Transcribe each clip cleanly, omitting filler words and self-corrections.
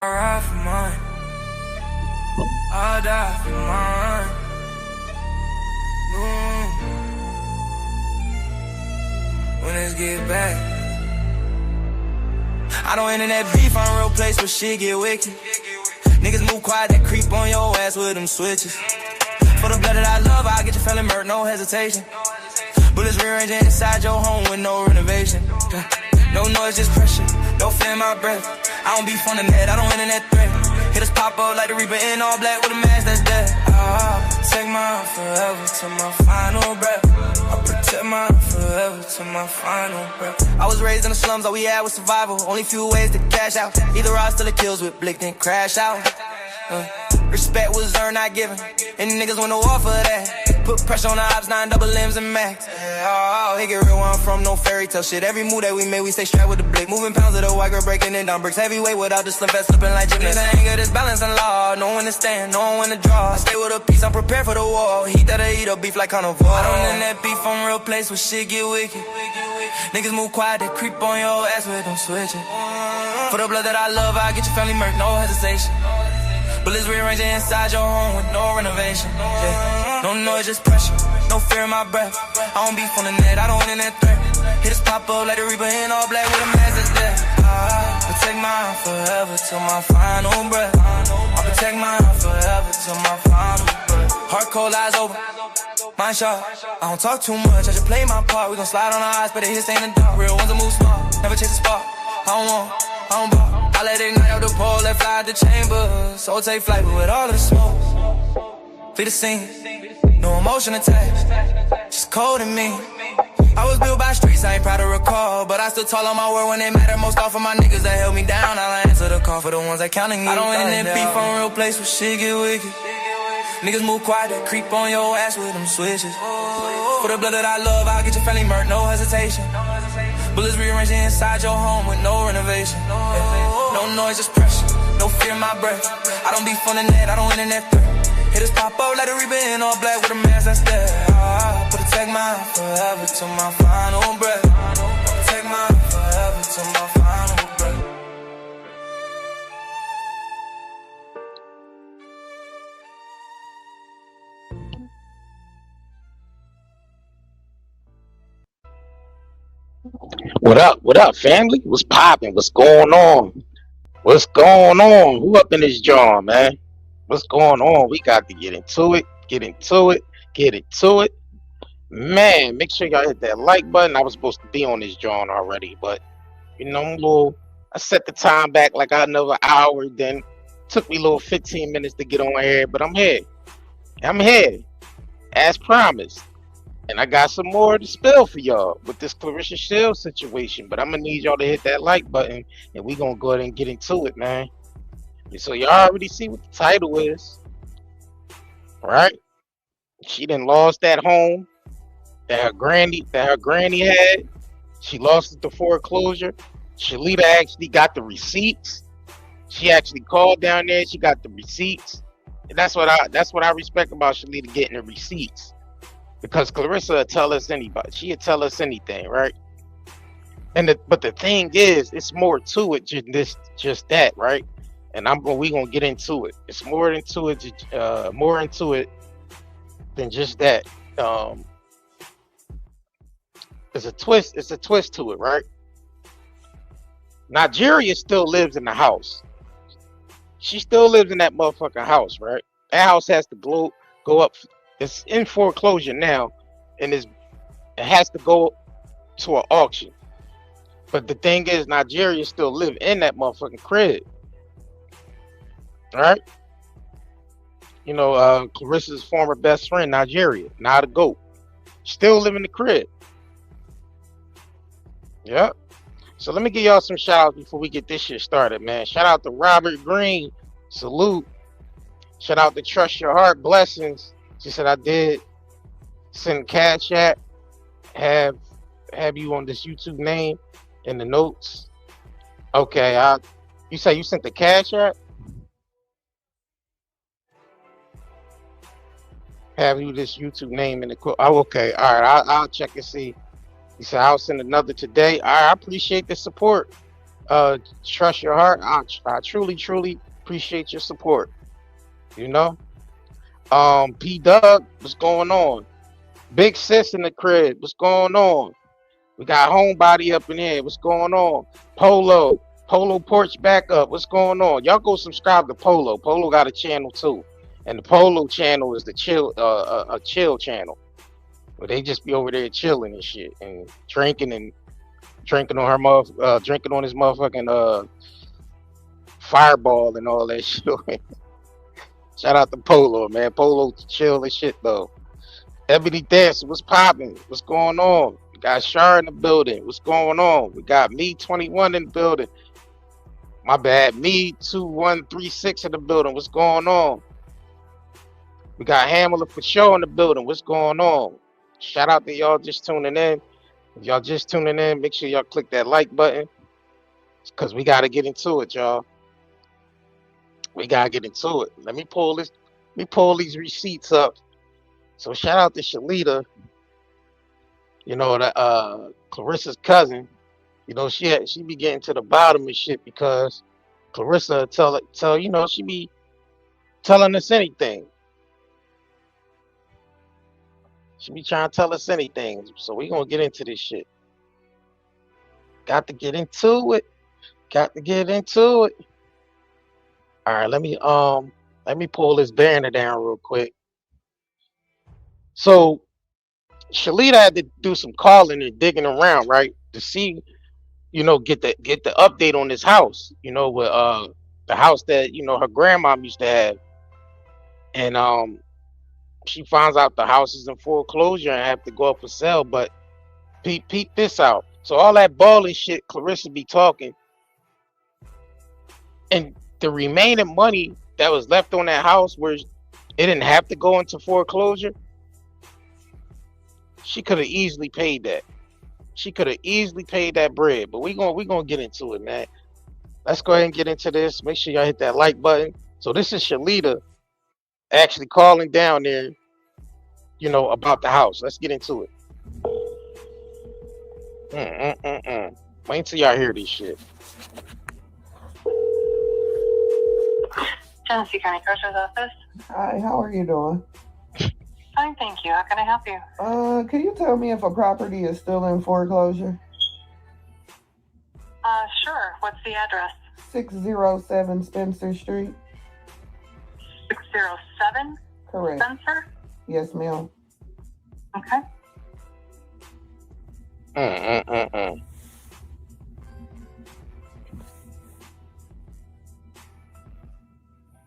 ride for mine. I'll die for mine. When it's get back, I don't internet beef, I'm real place where shit get wicked. Niggas move quiet, that creep on your ass with them switches. For the blood that I love, I'll get your feeling murked, no hesitation. Bullets rearranging inside your home with no renovation. No noise, just pressure, no fear in my breath. I don't beef on the net, I don't internet threat. Hit us pop up like the Reaper in all black with a mask that's dead. I'll protect mine forever to my final breath. I'll protect mine forever to my final breath. I was raised in the slums, all we had was survival. Only few ways to cash out. Either I still kills with blick, then crash out. Respect was earned, not given. And niggas went to war for that. Put pressure on the ops, 9 double M's and max. Oh, it get real where I'm from, no fairy tale shit. Every move that we made, we stay strapped with the blick. Moving pounds of the white girl, breaking it down bricks. Heavyweight without the slim fast, slipping like gymnasts. I ain't got this balance and law. No one to stand, no one to draw. I stay with a piece, I'm prepared for the war. Heat that I eat up beef like carnivore. I don't in that beef, I'm real place where shit get wicked. Niggas move quiet, they creep on your ass with them switching. For the blood that I love, I get your family murked, no hesitation. Bullets rearranging inside your home with no renovation. Yeah. No noise, just pressure, no fear in my breath. I don't beef on the net, I don't internet threat. Hit us pop up like the Reaper in all black with a mask that's dead. I'll protect mine forever till my final breath. I'll protect mine forever till my final breath. Heart cold, eyes open, mind sharp. I don't talk too much, I just play my part. We gon' slide on our eyes, but it hits ain't in the dark. Real ones that move smart, never chase a spark. I don't ball. I let it ignite out the pole, let fly out the chamber. So take flight, but with all of the smoke. Flee the scene, no emotion attached, just cold in me. I was built by streets, I ain't proud to recall. But I still tall on my word when it matter most. Off of my niggas that held me down, I'll answer the call for the ones that counting me. I don't internet beef, I'm real place where shit get wicked. Niggas move quiet, that creep on your ass with them switches. For the blood that I love, I'll get your family murked, no hesitation. Bullets rearranging inside your home with no renovation. No noise, just pressure, no fear in my breath. I don't beef on the net, I don't internet threat. Hit us pop up like the Reaper in all black with a mask that's dead. I'll protect mine forever till my final breath. I'll protect mine forever till my final breath. What up, family? What's poppin'? What's going on? What's going on? Who up in this jar, man? What's going on? We got to get into it. Man, make sure y'all hit that like button. I was supposed to be on this jar already, but you know, I set the time back like another hour, then took me a little 15 minutes to get on here, but I'm here, as promised. And I got some more to spill for y'all with this Claressa Shields situation. But I'm going to need y'all to hit that like button. And we going to go ahead and get into it, man. And so y'all already see what the title is. Right? She done lost that home that her granny had. She lost it to foreclosure. Shalita actually got the receipts. She actually called down there. She got the receipts. And that's what I respect about Shalita, getting the receipts. Because Claressa will tell us anybody. She'll tell us anything, right? But the thing is, it's more to it than just that, right? And we gonna get into it. It's more into it than just that. It's a twist to it, right? Nigeria still lives in the house. She still lives in that motherfucking house, right? That house has to go up. It's in foreclosure now, and it has to go to an auction. But the thing is, Nigeria still live in that motherfucking crib. All right? You know, Claressa's former best friend, Nigeria, NiTheGoat, still live in the crib. Yep. So let me give y'all some shout outs before we get this shit started, man. Shout out to Robert Green. Salute. Shout out to Trust Your Heart. Blessings. She said, I did send cash app, have you on this YouTube name in the notes. Okay, you say you sent the cash app? Have you this YouTube name in the quote? Oh, okay, all right, I'll check and see. You said I'll send another today. I appreciate the support. Trust your heart. I truly, truly appreciate your support. You know. P Doug, what's going on? Big sis in the crib, what's going on? We got homebody up in here, what's going on? Polo Porch Backup, what's going on? Y'all go subscribe to Polo. Polo got a channel too, and the Polo channel is the chill, a chill channel where they just be over there chilling and shit and drinking on drinking on his motherfucking Fireball and all that shit. Shout out to Polo, man. Polo chill and shit though. Ebony Dancer, what's popping? What's going on? We got Shar in the building. What's going on? We got me 21 in the building. My bad. Me 2136 in the building. What's going on? We got Hamler for sure in the building. What's going on? Shout out to y'all just tuning in. If y'all just tuning in, make sure y'all click that like button. Because we got to get into it, y'all. We got to get into it. Let me pull these receipts up. So shout out to Shalita, you know, that Clarissa's cousin. You know, she be getting to the bottom of shit because Claressa tell you know, she be telling us anything. She be trying to tell us anything. So we gonna get into this shit. Got to get into it. All right, let me pull this banner down real quick. So Shalita had to do some calling and digging around, right, to see, you know, get the update on this house, you know, with the house that, you know, her grandmom used to have, and she finds out the house is in foreclosure and have to go up for sale. But peep this out. So all that balling shit Claressa be talking, and the remaining money that was left on that house where it didn't have to go into foreclosure, she could have easily paid that. She could have easily paid that bread. But we gonna get into it, man. Let's go ahead and get into this. Make sure y'all hit that like button. So this is Shalita actually calling down there, you know, about the house. Let's get into it. Wait until y'all hear this shit. Tennessee County Treasurer's Office. Hi, how are you doing? Fine, thank you. How can I help you? Can you tell me if a property is still in foreclosure? Sure. What's the address? 607 Spencer Street. 607? Correct. Spencer? Yes, ma'am. Okay.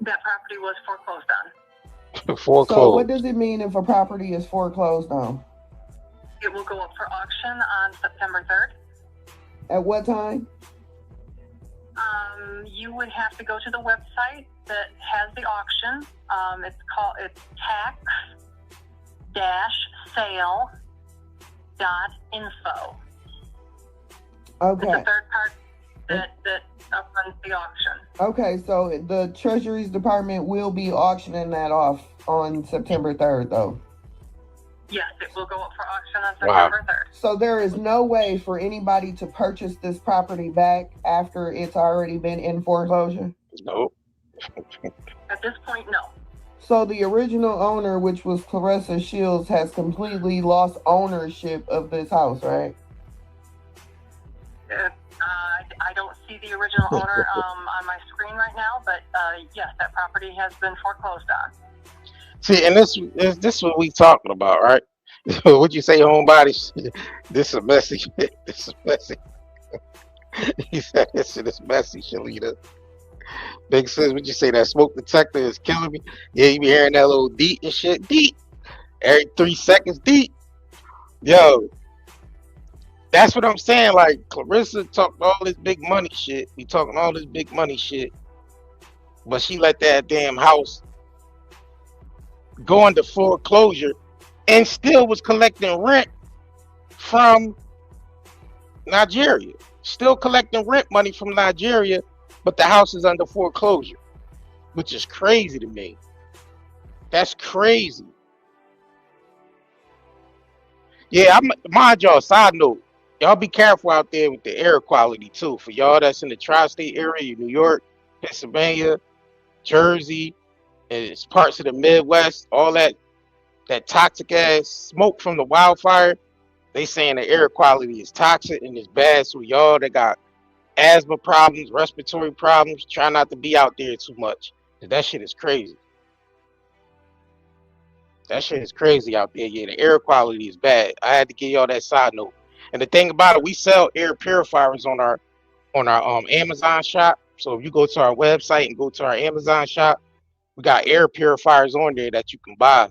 That property was foreclosed on. Foreclosed. So what does it mean if a property is foreclosed on? It will go up for auction on September 3rd. At what time? You would have to go to the website that has the auction. It's tax-sale.info. Okay. It's a third party that runs the auction. Okay, so the Treasury's Department will be auctioning that off on September 3rd, though. Yes, it will go up for auction on September 3rd. So there is no way for anybody to purchase this property back after it's already been in foreclosure? Nope. At this point, no. So the original owner, which was Claressa Shields, has completely lost ownership of this house, right? I don't see the original owner on my screen right now, but yes, that property has been foreclosed on. See, and this is what we talking about, right? What you say, homebody? This is messy. This is messy. He said this shit is messy, Shalita. Big sis, what you say? That smoke detector is killing me. Yeah, you be hearing that little deep and shit. Deep. Every 3 seconds, deep. Yo. That's what I'm saying. Like, Claressa talked all this big money shit. We talking all this big money shit. But she let that damn house go into foreclosure and still was collecting rent from Nigeria. Still collecting rent money from Nigeria, but the house is under foreclosure, which is crazy to me. That's crazy. Yeah, mind y'all, side note, y'all be careful out there with the air quality too. For y'all that's in the tri-state area, New York, Pennsylvania, Jersey, and it's parts of the Midwest, all that toxic ass smoke from the wildfire. They saying the air quality is toxic and it's bad. So y'all that got asthma problems, respiratory problems, try not to be out there too much. 'Cause that shit is crazy. That shit is crazy out there. Yeah, the air quality is bad. I had to give y'all that side note. And the thing about it, we sell air purifiers on our Amazon shop. So if you go to our website and go to our Amazon shop, we got air purifiers on there that you can buy.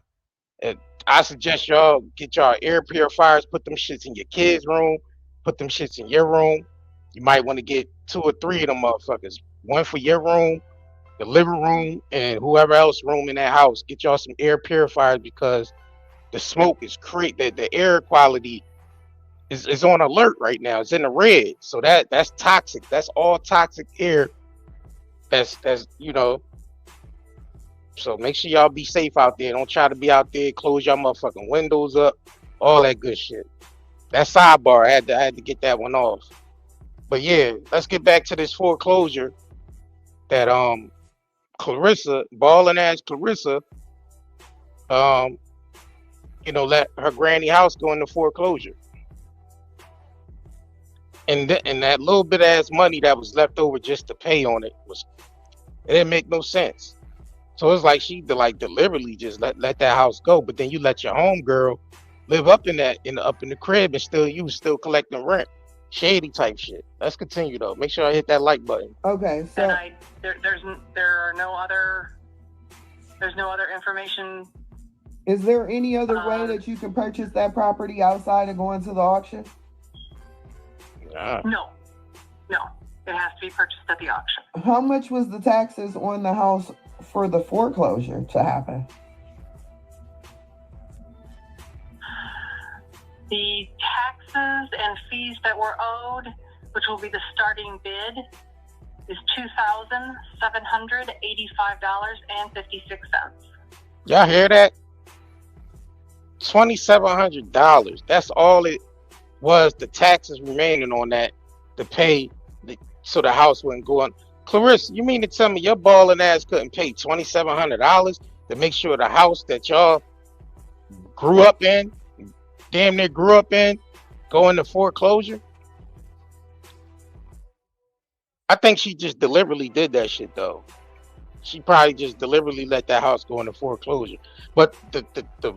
And I suggest y'all get y'all air purifiers, put them shits in your kids' room, put them shits in your room. You might want to get 2 or 3 of them motherfuckers. One for your room, the living room, and whoever else room in that house. Get y'all some air purifiers because the smoke is the air quality is on alert right now. It's in the red. So that's toxic. That's all toxic air. That's so make sure y'all be safe out there. Don't try to be out there, close y'all motherfucking windows up, all that good shit. That sidebar, I had to get that one off. But yeah, let's get back to this foreclosure that Claressa, balling ass Claressa, let her granny house go into foreclosure. And that little bit of ass money that was left over just to pay on it didn't make no sense. So it's like she deliberately just let that house go, but then you let your home girl live up in the crib and you still collecting rent. Shady type shit. Let's continue though. Make sure I hit that like button. Okay, so And there's no other information. is there any other way that you can purchase that property outside of going to the auction? No, it has to be purchased at the auction. How much was the taxes on the house for the foreclosure to happen? The taxes and fees that were owed, which will be the starting bid, is $2,785.56. Y'all hear that? $2,700. That's all it was. The taxes remaining on that to pay, so the house wouldn't go on. Claressa, you mean to tell me your balling ass couldn't pay $2,700 to make sure the house that y'all grew up in, damn near grew up in, go into foreclosure? I think she just deliberately did that shit though. She probably just deliberately let that house go into foreclosure. But the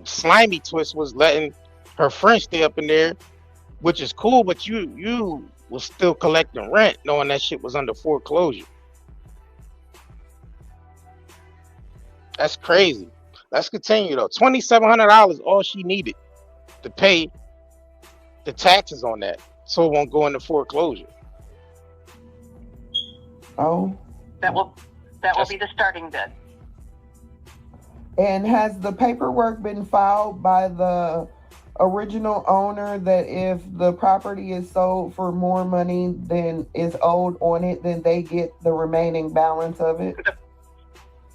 slimy twist was letting her friend stay up in there, which is cool, but you was still collecting rent knowing that shit was under foreclosure. That's crazy. Let's continue though. $2,700 all she needed to pay the taxes on that, so it won't go into foreclosure. Oh. That will be the starting bid. And has the paperwork been filed by the original owner that if the property is sold for more money than is owed on it, then they get the remaining balance of it?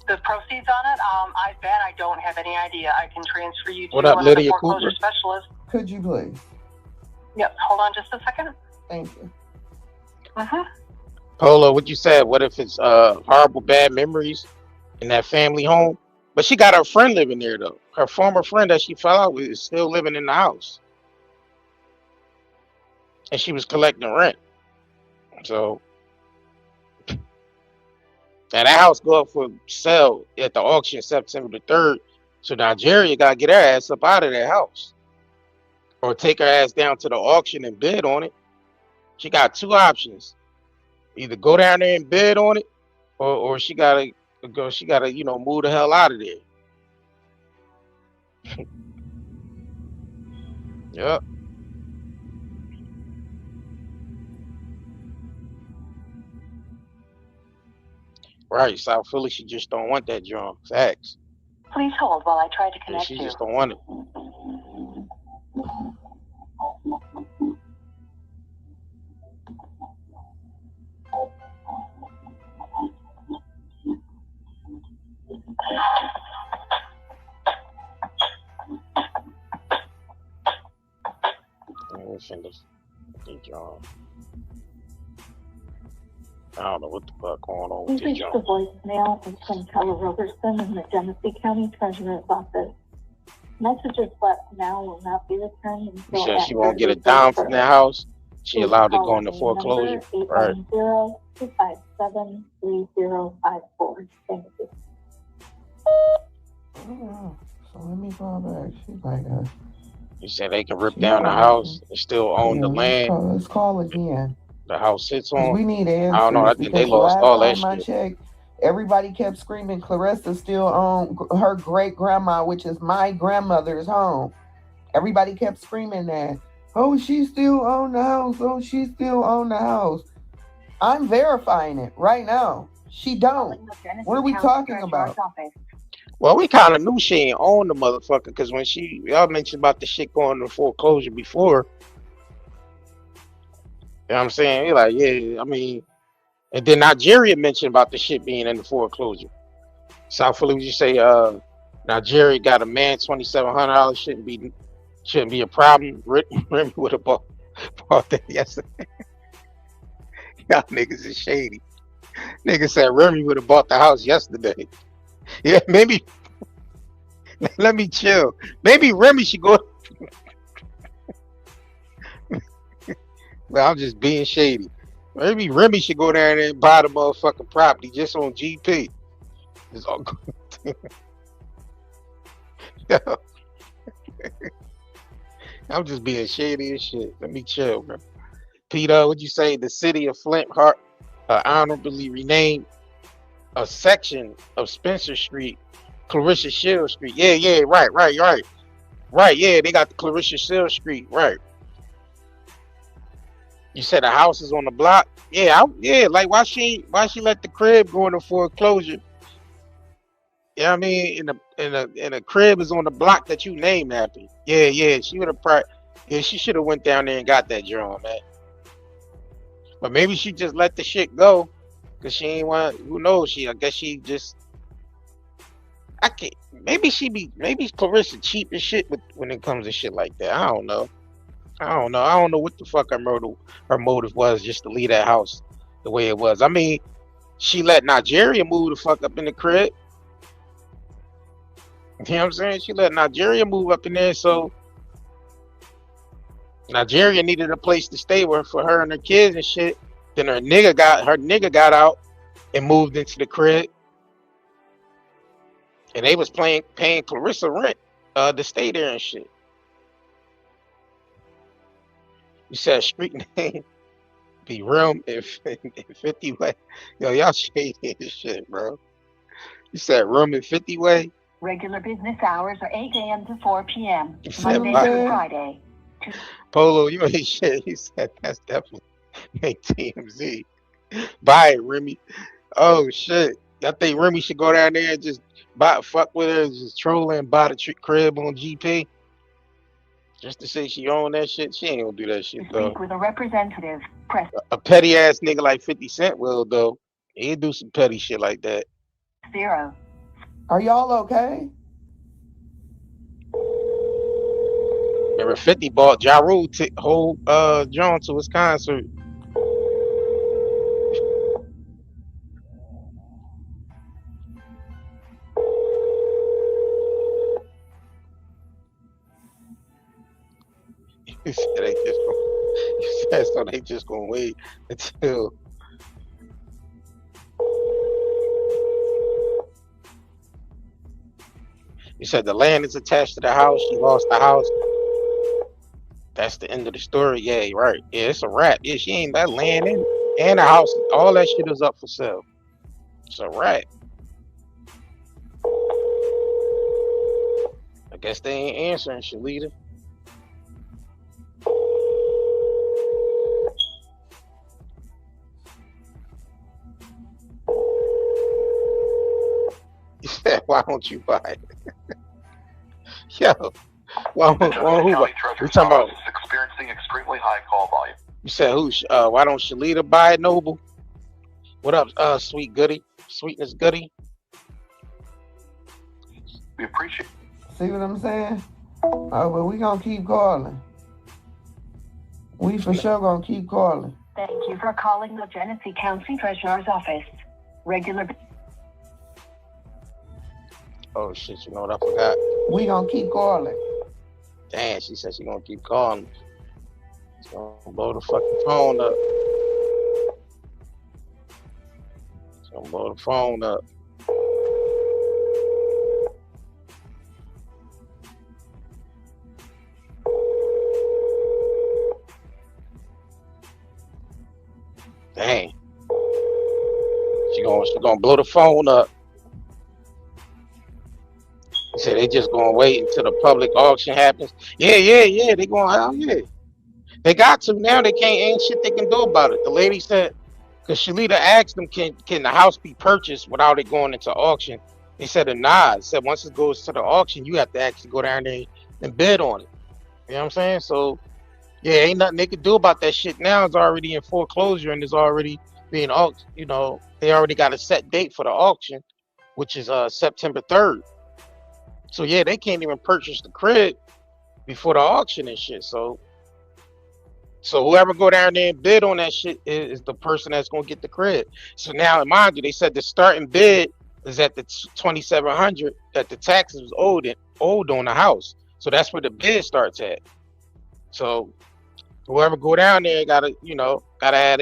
The proceeds on it, I don't have any idea. I can transfer you to What up, one of the Lydia foreclosure Cooper? specialists. Could you please? Yep, hold on just a second. Thank you. Polo, what you said? What if it's horrible bad memories in that family home? But she got her friend living there though. Her former friend that she fell out with is still living in the house, and she was collecting rent. So, and that house go up for sale at the auction September the 3rd. So Nigeria gotta get her ass up out of that house, or take her ass down to the auction and bid on it. She got 2 options: either go down there and bid on it, or she gotta go. She gotta move the hell out of there. Yep. Right. South Philly, she just don't want that drum. Facts. Please hold while I try to Yeah, connect she you. just don't want it. Hey, John. I don't know what the fuck going on with Please this reach the John. voicemail from Keller Robertson in the Genesee County Treasurer's Office. Messages left now will not be returned You until said she after won't get your it down first from that service. house. She Please allowed to call go into main foreclosure. number Right. 810-257-3054. Thank you. Oh, so let me call back. She's like, You said they can rip she down the probably house can. and still own the Yeah, land let's call again. the house sits Because on. we need I don't know. I answers. think they Because the lost last all that time I shit. checked, everybody kept screaming Claressa still owned her great grandma, which is my grandmother's home. Everybody kept screaming that. Oh, she still own the house. Oh, she still own the house. I'm verifying it right now. She don't. What are we talking about? Well, we kind of knew she ain't owned the motherfucker because when y'all mentioned about the shit going to foreclosure before, you know what I'm saying? You're like, yeah, I mean, and then Nigeria mentioned about the shit being in the foreclosure. South Philly, would you say, Nigeria got a man $2,700 shouldn't be a problem. Remy would have bought that yesterday. Y'all niggas is shady. Nigga said Remy would have bought the house yesterday. Yeah, maybe. Let me chill. Maybe Remy should go. Well, I'm just being shady. Maybe Remy should go down there and buy the motherfucking property just on GP. Just all- I'm just being shady as shit. Let me chill, bro. Peter, would you say the city of Flint honorably renamed a section of Spencer Street, Claressa Shields Street? Yeah, right. Right, yeah, they got the Claressa Shields Street, right. You said the house is on the block? Yeah, like why she let the crib go into foreclosure? Yeah, I mean, in a crib is on the block that you named after. Yeah, she would have yeah, she should have went down there and got that drum, man. But maybe she just let the shit go because she ain't want. Who knows? I guess she just. I can't. Maybe Claressa cheap as shit when it comes to shit like that. I don't know. I don't know what the fuck her motive was just to leave that house the way it was. I mean, she let Nigeria move the fuck up in the crib. You know what I'm saying? She let Nigeria move up in there, so Nigeria needed a place to stay with for her and her kids and shit. Then her nigga got out and moved into the crib, and they was paying Claressa rent to stay there and shit. You said street name be Realm in 50 way. Yo, y'all shady as shit, bro. You said Room in 50 way. Regular business hours are 8 a.m. to 4 p.m. You said Monday bye. through Friday. Polo, you ain't shit. He said that's definitely ain't TMZ. Bye, Remy. Oh shit. I think Remy should go down there and just fuck with her, just troll her and buy the crib on GP. Just to say she own that shit. She ain't gonna do that shit though. Speak with a representative. Press A petty ass nigga like 50 Cent will though. He'd do some petty shit like that. 0. Are y'all okay? Remember 50 bought Ja Rule whole John to his concert. You said so they just gonna wait until you said the land is attached to the house. She lost the house. That's the end of the story. Yeah, right. Yeah, it's a wrap. Yeah, she ain't that land in and the house. All that shit is up for sale. It's a wrap. I guess they ain't answering, Shalita. You said, why don't you buy it? Yo, who? We talking about? Experiencing extremely high call volume. You said who? Why don't Shalita buy it, Noble? What up, sweet goody, sweetness goody? We appreciate. See what I'm saying? Oh, but we gonna keep calling. We for sure gonna keep calling. Thank you for calling the Genesee County Treasurer's Office. Regular. Oh shit, you know what I forgot? We gonna keep calling. Damn, she said she gonna keep calling. She's gonna blow the fucking phone up. She's gonna blow the phone up. Dang. She gonna blow the phone up. He said they just gonna wait until the public auction happens. Yeah. They going hell yeah. They got to now. They can't ain't shit they can do about it. The lady said, because Shalita asked them, can the house be purchased without it going into auction? They said nah. It said once it goes to the auction, you have to actually go down there and bid on it. You know what I'm saying? So yeah, ain't nothing they could do about that shit now. It's already in foreclosure and it's already being auctioned. You know, they already got a set date for the auction, which is September 3rd. So yeah, they can't even purchase the crib before the auction and shit. So whoever go down there and bid on that shit is the person that's gonna get the crib. So now, mind you, they said the starting bid is at the 2,700 that the taxes was owed on the house. So that's where the bid starts at. So whoever go down there gotta have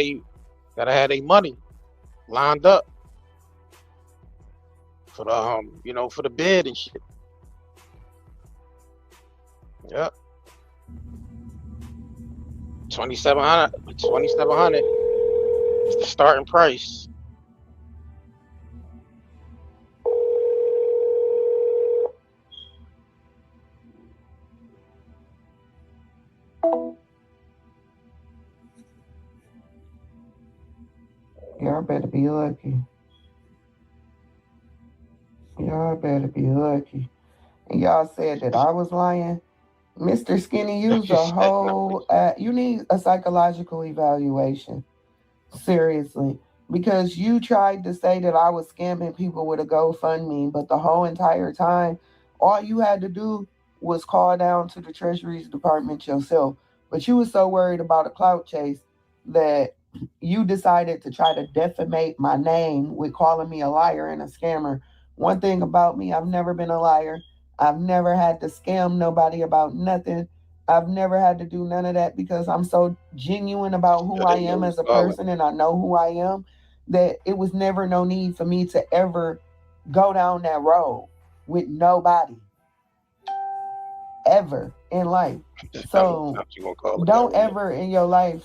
their money lined up for the for the bid and shit. Yep. 2,700 is the starting price. Y'all better be lucky. Y'all better be lucky. And y'all said that I was lying. Mr. Skinny, use a whole, you need a psychological evaluation. Seriously. Because you tried to say that I was scamming people with a GoFundMe, but the whole entire time, all you had to do was call down to the Treasury's Department yourself. But you were so worried about a clout chase that you decided to try to defamate my name with calling me a liar and a scammer. One thing about me, I've never been a liar. I've never had to scam nobody about nothing. I've never had to do none of that because I'm so genuine about who I am as a person and I know who I am that it was never no need for me to ever go down that road with nobody ever in life. So don't ever in your life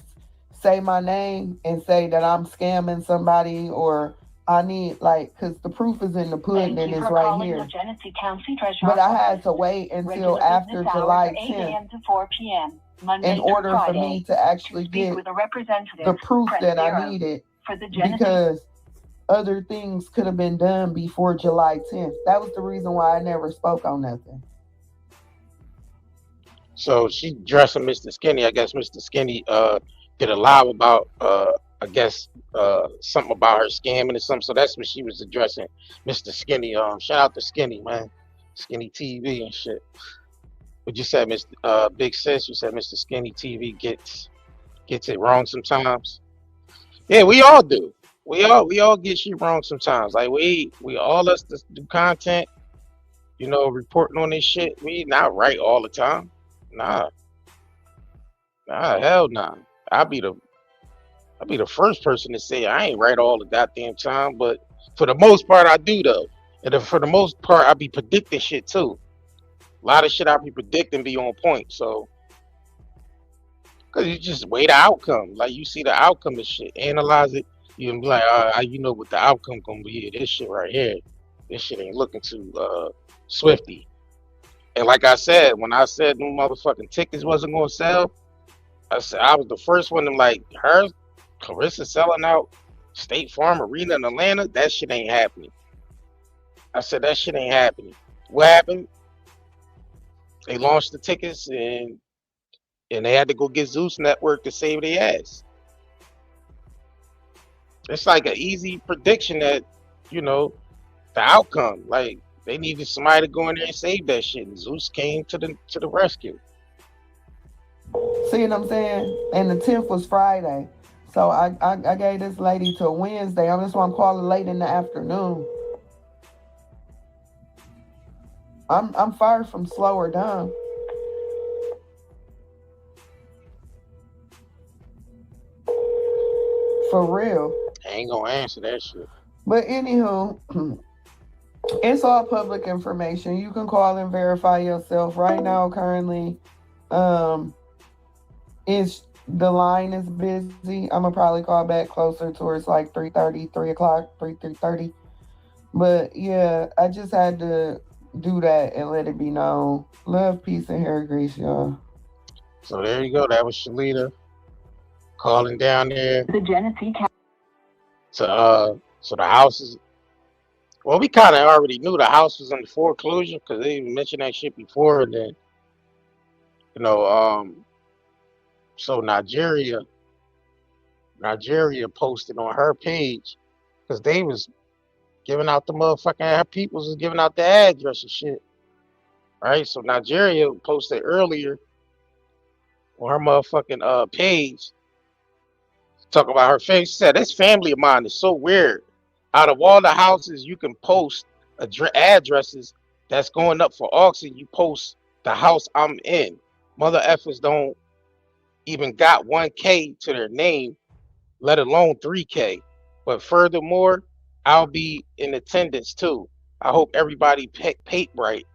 say my name and say that I'm scamming somebody or I need, because the proof is in the pudding and it's right here. But I had to wait until after July 10th to 4 p.m. Monday in order for me to actually get the proof that I needed because other things could have been done before July 10th. That was the reason why I never spoke on nothing. So she dressing Mr. Skinny. I guess Mr. Skinny did a live about I guess something about her scamming or something. So that's what she was addressing, Mr. Skinny. Shout out to Skinny, man. Skinny TV and shit. But you said Mr. Big Sis, you said Mr. Skinny TV gets it wrong sometimes. Yeah, we all do. We all get shit wrong sometimes. Like we all us that do content, reporting on this shit. We not right all the time. Nah, hell nah. I'll be the first person to say I ain't right all the goddamn time, but for the most part I do though. And for the most part I be predicting shit too. A lot of shit I be predicting be on point. So, cause you just weigh the outcome. Like you see the outcome of shit, analyze it. You can be like, you know what the outcome gonna be. This shit right here, this shit ain't looking too swifty. And like I said, when I said them motherfucking tickets wasn't gonna sell, I said I was the first one to like her. Claressa selling out State Farm Arena in Atlanta, that shit ain't happening. I said that shit ain't happening. What happened? They launched the tickets and they had to go get Zeus Network to save their ass. It's like an easy prediction that, the outcome. Like they needed somebody to go in there and save that shit. And Zeus came to the rescue. See what I'm saying? And the 10th was Friday. So I gave this lady till Wednesday. That's why I'm calling late in the afternoon. I'm far from slow her down. For real. I ain't gonna answer that shit. But anywho, it's all public information. You can call and verify yourself. Right now, currently, it's the line is busy. I'm gonna probably call back closer towards like 3:30, 3 o'clock, 3:30. But yeah, I just had to do that and let it be known. Love, peace, and hair grease, y'all. So there you go. That was Shalita calling down there. The Genesee County. So the house is. Well, we kind of already knew the house was under foreclosure because they even mentioned that shit before. And then, you know, so Nigeria posted on her page because they was giving out the motherfucking, her peoples was giving out the address and shit, right? So Nigeria posted earlier on her motherfucking page, talk about her face. She said, "This family of mine is so weird. Out of all the houses you can post addresses that's going up for auction, you post the house I'm in. Mother effers don't even got 1K to their name, let alone 3K. But furthermore, I'll be in attendance too. I hope everybody paid right.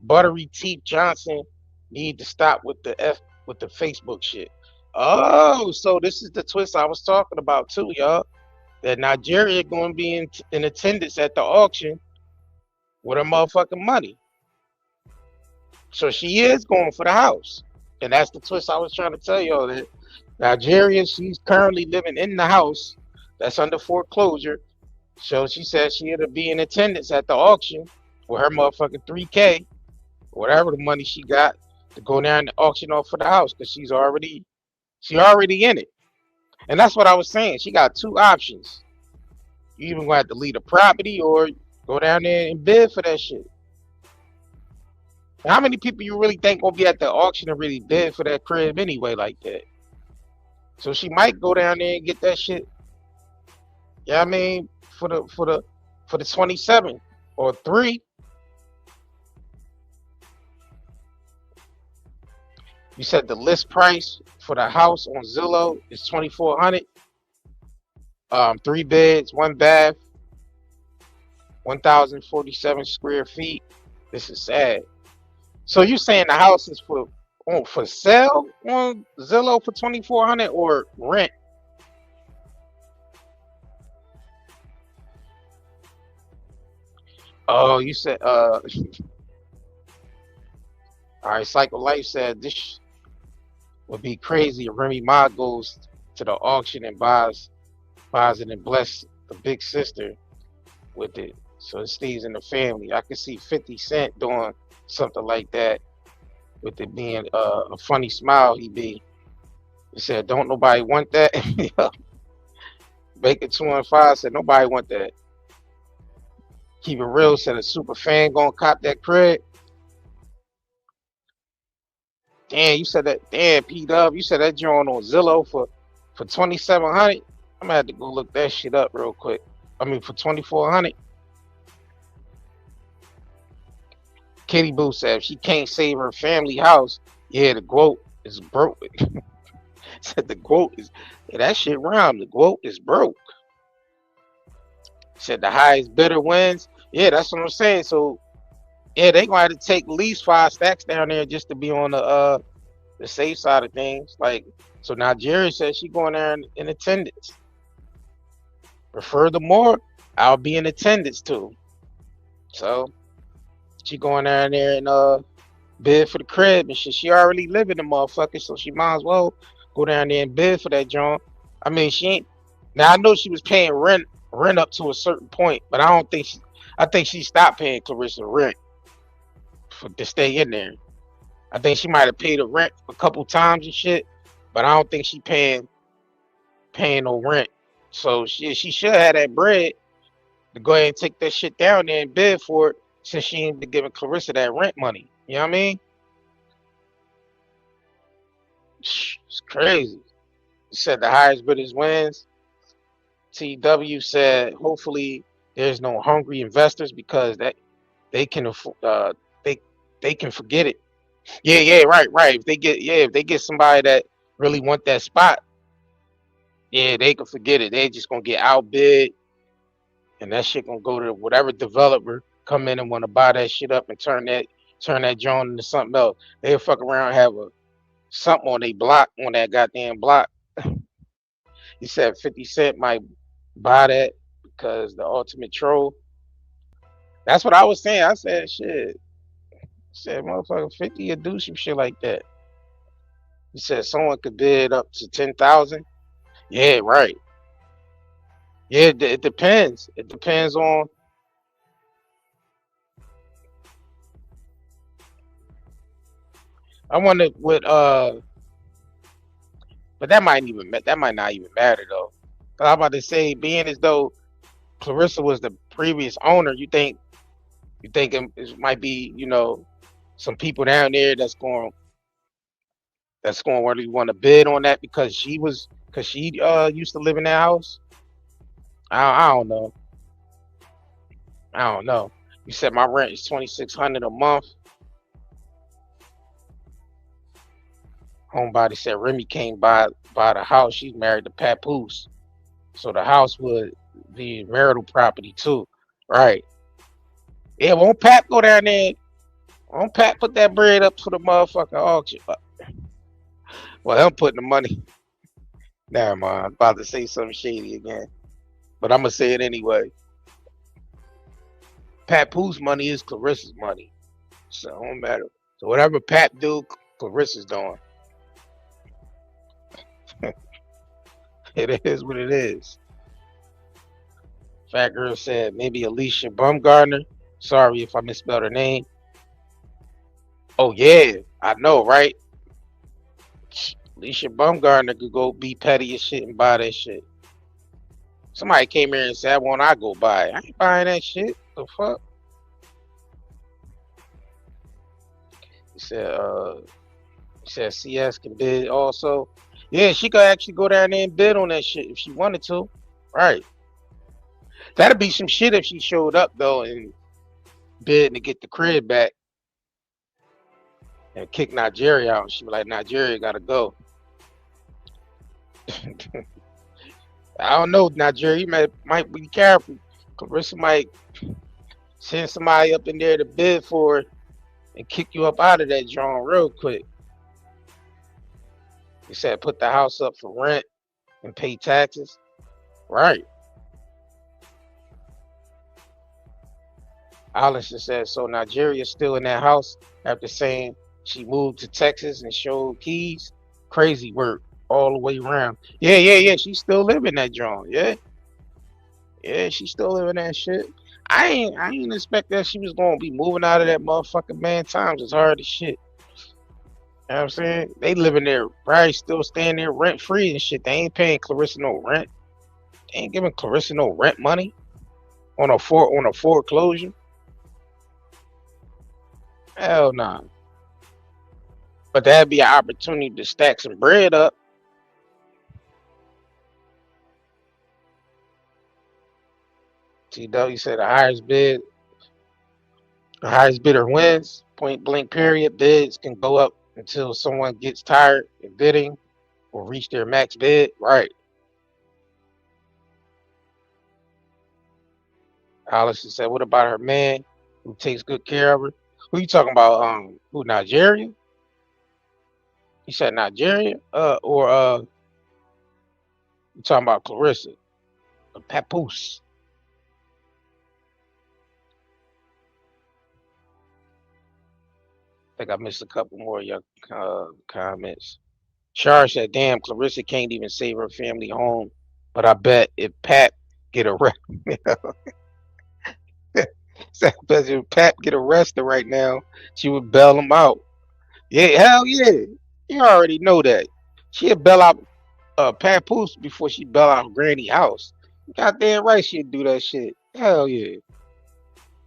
Buttery Teeth Johnson need to stop with the Facebook shit." Oh, so this is the twist I was talking about too, y'all. That Nigeria going to be in attendance at the auction with her motherfucking money. So she is going for the house. And that's the twist I was trying to tell y'all, that Nigeria, she's currently living in the house that's under foreclosure. So she said she'll be in attendance at the auction with her motherfucking 3K, whatever the money she got, to go down and auction off for the house because she already in it. And that's what I was saying. She got two options. You even gonna have to leave the property or go down there and bid for that shit. How many people you really think gonna be at the auction and really bid for that crib anyway like that? So she might go down there and get that shit. Yeah, I mean, for the 27 or 3. You said the list price for the house on Zillow is $2,400. 3 beds, 1 bath, 1,047 square feet. This is sad. So you saying the house is for sale on Zillow for $2,400 or rent? Oh, you said all right, Cycle Life said this would be crazy if Remy Ma goes to the auction and buys it and bless the big sister with it, so it stays in the family. I could see 50 Cent doing something like that with it being a funny smile he be. He said, "Don't nobody want that." Baker 215 said, "Nobody want that." Keep it real said, "A super fan gonna cop that crib." Damn, you said that. Damn, P-Dub, you said that joint on Zillow for 2,700. I'm gonna have to go look that shit up real quick. I mean, for 2,400. Kitty Boo said if she can't save her family house, yeah, the quote is broke. Said the quote is, yeah, that shit rhymed. The quote is broke. Said the highest bidder wins. Yeah, that's what I'm saying. So yeah, they gonna have to take at least 5 stacks down there just to be on the safe side of things. Like, so Nigeria says she going there in attendance. But furthermore, I'll be in attendance too. So she going down there and bid for the crib and shit. She already live in the motherfucker, so she might as well go down there and bid for that joint. I mean, she ain't. Now I know she was paying rent up to a certain point, but I think she stopped paying Claressa rent to stay in there. I think she might have paid the rent a couple times and shit, but I don't think she paying no rent. So she should have that bread to go ahead and take that shit down there and bid for it, since she ain't been giving Claressa that rent money. You know what I mean? It's crazy. He said the highest bidders wins. TW said hopefully there's no hungry investors because that they can they they can forget it. Yeah, right. If they get somebody that really want that spot, yeah, they can forget it. They just gonna get outbid, and that shit gonna go to whatever developer come in and want to buy that shit up and turn that joint into something else. They'll fuck around and have a something on they block on that goddamn block. He said 50 Cent might buy that because the ultimate troll. That's what I was saying. I said shit. I said motherfucker 50 would do some shit like that. He said someone could bid up to 10,000. Yeah, right. Yeah, it depends. It depends on. I wonder what but that might not even matter though. 'Cause I'm about to say, being as though Claressa was the previous owner, you think it might be, some people down there that's going to really want to bid on that because she used to live in that house. I don't know. I don't know. You said my rent is $2,600 a month. Homebody said Remy came by the house. She's married to Papoose, so the house would be marital property too, right? Yeah, won't Pat go down there? Won't Pat put that bread up for the motherfucking auction? Well, I'm putting the money. Never mind. I'm about to say something shady again, but I'm gonna say it anyway. Papoose money is Claressa's money, so it don't matter. So whatever Pat do, Claressa's doing. It is what it is. Fat Girl said maybe Alicia Bumgardner. Sorry if I misspelled her name. Oh yeah, I know, right? Alicia Bumgardner could go be petty as shit and buy that shit. Somebody came here and said, "Why won't I go buy it?" I ain't buying that shit. The fuck? He said CS can bid also. Yeah, she could actually go down there and bid on that shit if she wanted to. Right. That'd be some shit if she showed up though and bid to get the crib back and kick Nigeria out. She'd be like, Nigeria gotta go. I don't know, Nigeria. You might be careful. Claressa might send somebody up in there to bid for it and kick you up out of that joint real quick. He said put the house up for rent and pay taxes. Right. Allison said, so Nigeria's still in that house after saying she moved to Texas and showed keys. Crazy work all the way around. Yeah. She's still living that joint. Yeah, she's still living that shit. I ain't expect that she was gonna be moving out of that motherfucking man. Times is hard as shit. You know what I'm saying? They living there, probably still staying there rent free and shit. They ain't paying Claressa no rent. They ain't giving Claressa no rent money on a foreclosure. Hell no. Nah. But that'd be an opportunity to stack some bread up. TW said the highest bidder wins. Point blank period. Bids can go up until someone gets tired of bidding or reach their max bid. Right. Allison said, what about her man who takes good care of her? Who you talking about? Who, Nigeria? You said Nigeria? Or you talking about Claressa? Papoose. I think I missed a couple more of your comments. Char said, damn, Claressa can't even save her family home. But I bet if Pat get arrested, if Pat get arrested right now, she would bail him out. Yeah, hell yeah. You already know that. She'd bail out Papoose before she bail out Granny house. Goddamn right she'd do that shit. Hell yeah.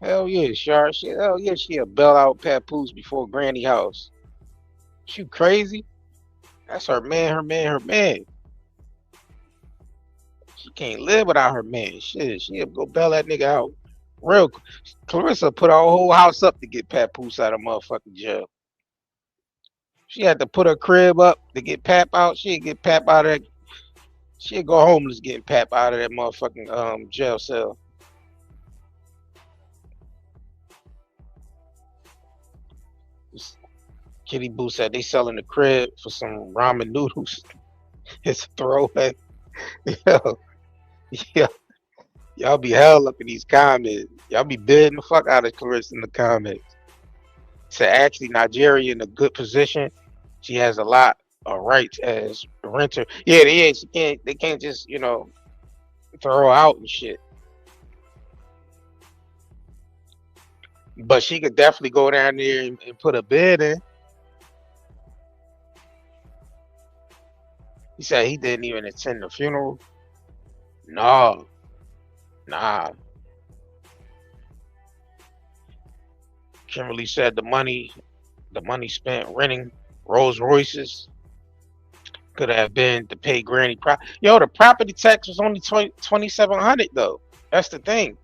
Hell yeah, Char. Hell yeah, she'll bail out Papoose before Granny house. You crazy? That's her man, her man, her man. She can't live without her man. Shit, she'll go bail that nigga out. Real. Claressa put her whole house up to get Papoose out of motherfucking jail. She had to put her crib up to get Pap out. She'd get Pap out of that. She'd go homeless getting Pap out of that motherfucking jail cell. Kitty Boo said they selling the crib for some ramen noodles. It's a throwaway. Yo, yo, y'all be hell up in these comments. Y'all be bidding the fuck out of Claressa in the comments. So actually, Nigeria in a good position. She has a lot of rights as a renter. Yeah, they can't just, you know, throw her out and shit. But she could definitely go down there and put a bid in. He said he didn't even attend the funeral. No, nah. Kimberly said the money spent renting Rolls Royces could have been to pay Granny Yo, the property tax was only $2,700 though. That's the thing.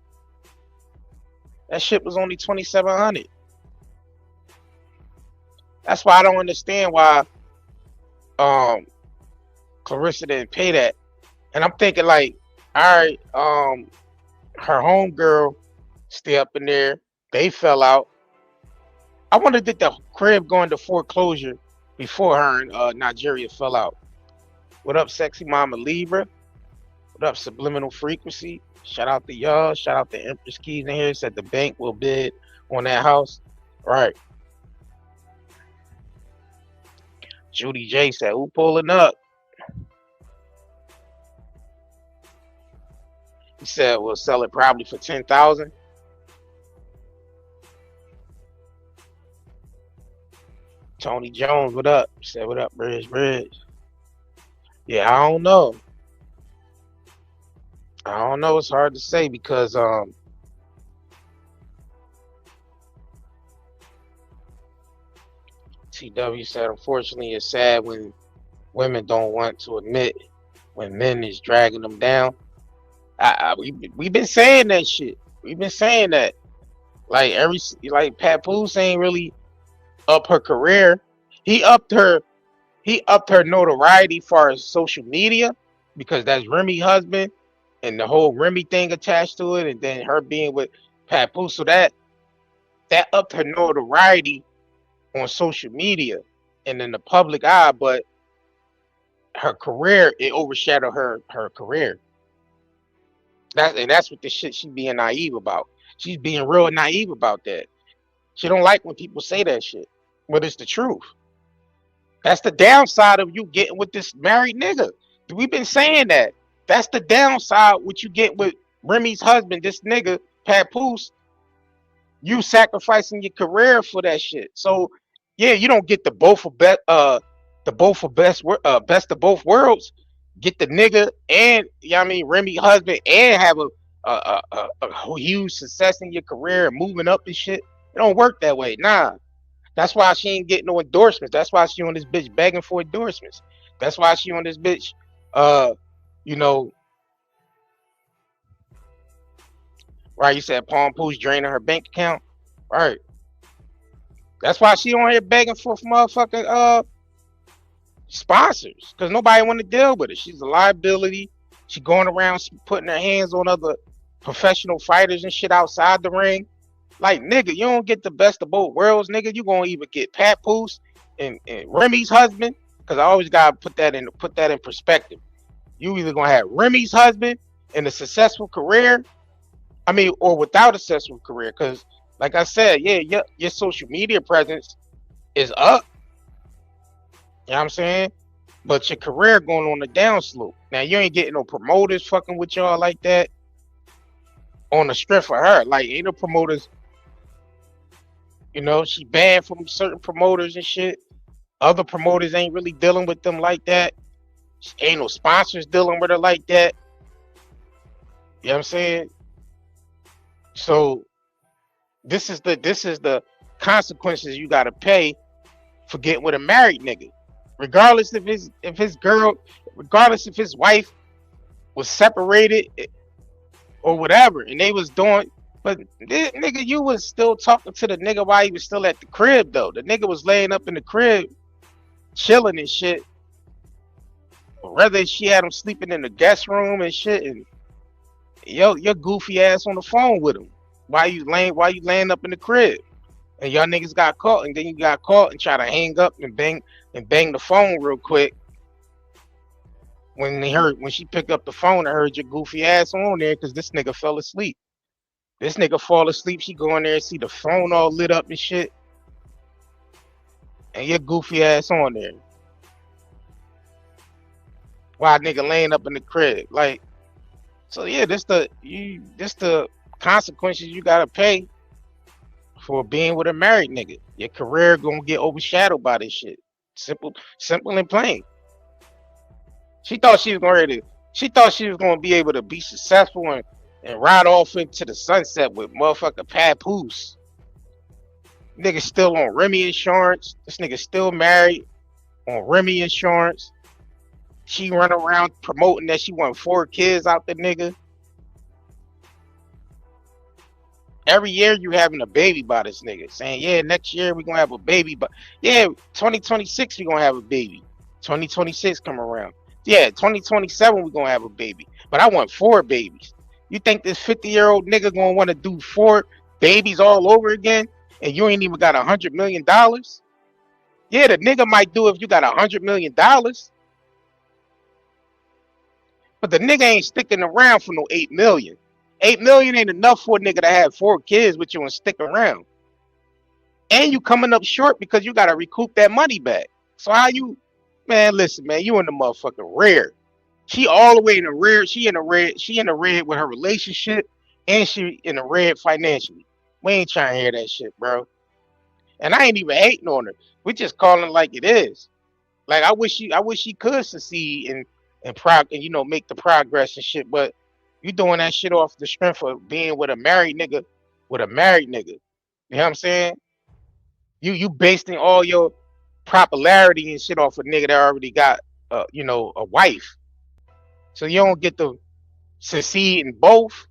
That shit was only $2,700. That's why I don't understand why Claressa didn't pay that. And I'm thinking like, all right, her homegirl stay up in there. They fell out. I wonder did the crib go into foreclosure before her and Nigeria fell out. What up, sexy mama Libra? What up, subliminal frequency? Shout out to y'all. Shout out to Empress Keys in here. Said the bank will bid on that house. Right. Judy J said, who pulling up? He said we'll sell it probably for $10,000. Tony Jones, what up? Said what up, Bridge. Yeah, I don't know. It's hard to say because TW said unfortunately it's sad when women don't want to admit when men is dragging them down. We've been saying that shit. We've been saying that. Like Papoose ain't really up her career. He upped her notoriety far as social media because that's Remy husband and the whole Remy thing attached to it, and then her being with Papoose. So that upped her notoriety on social media and in the public eye, but her career, it overshadowed her career. That's what the shit she's being naive about. She's being real naive about that. She don't like when people say that shit, but it's the truth. That's the downside of you getting with this married nigga. We've been saying that. That's the downside what you get with Remy's husband, this nigga, Papoose. You sacrificing your career for that shit. So yeah, you don't get the best of both worlds. Get the nigga and Remy husband and have a huge success in your career and moving up and shit. It don't work that way. Nah. That's why she ain't getting no endorsements. That's why she on this bitch begging for endorsements. That's why she on this bitch, right, you said Palm Poo's draining her bank account. Right. That's why she on here begging for motherfucking sponsors. Because nobody want to deal with her. She's a liability. She going around putting her hands on other professional fighters and shit outside the ring. Like, nigga, you don't get the best of both worlds, nigga. You gonna even get Papoose and Remy's husband, because I always gotta put that in perspective. You either gonna have Remy's husband in a successful career, or without a successful career. Because, like I said, yeah, your social media presence is up. You know what I'm saying? But your career going on the downslope. Now you ain't getting no promoters fucking with y'all like that on the strength for her. Like, ain't no promoters. She banned from certain promoters and shit. Other promoters ain't really dealing with them like that. Ain't no sponsors dealing with her like that. You know what I'm saying? So this is the consequences you gotta pay for getting with a married nigga. regardless if his girl, regardless if his wife was separated or whatever, and they was doing. But nigga, you was still talking to the nigga while he was still at the crib though. The nigga was laying up in the crib, chilling and shit. Or whether she had him sleeping in the guest room and shit, and your goofy ass on the phone with him. Why you laying up in the crib? And y'all niggas got caught, and then you got caught and try to hang up and bang the phone real quick. When she picked up the phone, I heard your goofy ass on there because this nigga fell asleep. This nigga fall asleep, she go in there and see the phone all lit up and shit. And your goofy ass on there. Why nigga laying up in the crib? Like, so yeah, this the consequences you gotta pay for being with a married nigga. Your career gonna get overshadowed by this shit. Simple and plain. She thought she was gonna be able to be successful and ride off into the sunset with motherfucking papoose. Nigga still on Remy insurance. This nigga still married on Remy insurance. She run around promoting that she want 4 kids out the nigga. Every year you having a baby by this nigga. Saying, yeah, next year we gonna have a baby. But yeah, 2026 we gonna have a baby. 2026 come around. Yeah, 2027 we gonna have a baby. But I want 4 babies. You think this 50-year-old nigga gonna want to do 4 babies all over again, and you ain't even got $100 million? Yeah, the nigga might do if you got $100 million, but the nigga ain't sticking around for no 8 million. 8 million ain't enough for a nigga to have 4 kids with you and stick around. And you coming up short because you gotta recoup that money back. So how you, man? Listen, man, you in the motherfucking red. She all the way in the red. She in the red with her relationship, and she in the red financially. We ain't trying to hear that shit, bro. And I ain't even hating on her. We just calling it like it is. Like I wish she could succeed and make the progress and shit. But you doing that shit off the strength of being with a married nigga. You know what I'm saying? You basing all your popularity and shit off a nigga that already got a wife. So you don't get to succeed in both.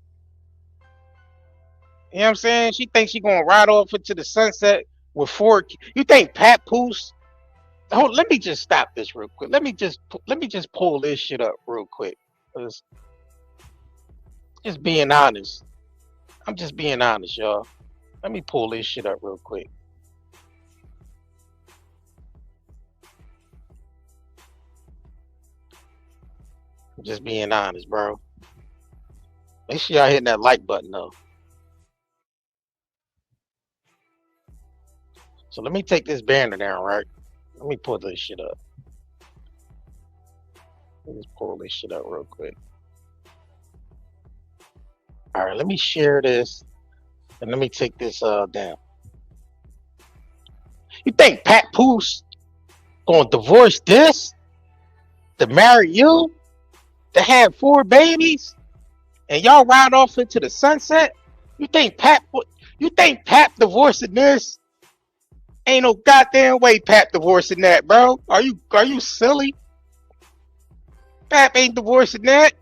You know what I'm saying? She thinks she gonna ride off into the sunset with 4. You think Pat Poose? Hold, let me just stop this real quick. Let me just pull this shit up real quick. Just being honest. I'm just being honest, y'all. Let me pull this shit up real quick. I'm just being honest, bro. Make sure y'all hitting that like button though. So let me take this banner down, right? Let me pull this shit up. Let's pull this shit up real quick. All right, let me share this, and let me take this down. You think Pat Poose gonna divorce this to marry you, to have 4 babies, and y'all ride off into the sunset? You think Pat divorcing this? Ain't no goddamn way Pat divorcing that, bro. Are you silly? Pat ain't divorcing that.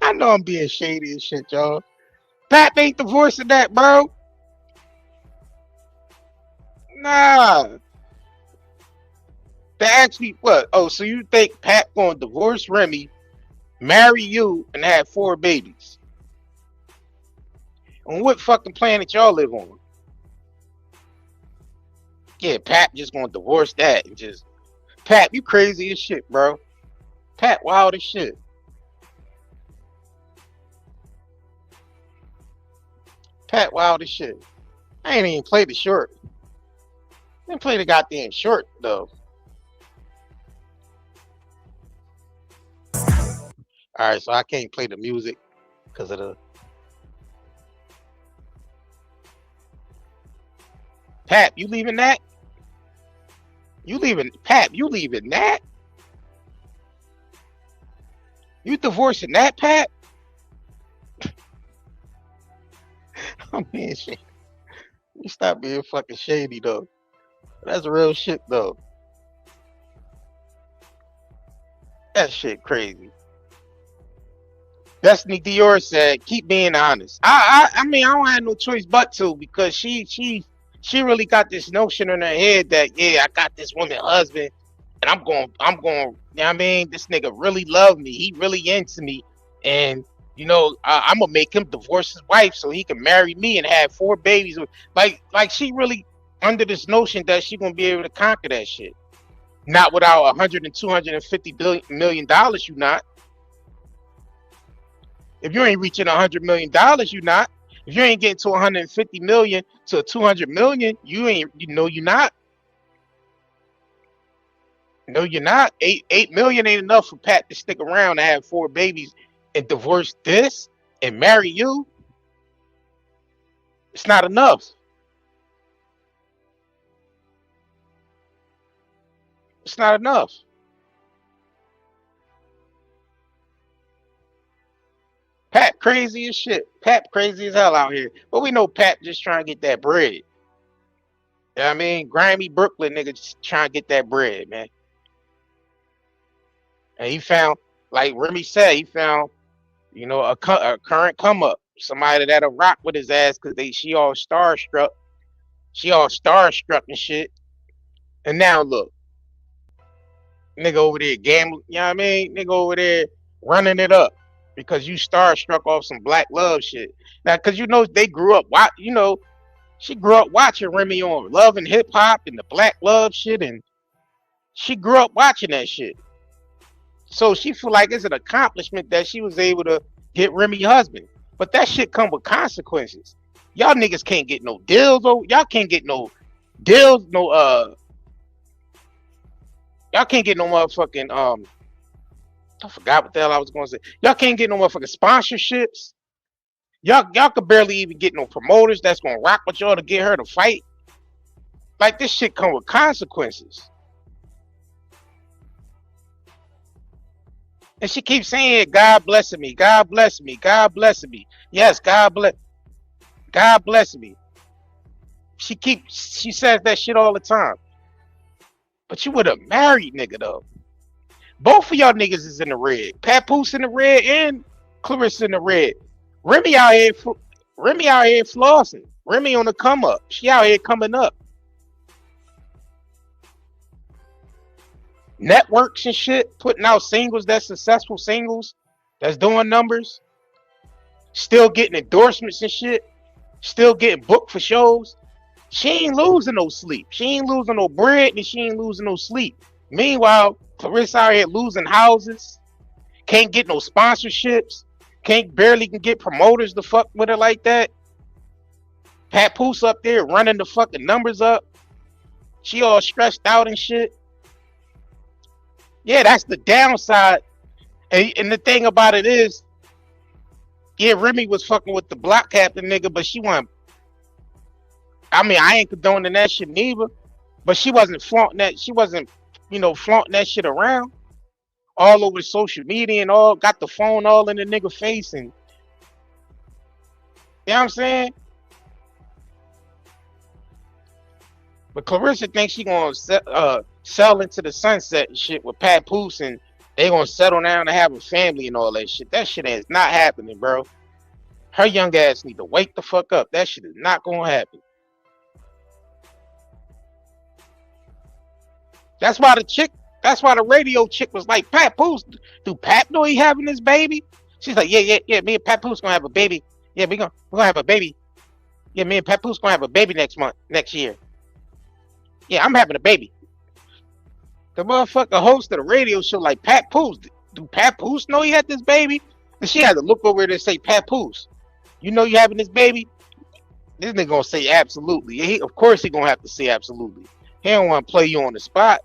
I know I'm being shady and shit, y'all. Pat ain't divorcing that, bro. Nah. They actually what? Oh, so you think Pat gonna divorce Remy, marry you, and have 4 babies? On what fucking planet y'all live on? Yeah, Pat just gonna divorce that and just Pat, you crazy as shit, bro. Pat wild as shit. Pat wild as shit. I ain't even played the short. Didn't play the goddamn short though. Alright, so I can't play the music because of the Pat, you leaving that? You leaving Pat, you leaving that? You divorcing that, Pat? I'm being shady. You stop being fucking shady though. That's real shit though. That shit crazy. Destiny Dior said, "Keep being honest." I mean, I don't have no choice but to, because she really got this notion in her head that, yeah, I got this woman husband, and I'm going. You know what I mean, this nigga really love me. He really into me, and I'm gonna make him divorce his wife so he can marry me and have 4 babies. Like she really under this notion that she gonna be able to conquer that shit. Not without 100 and 250 million dollars. You not. If you ain't reaching $100 million, you not. If you ain't getting to 150 million to 200 million, you ain't. You're not. No, you're not. 8 million ain't enough for Pat to stick around and have 4 babies and divorce this and marry you. It's not enough. It's not enough. Pat crazy as shit. Pat crazy as hell out here. But we know Pat just trying to get that bread. You know what I mean? Grimy Brooklyn nigga just trying to get that bread, man. And he found, like Remy said, he found, a current come up. Somebody that'll rock with his ass because she all starstruck. She all starstruck and shit. And now look, nigga over there gambling, you know what I mean? Nigga over there running it up because you starstruck off some black love shit. Now, because they grew up, she grew up watching Remy on Love and Hip Hop and the black love shit, and she grew up watching that shit. So she feel like it's an accomplishment that she was able to get Remy husband. But that shit come with consequences. Y'all niggas can't get no deals. Y'all can't get no deals, y'all can't get no motherfucking I forgot what the hell I was gonna say. Y'all can't get no motherfucking sponsorships. Y'all could barely even get no promoters that's gonna rock with y'all to get her to fight. Like, this shit come with consequences. And she keeps saying, God blessing me, God blessing me, God blessing me. Yes, God bless me. She says that shit all the time. But you would have married nigga though. Both of y'all niggas is in the red. Papoose in the red and Claressa in the red. Remy out here flossing. Remy on the come up. She out here coming up. Networks and shit, putting out singles that's successful singles, that's doing numbers, still getting endorsements and shit, still getting booked for shows. She ain't losing no sleep. She ain't losing no bread, and she ain't losing no sleep. Meanwhile, Claressa out here losing houses, can't get no sponsorships, barely can get promoters to fuck with her like that. Papoose up there running the fucking numbers up. She all stressed out and shit. Yeah, that's the downside. And the thing about it is, yeah, Remy was fucking with the block captain nigga, but she wasn't. I mean, I ain't condoning that shit neither, but she wasn't flaunting that. She wasn't, flaunting that shit around all over social media and all. Got the phone all in the nigga face, and you know what I'm saying. But Claressa thinks she gonna sell into the sunset and shit with Papoose, and they gonna settle down and have a family and all that shit. That shit is not happening, bro. Her young ass need to wake the fuck up. That shit is not gonna happen. That's why the radio chick was like, Papoose, do Pap know he having this baby? She's like, yeah, me and Papoose gonna have a baby. Yeah, we're gonna have a baby. Yeah, me and Papoose gonna have a baby next year. Yeah, I'm having a baby. The motherfucker host of the radio show like, Papoose, do Papoose know he had this baby? And she had to look over there and say, Papoose, you know you having this baby? This nigga gonna say absolutely. Of course he gonna have to say absolutely. He don't want to play you on the spot.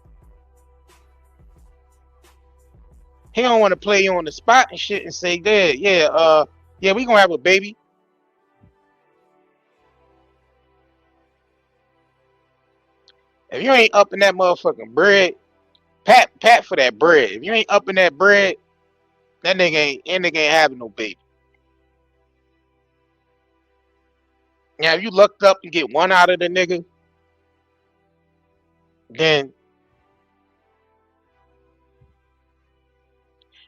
He don't want to play you on the spot and shit and say, yeah, we gonna have a baby. If you ain't up in that motherfucking bread, pat for that bread. If you ain't up in that bread, that nigga ain't having no baby. Now, if you lucked up and get one out of the nigga, then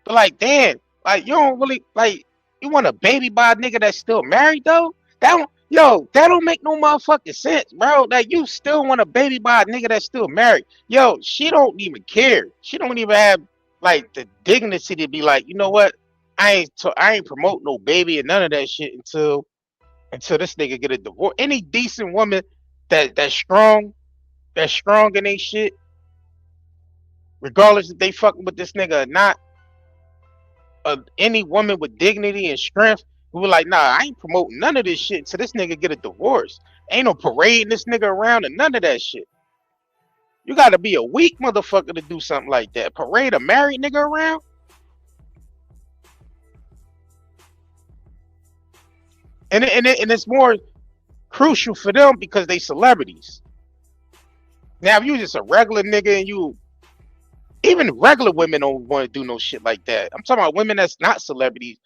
But like, damn, like you don't really like you want a baby by a nigga that's still married though? That don't make no motherfucking sense, bro. Like you still want a baby by a nigga that's still married. Yo, she don't even care. She don't even have like the dignity to be like, you know what? I ain't promote no baby and none of that shit until this nigga get a divorce. Any decent woman that's strong in they shit, regardless if they fucking with this nigga or not, any woman with dignity and strength who be like, nah, I ain't promoting none of this shit until this nigga get a divorce. Ain't no parading this nigga around and none of that shit. You gotta be a weak motherfucker to do something like that. Parade a married nigga around? And it's more crucial for them because they celebrities. Now, if you just a regular nigga and you, even regular women don't want to do no shit like that. I'm talking about women that's not celebrities.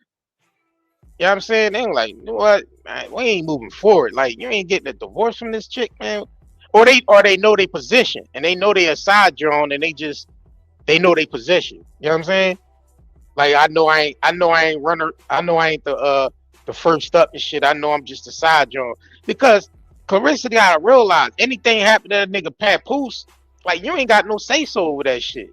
You know what I'm saying? They ain't like, you know what, man, we ain't moving forward. Like, you ain't getting a divorce from this chick, man. Or they know their position and they know they a side drone and they know their position. You know what I'm saying? Like I know I ain't runner. I know I ain't the first up and shit. I know I'm just a side drone because Claressa gotta realize anything happen to that nigga Papoose, like you ain't got no say so over that shit.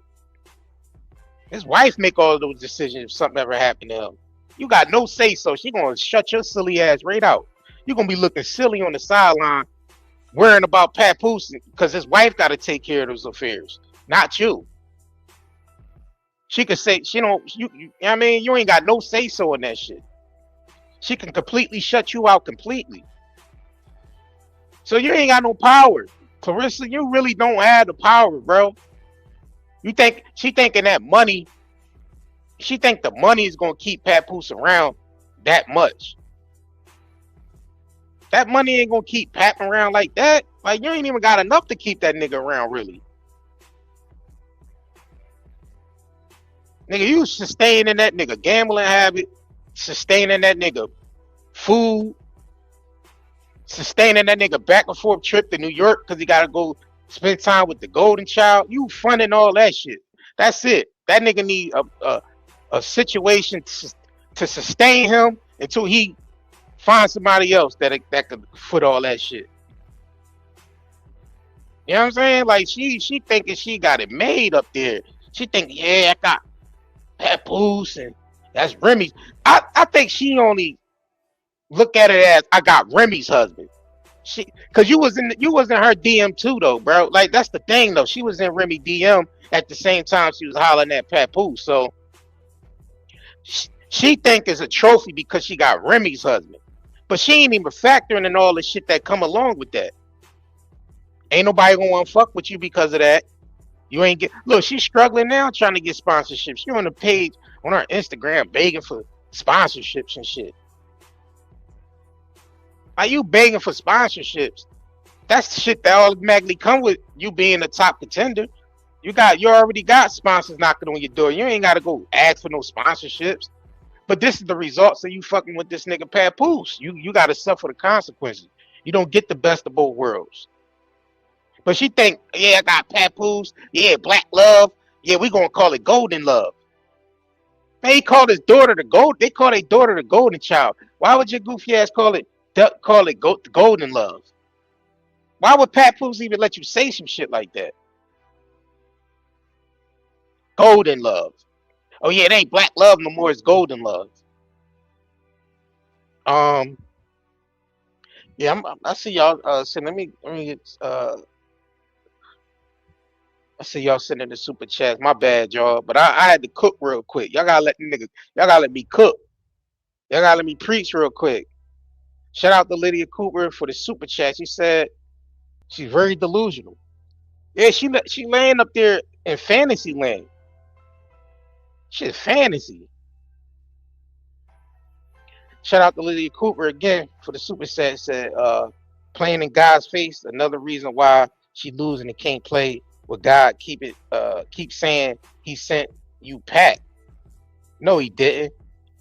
His wife make all of those decisions if something ever happened to him. You got no say so. She gonna shut your silly ass right out. You gonna be looking silly on the sideline, worrying about Papoose because his wife got to take care of those affairs, not you. She could say she don't. I mean, you ain't got no say so in that shit. She can completely shut you out completely. So you ain't got no power, Claressa. You really don't have the power, bro. You think she thinking that money? She think the money is gonna keep Papoose around that much. That money ain't gonna keep Pat around like that. Like you ain't even got enough to keep that nigga around, really. Nigga, you sustaining that nigga gambling habit, sustaining that nigga food, sustaining that nigga back and forth trip to New York because he gotta go spend time with the golden child. You funding all that shit. That's it. That nigga need a situation to sustain him until he finds somebody else that could foot all that shit. You know what I'm saying? Like she thinking she got it made up there. She think, yeah, I got Papoose and that's Remy's. I think she only look at it as I got Remy's husband. Cause you was in her DM too though, bro. Like that's the thing though. She was in Remy DM at the same time she was hollering at Papoose. So she think it's a trophy because she got Remy's husband. But she ain't even factoring in all the shit that come along with that. Ain't nobody gonna want to fuck with you because of that. You ain't get look. She's struggling now trying to get sponsorships. She on the page on her Instagram begging for sponsorships and shit. Are you begging for sponsorships? That's the shit that automatically come with you being a top contender. You already got sponsors knocking on your door. You ain't gotta go ask for no sponsorships. But this is the results of you fucking with this nigga Papoose. You gotta suffer the consequences. You don't get the best of both worlds. But she think, yeah, I got Papoose, yeah, black love, yeah, we gonna call it golden love. They call his daughter the gold. They call their daughter the golden child. Why would your goofy ass call it golden love? Why would Papoose even let you say some shit like that? Golden love. Oh yeah, it ain't black love no more. It's golden love. Yeah, I see y'all. So let me get. I see y'all sending the super chats. My bad, y'all. But I had to cook real quick. Y'all gotta let me cook. Y'all gotta let me preach real quick. Shout out to Lydia Cooper for the super chat. She said she's very delusional. Yeah, she laying up there in fantasy land. Shit, fantasy. Shout out to Lydia Cooper again for the super chat. Said playing in God's face. Another reason why she losing and can't play with God. Keep saying he sent you Pat. No, he didn't.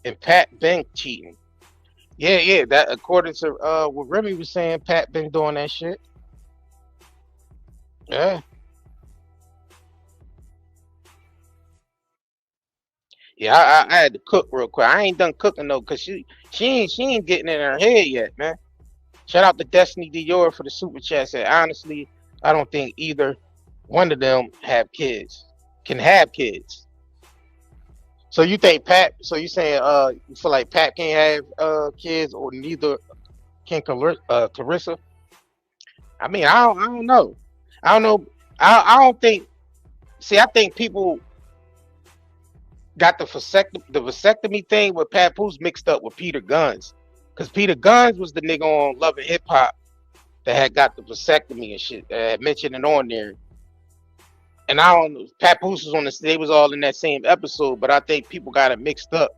And Pat been cheating. Yeah. That according to what Remy was saying, Pat been doing that shit. Yeah. Yeah, I had to cook real quick. I ain't done cooking though, cause she ain't getting in her head yet, man. Shout out to Destiny Dior for the super chat. Said honestly, I don't think either one of them can have kids. So you think Pat? So you saying you feel like Pat can't have kids, or neither can Clarissa? I mean, I don't know. I don't know. I don't think. See, I think people got the vasectomy thing with Papoose mixed up with Peter Guns, because Peter Guns was the nigga on Love and Hip Hop that had got the vasectomy and shit. Mentioned it on there. And I don't know. Papoose was on the. They was all in that same episode, but I think people got it mixed up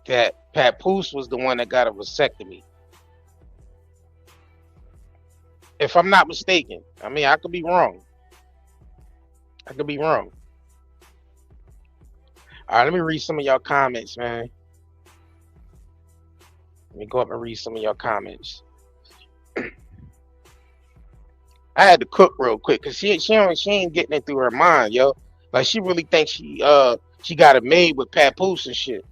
that Papoose was the one that got a vasectomy. If I'm not mistaken. I mean, I could be wrong. I could be wrong. All right, let me read some of y'all comments, man. Let me go up and read some of y'all comments. I had to cook real quick because she ain't getting it through her mind, yo. Like she really thinks she got it made with Papoose and shit,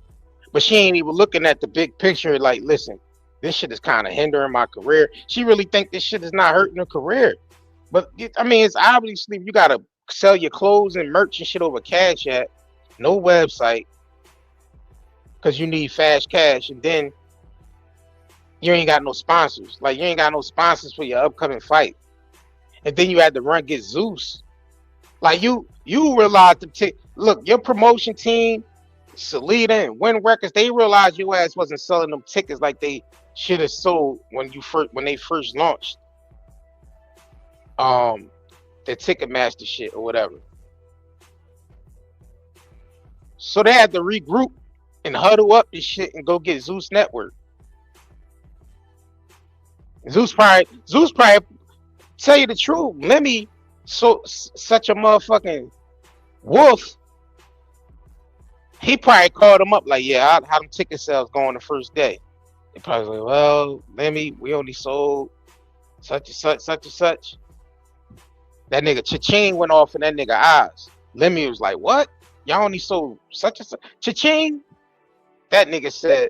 but she ain't even looking at the big picture. Like, listen, this shit is kind of hindering my career. She really think this shit is not hurting her career, but I mean, it's obviously you gotta sell your clothes and merch and shit over Cash App, no website, because you need fast cash, and then you ain't got no sponsors. Like you ain't got no sponsors for your upcoming fight. And then you had to run get Zeus. Like you realize look, your promotion team, Shalita and Win Records, they realized your ass wasn't selling them tickets like they should have sold when they first launched the Ticketmaster shit or whatever. So they had to regroup and huddle up this shit and go get Zeus Network. Zeus probably tell you the truth, Lemmy such a motherfucking wolf. He probably called him up like, yeah, how them ticket sales going the first day? They probably like, well, Lemmy, we only sold such and such, such and such. That nigga cha-ching went off in that nigga eyes. Lemmy was like, what? Y'all only sold such and such? Cha-ching? That nigga said,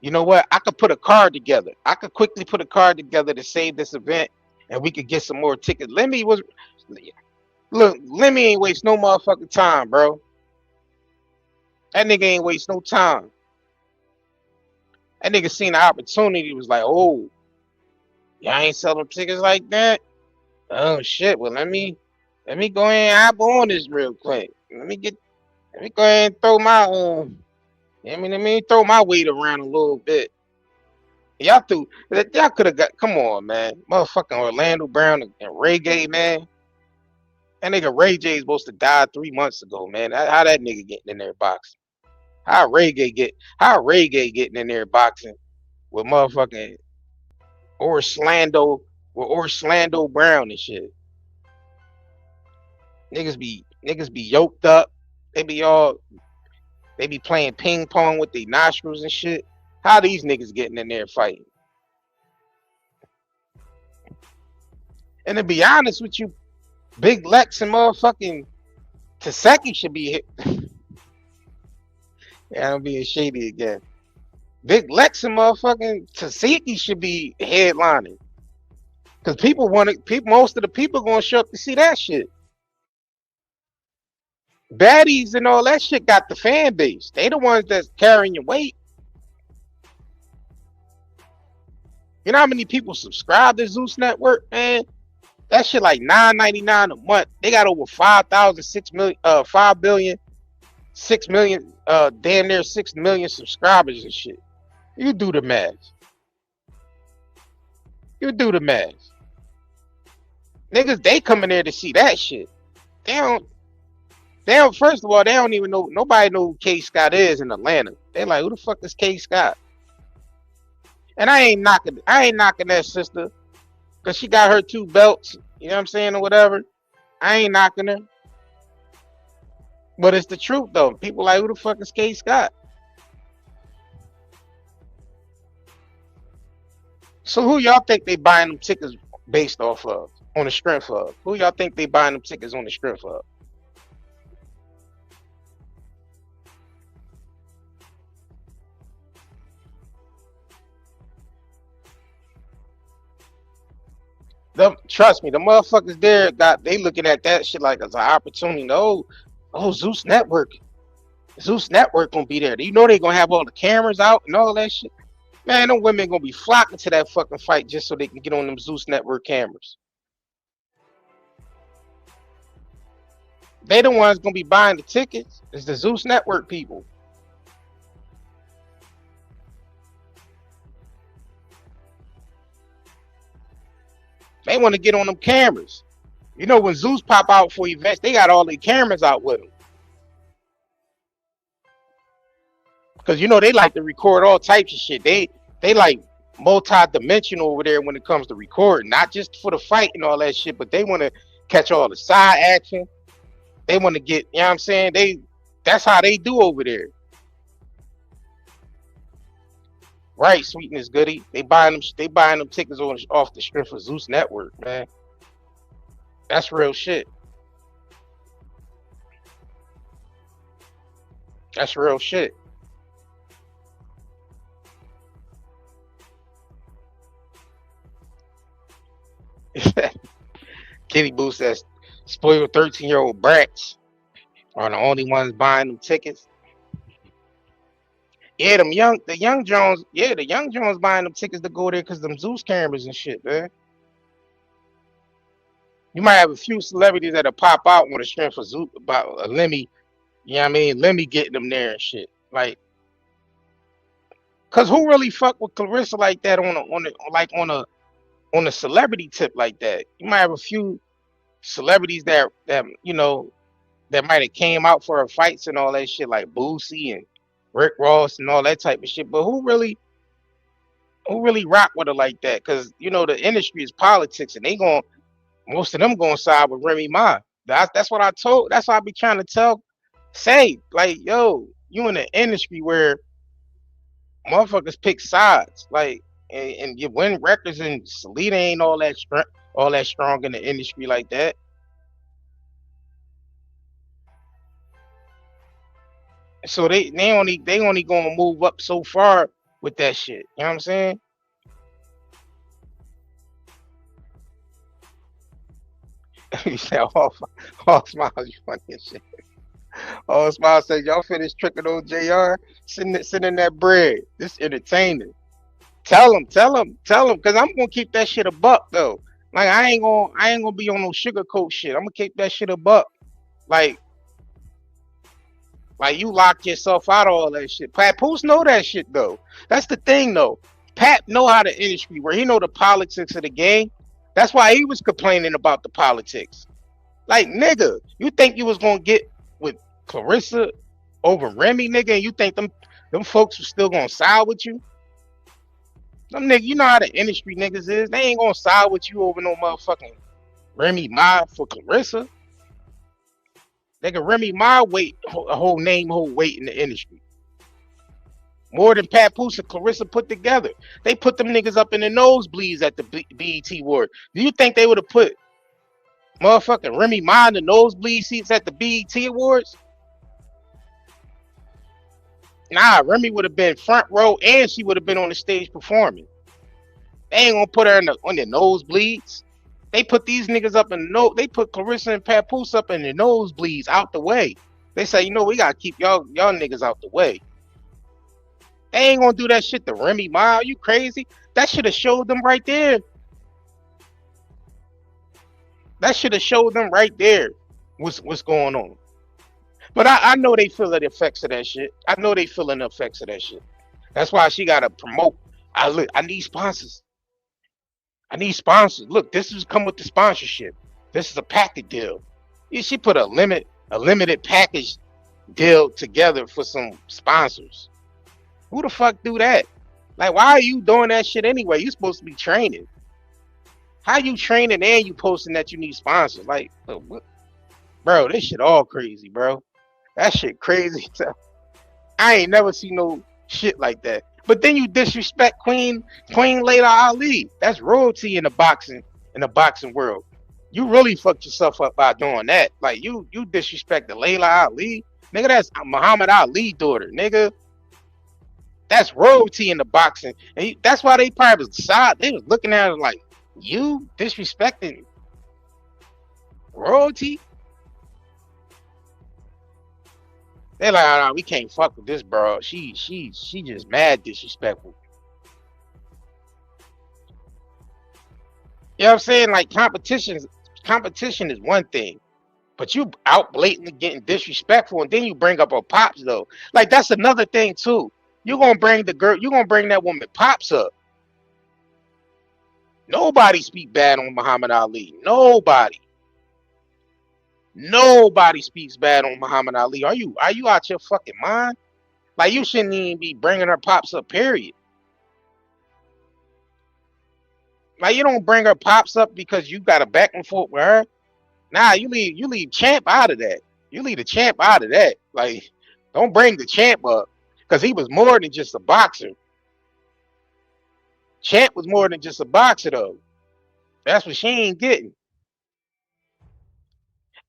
you know what? I could put a card together. I could quickly put a card together to save this event, and we could get some more tickets. Lemmy ain't waste no motherfucking time, bro. That nigga ain't waste no time. That nigga seen the opportunity, was like, oh, y'all ain't selling tickets like that? Oh shit, well let me go ahead and hop on this real quick. Let me go ahead and throw my let me throw my weight around a little bit. Y'all could have got, come on, man. Motherfucking Orlando Brown and Ray J, man. That nigga Ray J is supposed to die 3 months ago, man. How that nigga getting in there boxing? How Ray J getting in there boxing with motherfucking Orlando Brown and shit? Niggas be yoked up. They be playing ping pong with their nostrils and shit. How these niggas getting in there fighting? And to be honest with you, Big Lex and motherfucking Taseki should be hit. Yeah, I'm being shady again. Big Lex and motherfucking Taseki should be headlining. Cause most of the people gonna show up to see that shit. Baddies and all that shit got the fan base. They the ones that's carrying your weight. You know how many people subscribe to Zeus Network, man? That shit like $9.99 a month. They got over 5 billion, 6 million, damn near 6 million subscribers and shit. You do the math. Niggas, they come in there to see that shit. They don't, first of all, they don't even know, nobody know who K Scott is in Atlanta. They like, who the fuck is K Scott? And I ain't knocking that sister, cause she got her 2 belts, you know what I'm saying, or whatever. I ain't knocking her. But it's the truth though. People like, who the fuck is K Scott? So who y'all think they buying them tickets based off of? On the strength of? Who y'all think they buying them tickets on the strength of? Trust me, the motherfuckers there they looking at that shit like as an opportunity. Oh, Zeus Network gonna be there. You know they gonna have all the cameras out and all that shit. Man, them women gonna be flocking to that fucking fight just so they can get on them Zeus Network cameras. They the ones gonna be buying the tickets. It's the Zeus Network people. They want to get on them cameras. You know, when Zeus pop out for events, they got all their cameras out with them. Because, you know, they like to record all types of shit. They like multi-dimensional over there when it comes to recording. Not just for the fight and all that shit, but they want to catch all the side action. They want to get, you know what I'm saying? That's how they do over there. Right, Sweetness Goody. They buying them tickets off the strength of Zeus Network, man. That's real shit. That's real shit. Kitty Boo says spoiled 13-year-old brats are the only ones buying them tickets. Yeah, the young Jones buying them tickets to go there because them Zeus cameras and shit, man. You might have a few celebrities that'll pop out on the strength of Zeus about a Lemmy, you know what I mean? Lemmy getting them there and shit. Like, cause who really fuck with Claressa like that on a celebrity tip like that? You might have a few celebrities that you know that might have came out for her fights and all that shit, like Boosie and Rick Ross and all that type of shit. But who really rock with her like that? Cause you know the industry is politics, and most of them gonna side with Remy Ma. That's what I told. That's what I be trying to say, like, yo, you in the industry where motherfuckers pick sides, like, and you win records, and Shalita ain't all that strong in the industry like that. So they only gonna move up so far with that shit. You know what I'm saying? You said all smiles, you funny as shit. All smiles said y'all finished tricking old JR, sending that bread. This entertaining. Tell him, cause I'm gonna keep that shit a buck though. Like I ain't gonna be on no sugarcoat shit. I'm gonna keep that shit a buck. Like you locked yourself out of all that shit. Papoose know that shit though. That's the thing though. Pat know how the industry work. He know the politics of the game. That's why he was complaining about the politics. Like, nigga, you think you was gonna get with Claressa over Remy, nigga, and you think them folks were still gonna side with you? Them nigga, you know how the industry niggas is. They ain't gonna side with you over no motherfucking Remy Ma for Claressa. Nigga, Remy Ma a whole weight in the industry. More than Papoose and Claressa put together. They put them niggas up in the nosebleeds at the BET Award. Do you think they would have put motherfucking Remy Ma in the nosebleed seats at the BET Awards? Nah, Remy would have been front row and she would have been on the stage performing. They ain't gonna put her on the nosebleeds. They put these niggas up they put Claressa and Papoose up in the nosebleeds out the way. They say, you know, we gotta keep y'all niggas out the way. They ain't gonna do that shit to Remy Ma. Are you crazy? That should have showed them right there. That should have showed them right there what's going on. But I know they feel the effects of that shit. I know they feeling the effects of that shit. That's why she gotta promote. I need sponsors. I need sponsors. Look, this is come with the sponsorship. This is a package deal. She put a limited package deal together for some sponsors. Who the fuck do that? Like, why are you doing that shit anyway? You supposed to be training. How you training and you posting that you need sponsors? Like, bro, this shit all crazy, bro. That shit crazy. I ain't never seen no shit like that. But then you disrespect Queen Layla Ali. That's royalty in the boxing world. You really fucked yourself up by doing that. Like, you disrespect the Layla Ali. Nigga, that's Muhammad Ali's daughter, nigga. That's royalty in the boxing. And that's why they probably was looking at it like, You disrespecting royalty? They're like, oh, no, we can't fuck with this bro. She just mad disrespectful. You know what I'm saying? Like competition is one thing, but you out blatantly getting disrespectful, and then you bring up her pops though. Like that's another thing too. You're gonna bring that woman pops up. Nobody speak bad on Muhammad Ali. Nobody speaks bad on Muhammad Ali. Are you out your fucking mind? Like you shouldn't even be bringing her pops up. Period. Like you don't bring her pops up because you got a back and forth with her. Nah, you leave Champ out of that. You leave the Champ out of that. Like don't bring the Champ up because he was more than just a boxer. Champ was more than just a boxer though. That's what she ain't getting.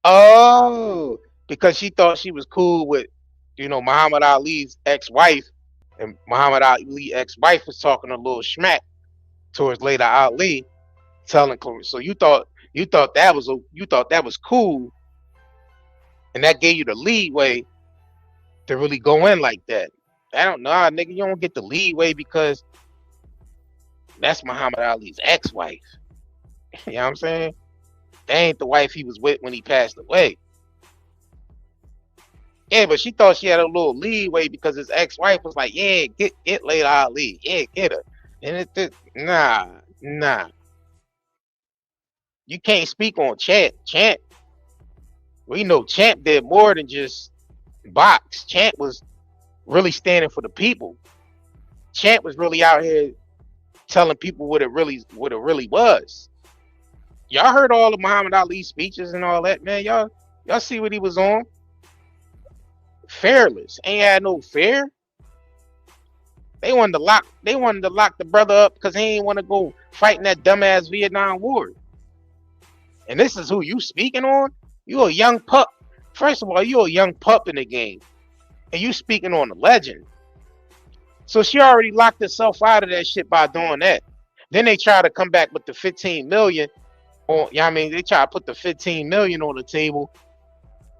Oh, because she thought she was cool with, Muhammad Ali's ex-wife, and Muhammad Ali's ex-wife was talking a little smack towards Layla Ali, telling Claressa. So you thought that was cool, and that gave you the leeway to really go in like that. I don't know, nigga. You don't get the leeway because that's Muhammad Ali's ex-wife. You know what I'm saying? That ain't the wife he was with when he passed away. Yeah, but she thought she had a little leeway because his ex-wife was like, yeah, get Layla Ali. Yeah, get her. And nah. You can't speak on Champ. We know Champ did more than just box. Champ was really standing for the people. Champ was really out here telling people what it really was. Y'all heard all of Muhammad Ali's speeches and all that, man. Y'all see what he was on? Fearless. Ain't had no fear. They wanted to lock the brother up because he ain't want to go fight in that dumbass Vietnam War. And this is who you speaking on? You a young pup. First of all, you a young pup in the game. And you speaking on a legend. So she already locked herself out of that shit by doing that. Then they try to come back with the 15 million. They try to put the 15 million on the table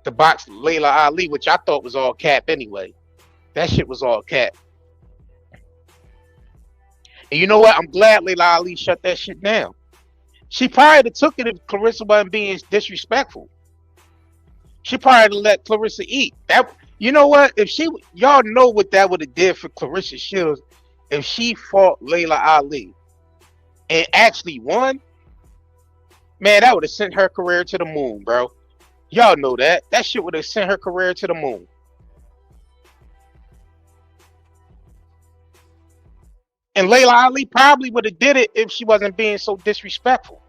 to box Layla Ali, which I thought was all cap anyway. That shit was all cap. And you know what? I'm glad Layla Ali shut that shit down. She probably took it if Claressa wasn't being disrespectful. She probably let Claressa eat. That, you know what? Y'all know what that would have did for Claressa Shields if she fought Layla Ali and actually won. Man, that would have sent her career to the moon, bro. Y'all know that. That shit would have sent her career to the moon. And Layla Ali probably would have did it if she wasn't being so disrespectful.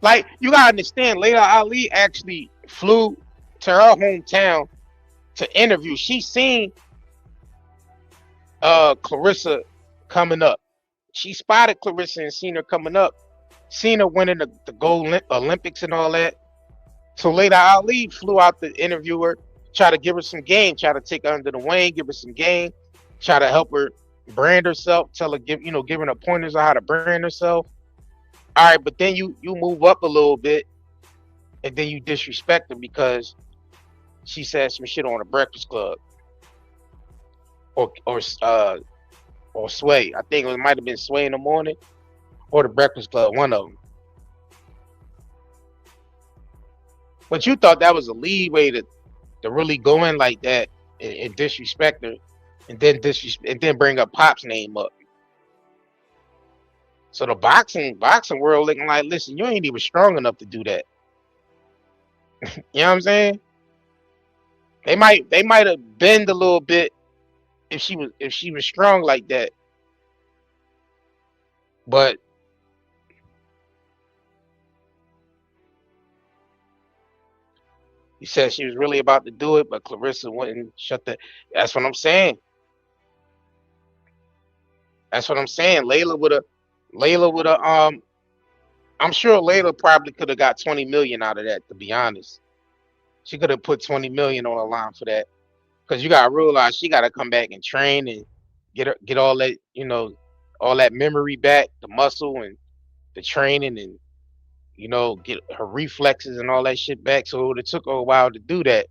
Like, you gotta understand, Layla Ali actually flew to her hometown to interview. She seen Claressa coming up. She spotted Claressa and seen her coming up. Seen her winning the gold Olympics and all that. So Layla Ali flew out to interview her, try to give her some game, try to take her under the wing, give her some game, try to help her brand herself, giving her pointers on how to brand herself. All right, but then you move up a little bit, and then you disrespect her because she said some shit on the Breakfast Club, or Sway. I think it might have been Sway in the morning, or the Breakfast Club, one of them. But you thought that was a leeway to really go in like that and disrespect her, and then bring up Pop's name up. So the boxing world looking like, listen, you ain't even strong enough to do that. You know what I'm saying? They might have bend a little bit if she was strong like that. But he said she was really about to do it, but Claressa wouldn't shut that. That's what I'm saying. Layla would have I'm sure Layla probably could have got 20 million out of that, to be honest. She could have put 20 million on the line for that. Because you gotta realize she gotta come back and train and get all that, all that memory back, the muscle and the training, and get her reflexes and all that shit back. So it took her a while to do that.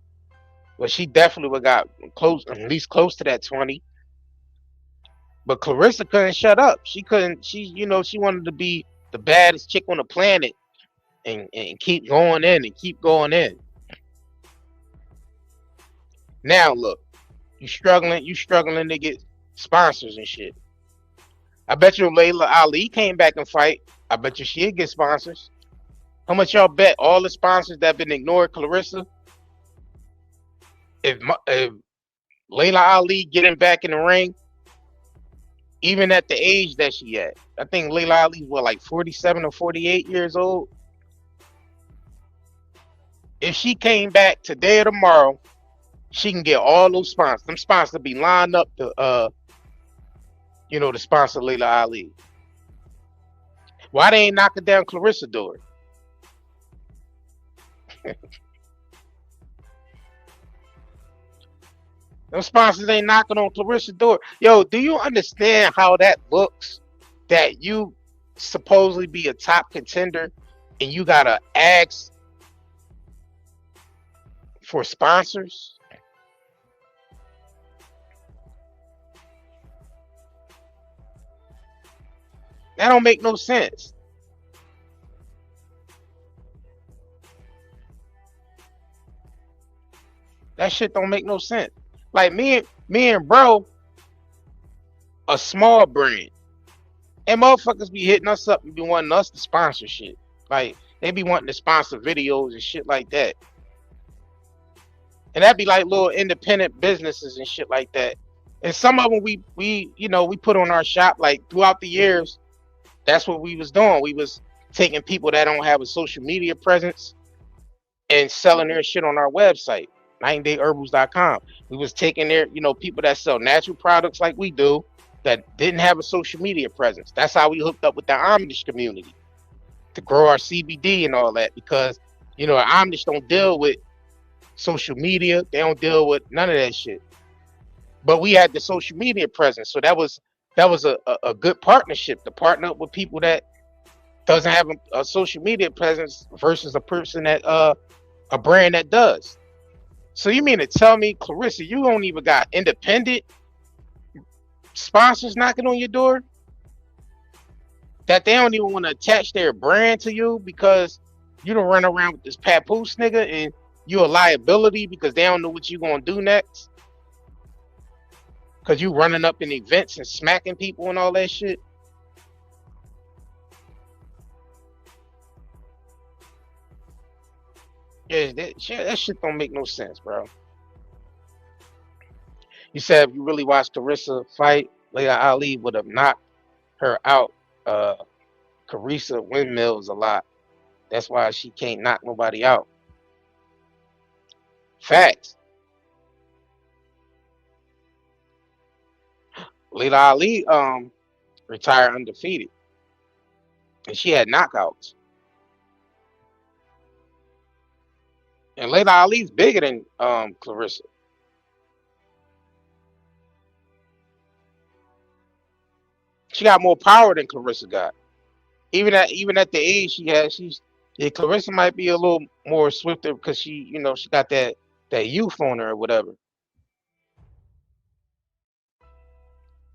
But she definitely would got close, at least close to that 20. But Claressa couldn't shut up. She couldn't. She wanted to be the baddest chick on the planet and keep going in and keep going in. Now look, you struggling to get sponsors and shit. I bet you Layla Ali came back and fight. I bet you she'll get sponsors. How much y'all bet all the sponsors that been ignored Claressa? If Layla Ali getting back in the ring, even at the age that she at, I think Layla Ali's like 47 or 48 years old. If she came back today or tomorrow, she can get all those sponsors. Them sponsors be lined up to to sponsor Layla Ali. Why they ain't knocking down Claressa door? Them sponsors ain't knocking on Claressa door. Yo, do you understand how that looks? That you supposedly be a top contender and you gotta ask for sponsors? That don't make no sense. That shit don't make no sense. Like me and bro, a small brand, and motherfuckers be hitting us up and be wanting us to sponsor shit. Like they be wanting to sponsor videos and shit like that. And that'd be like little independent businesses and shit like that. And some of them we put on our shop like throughout the years. That's what we was doing. We was taking people that don't have a social media presence and selling their shit on our website, 90dayherbals.com. We was taking their, people that sell natural products like we do that didn't have a social media presence. That's how we hooked up with the Amish community to grow our CBD and all that, because, Amish don't deal with social media. They don't deal with none of that shit. But we had the social media presence. So that was a good partnership to partner up with people that doesn't have a social media presence versus a person that a brand that does. So you mean to tell me, Claressa, you don't even got independent sponsors knocking on your door? That they don't even want to attach their brand to you because you don't run around with this papoose nigga and you a liability because they don't know what you gonna do next? Because you running up in events and smacking people and all that shit? Yeah, that shit don't make no sense, bro. You said if you really watched Claressa fight, Layla Ali would have knocked her out. Claressa windmills a lot. That's why she can't knock nobody out. Facts. Layla Ali retired undefeated, and she had knockouts. And Layla Ali's bigger than Claressa. She got more power than Claressa got. Even at the age she has, Claressa might be a little more swifter because she got that youth on her or whatever.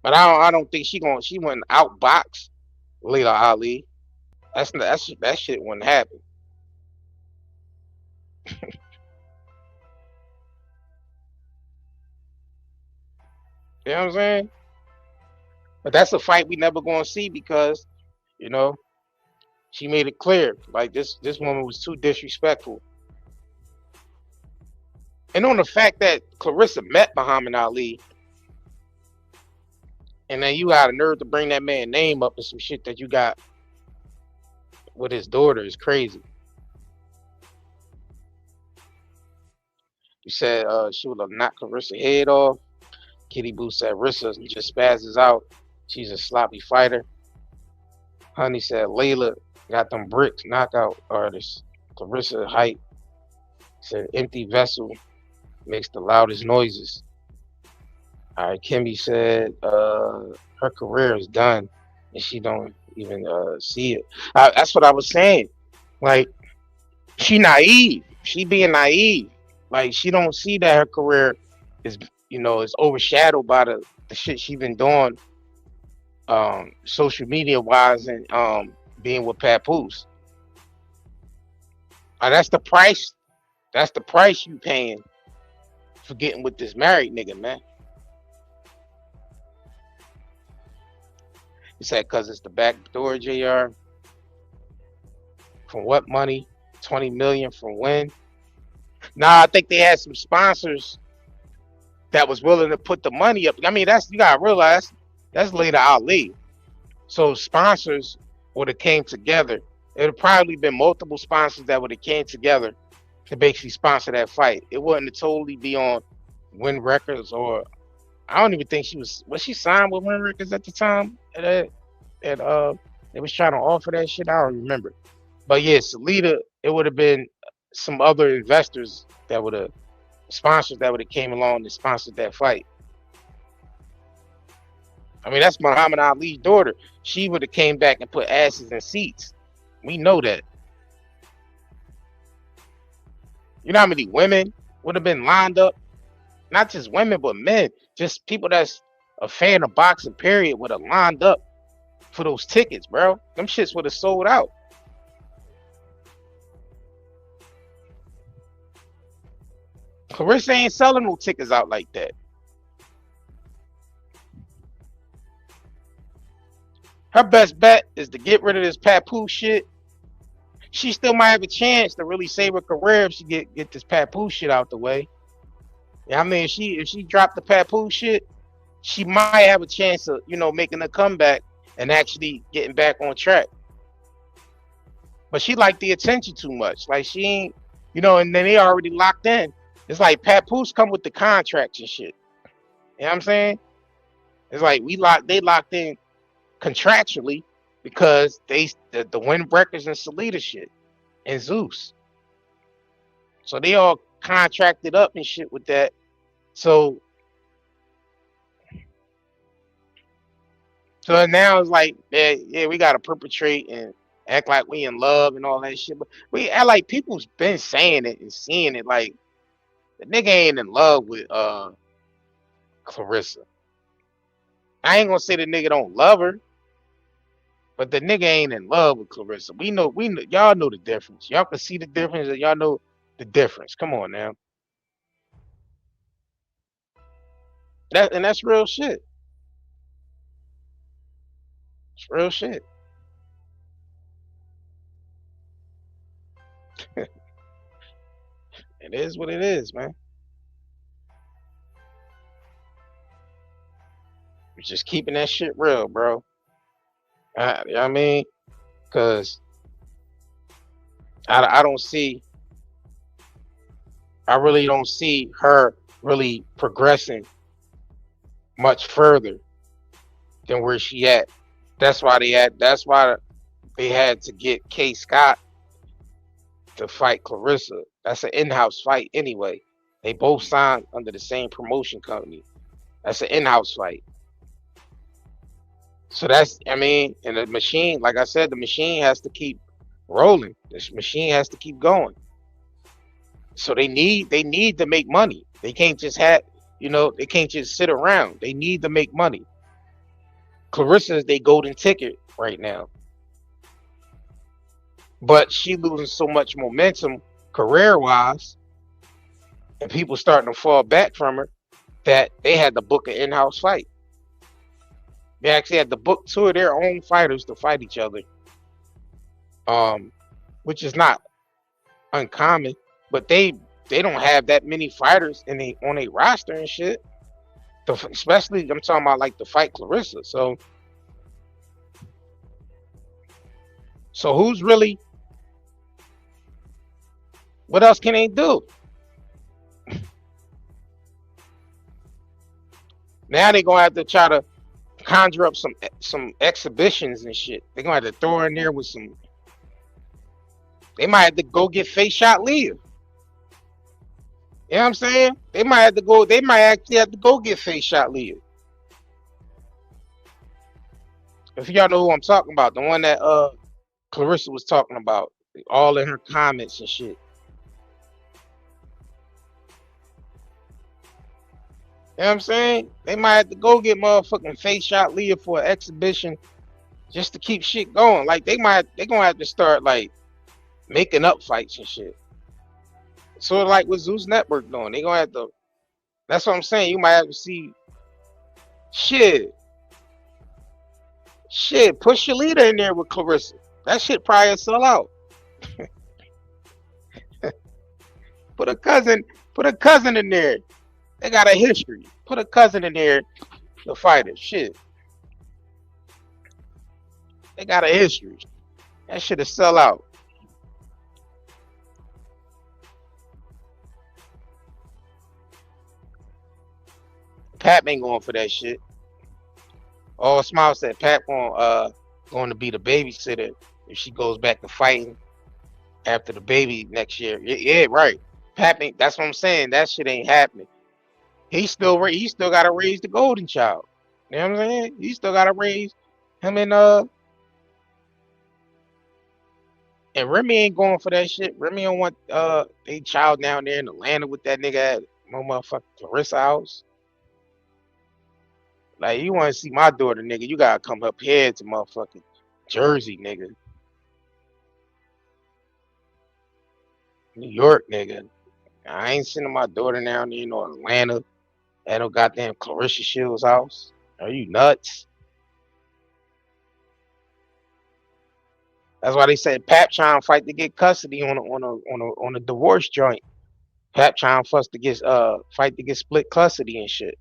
But I don't think she wouldn't outbox Layla Ali. That shit wouldn't happen. You know what I'm saying? But that's a fight we never gonna see because, she made it clear like this woman was too disrespectful. And on the fact that Claressa met Muhammad Ali, and then you got a nerve to bring that man's name up and some shit that you got with his daughter is crazy. You said she would have knocked Claressa's head off. Kitty Boo said Rissa just spazzes out. She's a sloppy fighter. Honey said Layla got them bricks, knockout artists. Claressa hype said empty vessel makes the loudest noises. All right, Kimmy said her career is done, and she don't even see it. That's what I was saying. Like she naive. She being naive. Like she don't see that her career is is overshadowed by the shit she been doing social media wise and being with Papoose. That's the price. That's the price you paying for getting with this married nigga, man. He said, cause it's the back door, JR. From what money? 20 million from when? Nah, I think they had some sponsors that was willing to put the money up. I mean, you gotta realize that's Later Ali. So sponsors would have came together. It would probably been multiple sponsors that would have came together to basically sponsor that fight. It wouldn't totally be on Win Records, or I don't even think was she signed with Win Records at the time that they was trying to offer that shit. I don't remember. But yeah, Shalita, it would have been some other investors that would have sponsors that would have came along and sponsored that fight. I mean, that's Muhammad Ali's daughter. She would have came back and put asses in seats. We know that. You know how many women would have been lined up? Not just women, but men. Just people that's a fan of boxing, period, would have lined up for those tickets, bro. Them shits would have sold out. Claressa ain't selling no tickets out like that. Her best bet is to get rid of this Papoose shit. She still might have a chance to really save her career if she get this Papoose shit out the way. Yeah, I mean, if she dropped the Papoose shit, she might have a chance of making a comeback and actually getting back on track. But she liked the attention too much. Like she ain't, and then they already locked in. It's like Papoose come with the contracts and shit. You know what I'm saying? It's like they locked in contractually because the Win Records and Shalita shit and Zeus. So they all contracted up and shit with that. So now it's like, yeah, we gotta perpetrate and act like we in love and all that shit. But we act like people's been saying it and seeing it. Like the nigga ain't in love with Claressa. I ain't gonna say the nigga don't love her, but the nigga ain't in love with Claressa. We know, y'all know the difference. Y'all can see the difference, and y'all know the difference. Come on now. That's real shit. It's real shit. It is what it is, man. We're just keeping that shit real, bro. You know what I mean? Because I really don't see her really progressing much further than where she at. That's why they had to get K. Scott to fight Claressa. That's an in-house fight anyway. They both signed under the same promotion company. That's an in-house fight. So and the machine, like I said, the machine has to keep rolling. This machine has to keep going. So they need to make money. They can't just they can't just sit around. They need to make money. Claressa is their golden ticket right now. But she losing so much momentum career-wise, and people starting to fall back from her, that they had to book an in-house fight. They actually had to book two of their own fighters to fight each other, which is not uncommon. But they don't have that many fighters on their roster and shit. Especially, I'm talking about like to fight Claressa. So who's really? What else can they do? Now they're gonna have to try to conjure up some exhibitions and shit. They're gonna have to throw her in there with some. They might have to go get face shot Leah. You know what I'm saying? They might have to go. They might actually have to go get face shot Leah. If y'all know who I'm talking about, the one that Claressa was talking about, all in her comments and shit. You know what I'm saying? They might have to go get motherfucking face shot Leah for an exhibition just to keep shit going. Like they gonna have to start like making up fights and shit. Sort of like what Zeus Network doing. They gonna have to. That's what I'm saying. You might have to see shit. Put Shalita in there with Claressa. That shit probably sell out. Put a cousin in there. They got a history. Put a cousin in there to fight it. Shit. They got a history. That shit'll sell out. Pap ain't going for that shit. Oh, Smile said Pap going to be the babysitter if she goes back to fighting after the baby next year. Yeah, right. Pap ain't. That's what I'm saying. That shit ain't happening. He still got to raise the golden child. You know what I'm saying? He still got to raise him and Remy ain't going for that shit. Remy don't want a child down there in Atlanta with that nigga at motherfucking Claressa house. Like, you want to see my daughter, nigga, you gotta come up here to motherfucking Jersey, nigga. New York, nigga. I ain't sending my daughter down there in Atlanta at no goddamn Claressa Shields house. Are you nuts? That's why they said Pap trying to fight to get custody on a divorce joint. Pap trying for us to get fight to get split custody and shit.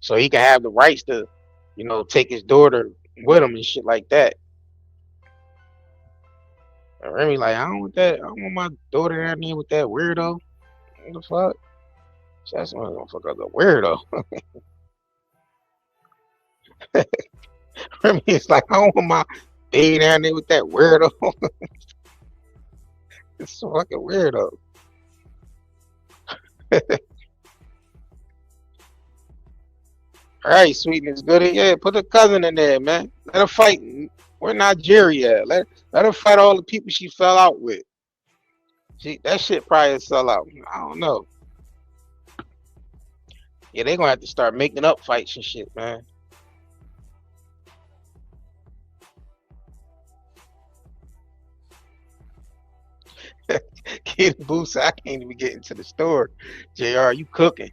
So he can have the rights to, take his daughter with him and shit like that. And Remy like, I don't want that. I don't want my daughter down there with that weirdo. What the fuck? That's one motherfucker, the weirdo. Remy is like, I don't want my baby down there with that weirdo. It's a fucking weirdo. All right, sweetness, good. Yeah, put a cousin in there, man. Let her fight. We're Nigeria. Let her fight all the people she fell out with. That shit probably sell out. I don't know. Yeah, they gonna have to start making up fights and shit, man. Kid Boost, I can't even get into the store. JR, you cooking?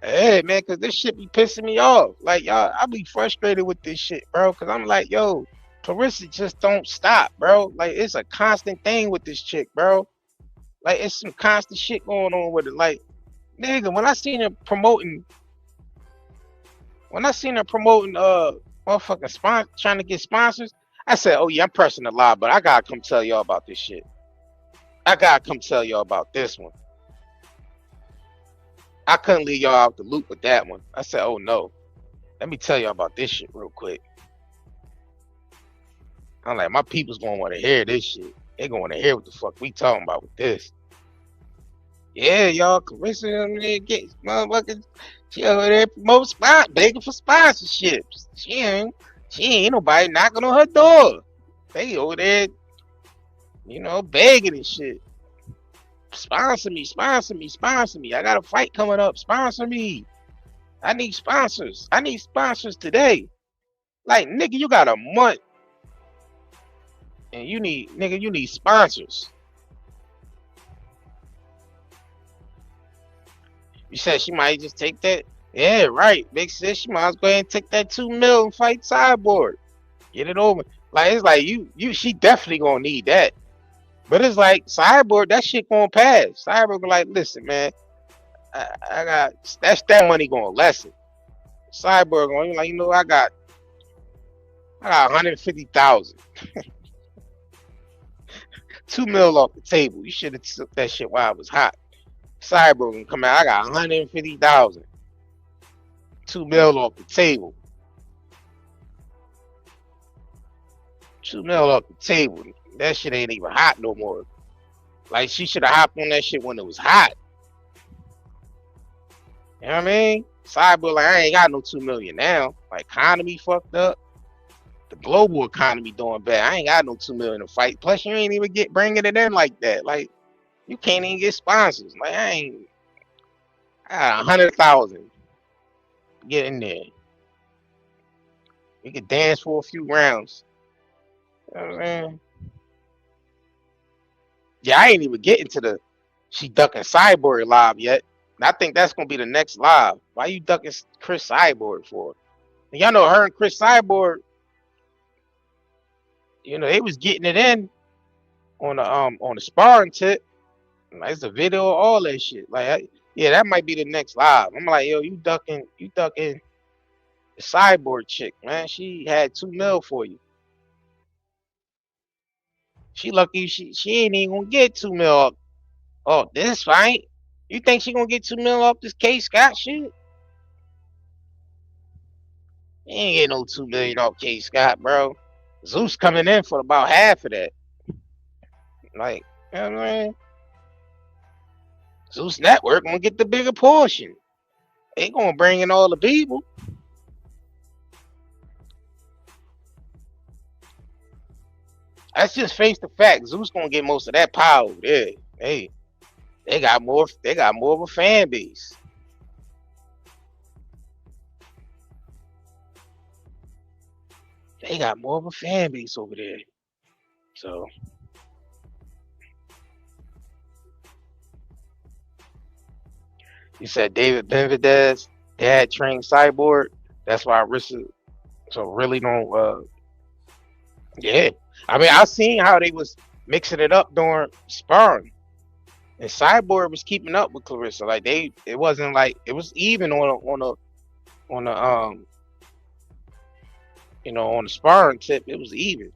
Hey, man, cause this shit be pissing me off. Like, y'all, I be frustrated with this shit, bro. Cause I'm like, yo, Claressa just don't stop, bro. Like, it's a constant thing with this chick, bro. Like, it's some constant shit going on with it. Like, nigga, when I seen her promoting, motherfucking trying to get sponsors, I said, oh yeah, I'm pressing the lie, but I gotta come tell y'all about this shit. I gotta come tell y'all about this one. I couldn't leave y'all out the loop with that one. I said, oh no, let me tell y'all about this shit real quick. I'm like, my people's gonna want to hear this shit. They gonna want to hear what the fuck we talking about with this. Yeah, y'all, Claressa get motherfuckers. She over there promote begging for sponsorships. She ain't nobody knocking on her door. They over there, begging and shit. Sponsor me. I got a fight coming up. Sponsor me. I need sponsors. Today. Like, nigga, you got a month. And you need sponsors. You said she might just take that. Yeah, right. Big sis, she might as well go ahead and take that $2 million and fight Cyborg. Get it over. Like, it's like she definitely gonna need that. But it's like Cyborg, that shit gonna pass. Cyborg be like, listen, man, I got that money gonna lessen. Cyborg going like, I got 150,000. $2 million off the table. You should have took that shit while it was hot. Cyborg gonna come out. I got 150,000. $2 million off the table. $2 million off the table. That shit ain't even hot no more. Like she should have hopped on that shit when it was hot. You know what I mean? Cyborg like I ain't got no 2 million now. Like economy fucked up. The global economy doing bad. I ain't got no 2 million to fight. Plus you ain't even bringing it in like that. Like you can't even get sponsors. Like I got 100,000. Get in there. We could dance for a few rounds. You know what I'm saying? Yeah, I ain't even getting to the she ducking Cyborg live yet. And I think that's gonna be the next live. Why you ducking Chris Cyborg for? And y'all know her and Chris Cyborg, you know, they was getting it in on the sparring tip. Like, it's a video of all that shit. Like yeah, that might be the next live. I'm like, yo, you ducking the Cyborg chick, man. She had 2 mil for you. She lucky she ain't even gonna get 2 mil up. Oh, this fight? You think she gonna get 2 mil off this K Scott shit? You ain't get no 2 million off K Scott, bro. Zeus coming in for about half of that. Like, you know what I mean? Zeus Network gonna get the bigger portion. They gonna bring in all the people. That's just face the fact. Zeus gonna get most of that power. Yeah, hey, they got more of a fan base. They got more of a fan base over there. So you said David Benavidez, dad trained Cyborg. That's why Rissa so really don't yeah. I mean I seen how they was mixing it up during sparring. And Cyborg was keeping up with Claressa. Like it wasn't like it was even on the you know, on the sparring tip, it was even.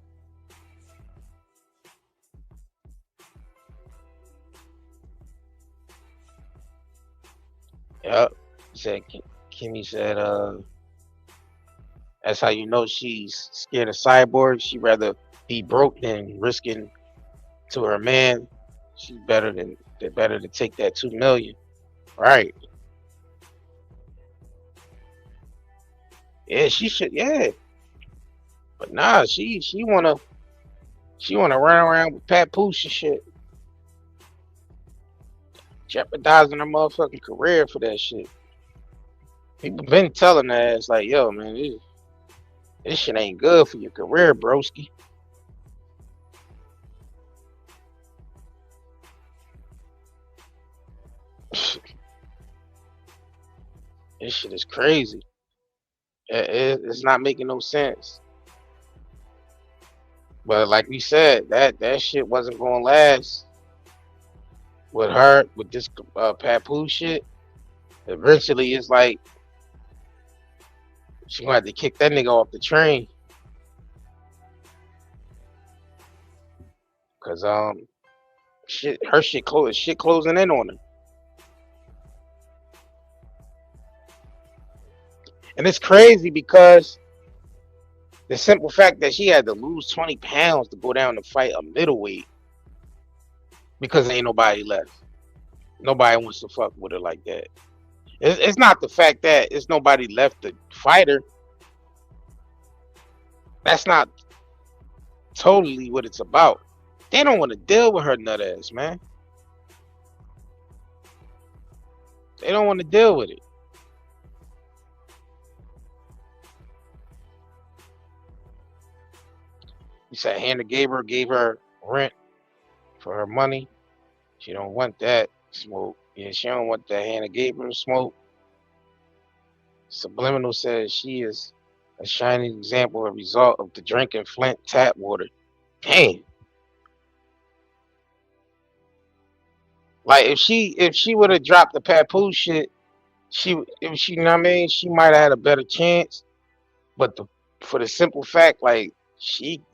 Yep. Said Kimmy said, that's how you know she's scared of Cyborg. She'd rather be broke than risking to her man. She's better to take that 2 million. Right. Yeah, she should, yeah. But nah, she wanna run around with Papoose and shit. Jeopardizing her motherfucking career for that shit. People been telling her ass like, yo, man, this shit ain't good for your career, broski. This shit is crazy. It's not making no sense. But like we said, that shit wasn't gonna last with her with this Papoose shit. Eventually, it's like she gonna have to kick that nigga off the train. Cause shit closing in on her. And it's crazy because the simple fact that she had to lose 20 pounds to go down and fight a middleweight because ain't nobody left. Nobody wants to fuck with her like that. It's not the fact that it's nobody left to fight her. That's not totally what it's about. They don't want to deal with her nut ass, man. They don't want to deal with it. You said Hannah Gabriel gave her rent for her money. She don't want that smoke. Yeah, she don't want that Hannah Gabriel smoke. Subliminal says she is a shining example, a result of the drinking Flint tap water. Damn. Like if she would have dropped the Papoose shit, you know what I mean, she might have had a better chance. But for the simple fact, like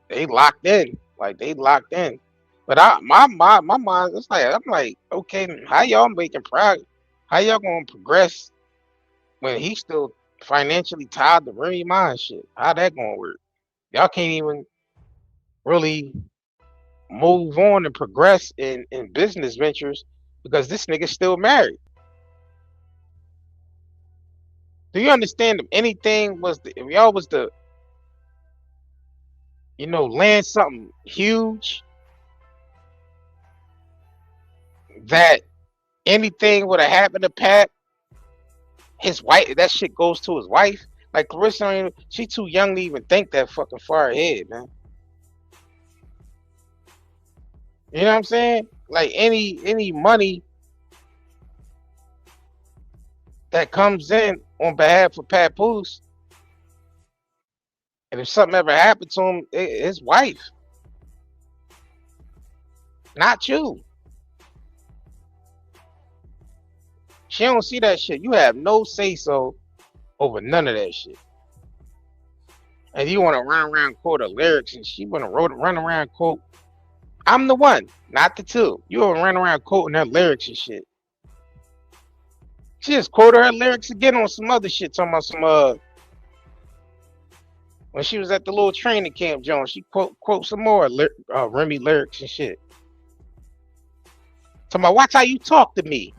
they locked in. Like they locked in. But my mind, it's like I'm like, okay, how y'all making progress? How y'all gonna progress when he's still financially tied to Remy Ma and shit? How that gonna work? Y'all can't even really move on and progress in business ventures because this nigga's still married. Do you understand if anything was if y'all was to, land something huge, that anything would have happened to Pat, his wife, that shit goes to his wife. Like Claressa, she too young to even think that fucking far ahead, man. You know what I'm saying? Like any money that comes in on behalf of Pat Poose, and if something ever happened to him, his wife, not you. She don't see that shit. You have no say so over none of that shit. And you want to run around quote her lyrics, and she want to run around quote, I'm the one, not the two. You want to run around quoting her lyrics and shit. She just quoted her lyrics again on some other shit, talking about some when she was at the little training camp, Jones. She quote some more Remy lyrics and shit. Talking about, watch how you talk to me.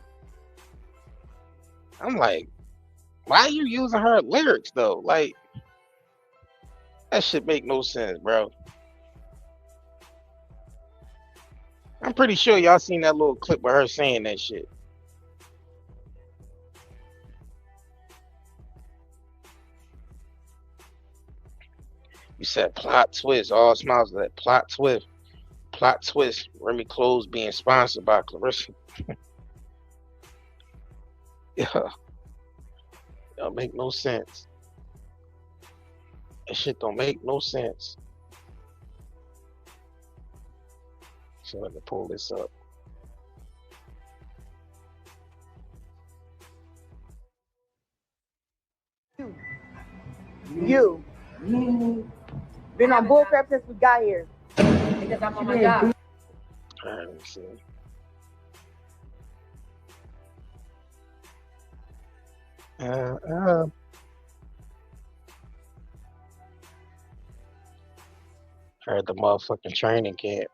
I'm like, why are you using her lyrics though? Like, that shit make no sense, bro. I'm pretty sure y'all seen that little clip with her saying that shit. You said plot twist. All smiles of that plot twist. Plot twist. Remy Clothes being sponsored by Claressa. Yeah. Don't make no sense. That shit don't make no sense. So let me pull this up. You. Been on bullcrap since we got here. Because I'm on my job. All right, let me see. Heard the motherfucking training camp.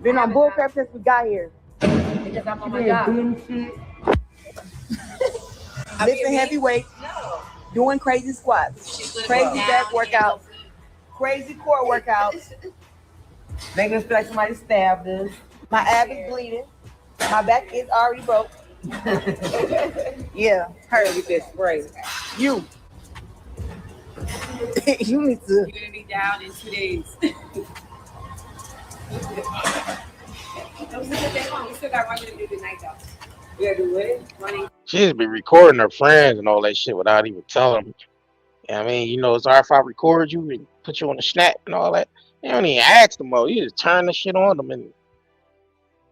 Been on bullcrap since we got here. Because I'm on my job. Lifting heavy weights. Doing crazy squats. Crazy back workouts. Crazy core workouts. Making us feel like somebody stabbed us. My ab is bleeding. My back is already broke. Yeah, her with this spray. You. You need to. You're gonna be down in 2 days. We still got running to do tonight though. We gotta do what? Running. She just be recording her friends and all that shit without even telling them. I mean, it's all right if I record you and put you on the snap and all that. You don't even ask them, though. You just turn the shit on them and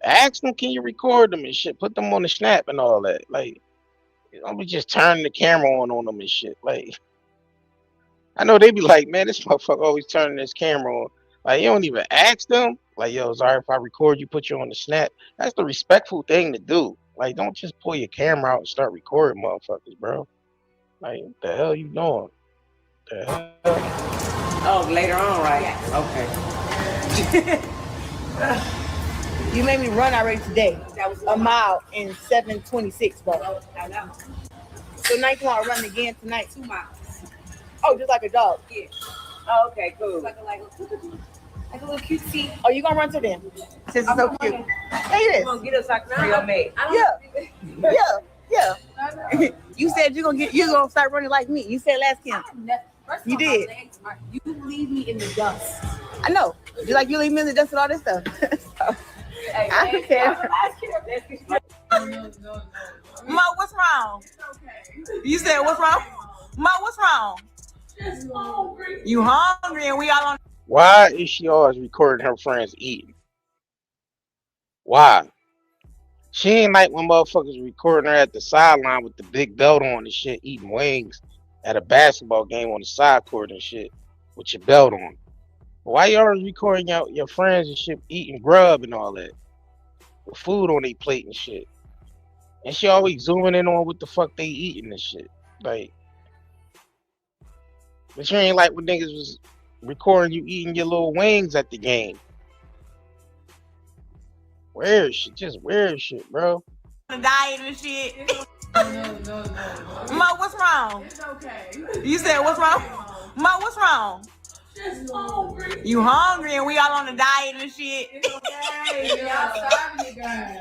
ask them, can you record them and shit? Put them on the snap and all that. Like, don't be just turning the camera on them and shit. Like, I know they be like, man, this motherfucker always turning this camera on. Like, you don't even ask them. Like, yo, sorry if I record you, put you on the snap. That's the respectful thing to do. Like, don't just pull your camera out and start recording motherfuckers, bro. Like, what the hell you doing? The hell? Oh, later on, right? Yeah. Okay. You made me run already today. A mile in 7:26, bro. I know. So now you want to run again tonight? 2 miles. Oh, just like a dog. Yeah. Oh, okay, cool. Like a little cutesy. Oh, you gonna run to them? Since it's so cute. Hey, You this. gonna get us like real mate. Yeah. You said you gonna start running like me. You said last camp. You did. You leave me in the dust. I know. You like you leave me in the dust and all this stuff. So, I don't care. Ma, what's wrong? You said what's wrong? Ma, what's wrong? You hungry and we all on. Why is she always recording her friends eating? Why? She ain't like when motherfuckers recording her at the sideline with the big belt on and shit, eating wings at a basketball game on the side court and shit with your belt on. Why y'all recording your friends and shit eating grub and all that? With food on their plate and shit. And she always zooming in on what the fuck they eating and shit. Like, but you ain't like when niggas was recording you eating your little wings at the game. Weird shit, just weird shit, bro. The diet and shit. No. Mo, what's wrong? It's okay. You said what's wrong? Mo, what's wrong? Just hungry. You hungry and we all on the diet and shit. It's okay. Y'all starving you guys.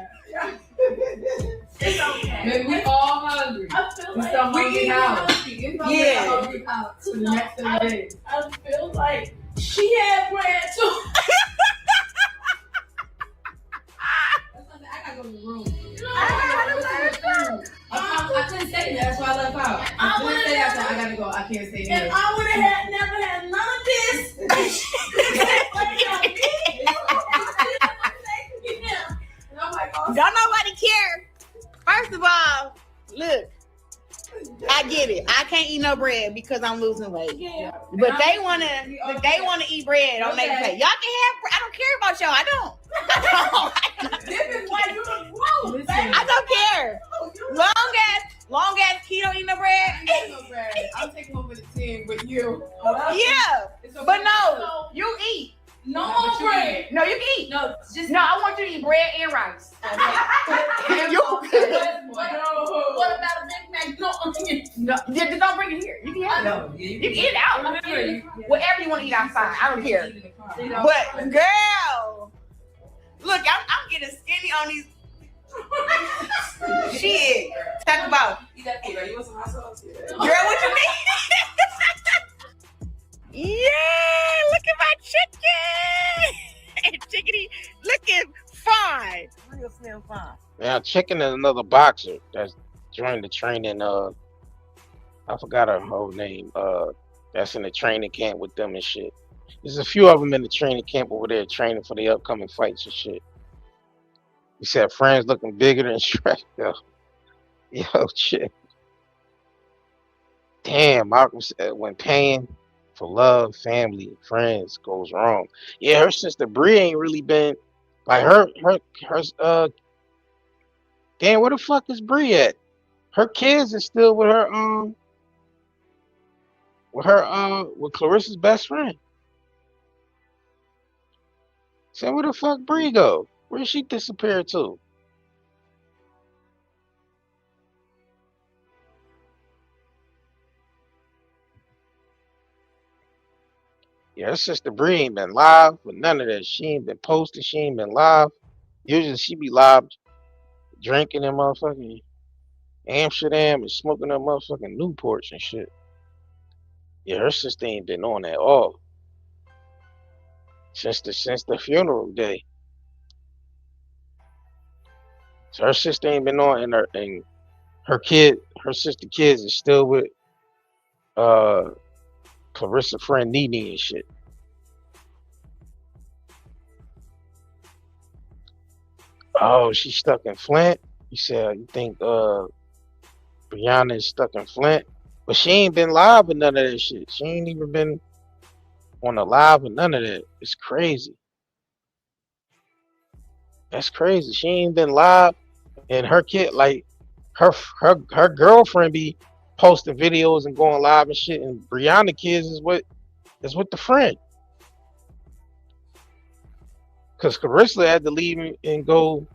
It's okay. Maybe we all hungry. I feel We like still hungry house. It's Yeah. hungry house. For the next 3 days. I feel like she had bread too. I gotta go to the room. I I couldn't say that, that's why I left out. I couldn't say that, so I gotta go. I can't say If that. I would have never had none of this, I'm like, oh, Don't nobody care. First of all, look, I get it. I can't eat no bread because I'm losing weight. yeah. But they wanna eat bread on their plate. Y'all can have. I don't care about y'all. I don't. This is why you look gross. Listen. I don't care. Long as keto eat no bread. I'm taking over the 10 with you. Yeah, It's okay. but no, you eat. No more bread. No, you can eat. No, just No, I want you to eat bread and rice. You What about a Big Mac? No, just don't bring it here. You can have it. No, You can eat it out. Whatever you want to eat outside. I don't care. But But girl, look, I'm getting skinny on these. Shit. Talk about. you got to you want some hot sauce? Girl, what you mean? Yeah, look at my chicken. Chickadee looking fine. Real slim fine. Now, Chicken is another boxer that's joined the training. I forgot her whole name. That's in the training camp with them and shit. There's a few of them in the training camp over there training for the upcoming fights and shit. He said, friends looking bigger than Shrek. Yo, shit. Damn, Malcolm said, when paying for love, family, friends goes wrong. Yeah, her sister Brie ain't really been like her. Damn, where the fuck is Brie at? Her kids is still with her with Clarissa's best friend. So where the fuck Brie go? Where did she disappear to? Yeah, her sister Brie ain't been live with none of that. She ain't been posting. She ain't been live. Usually she be live drinking in motherfucking Amsterdam and smoking them motherfucking Newports and shit. Yeah, her sister ain't been on at all since the funeral day. So her sister ain't been on, and her sister kids is still with Clarissa friend Nene and shit. Oh, she's stuck in Flint. You said you think Brianna is stuck in Flint, but she ain't been live with none of that shit. She ain't even been on a live with none of that. It's crazy. That's crazy. She ain't been live, and her kid, like her girlfriend, be posting videos and going live and shit. And Brianna kids is with the friend, cause Clarissa had to leave and go,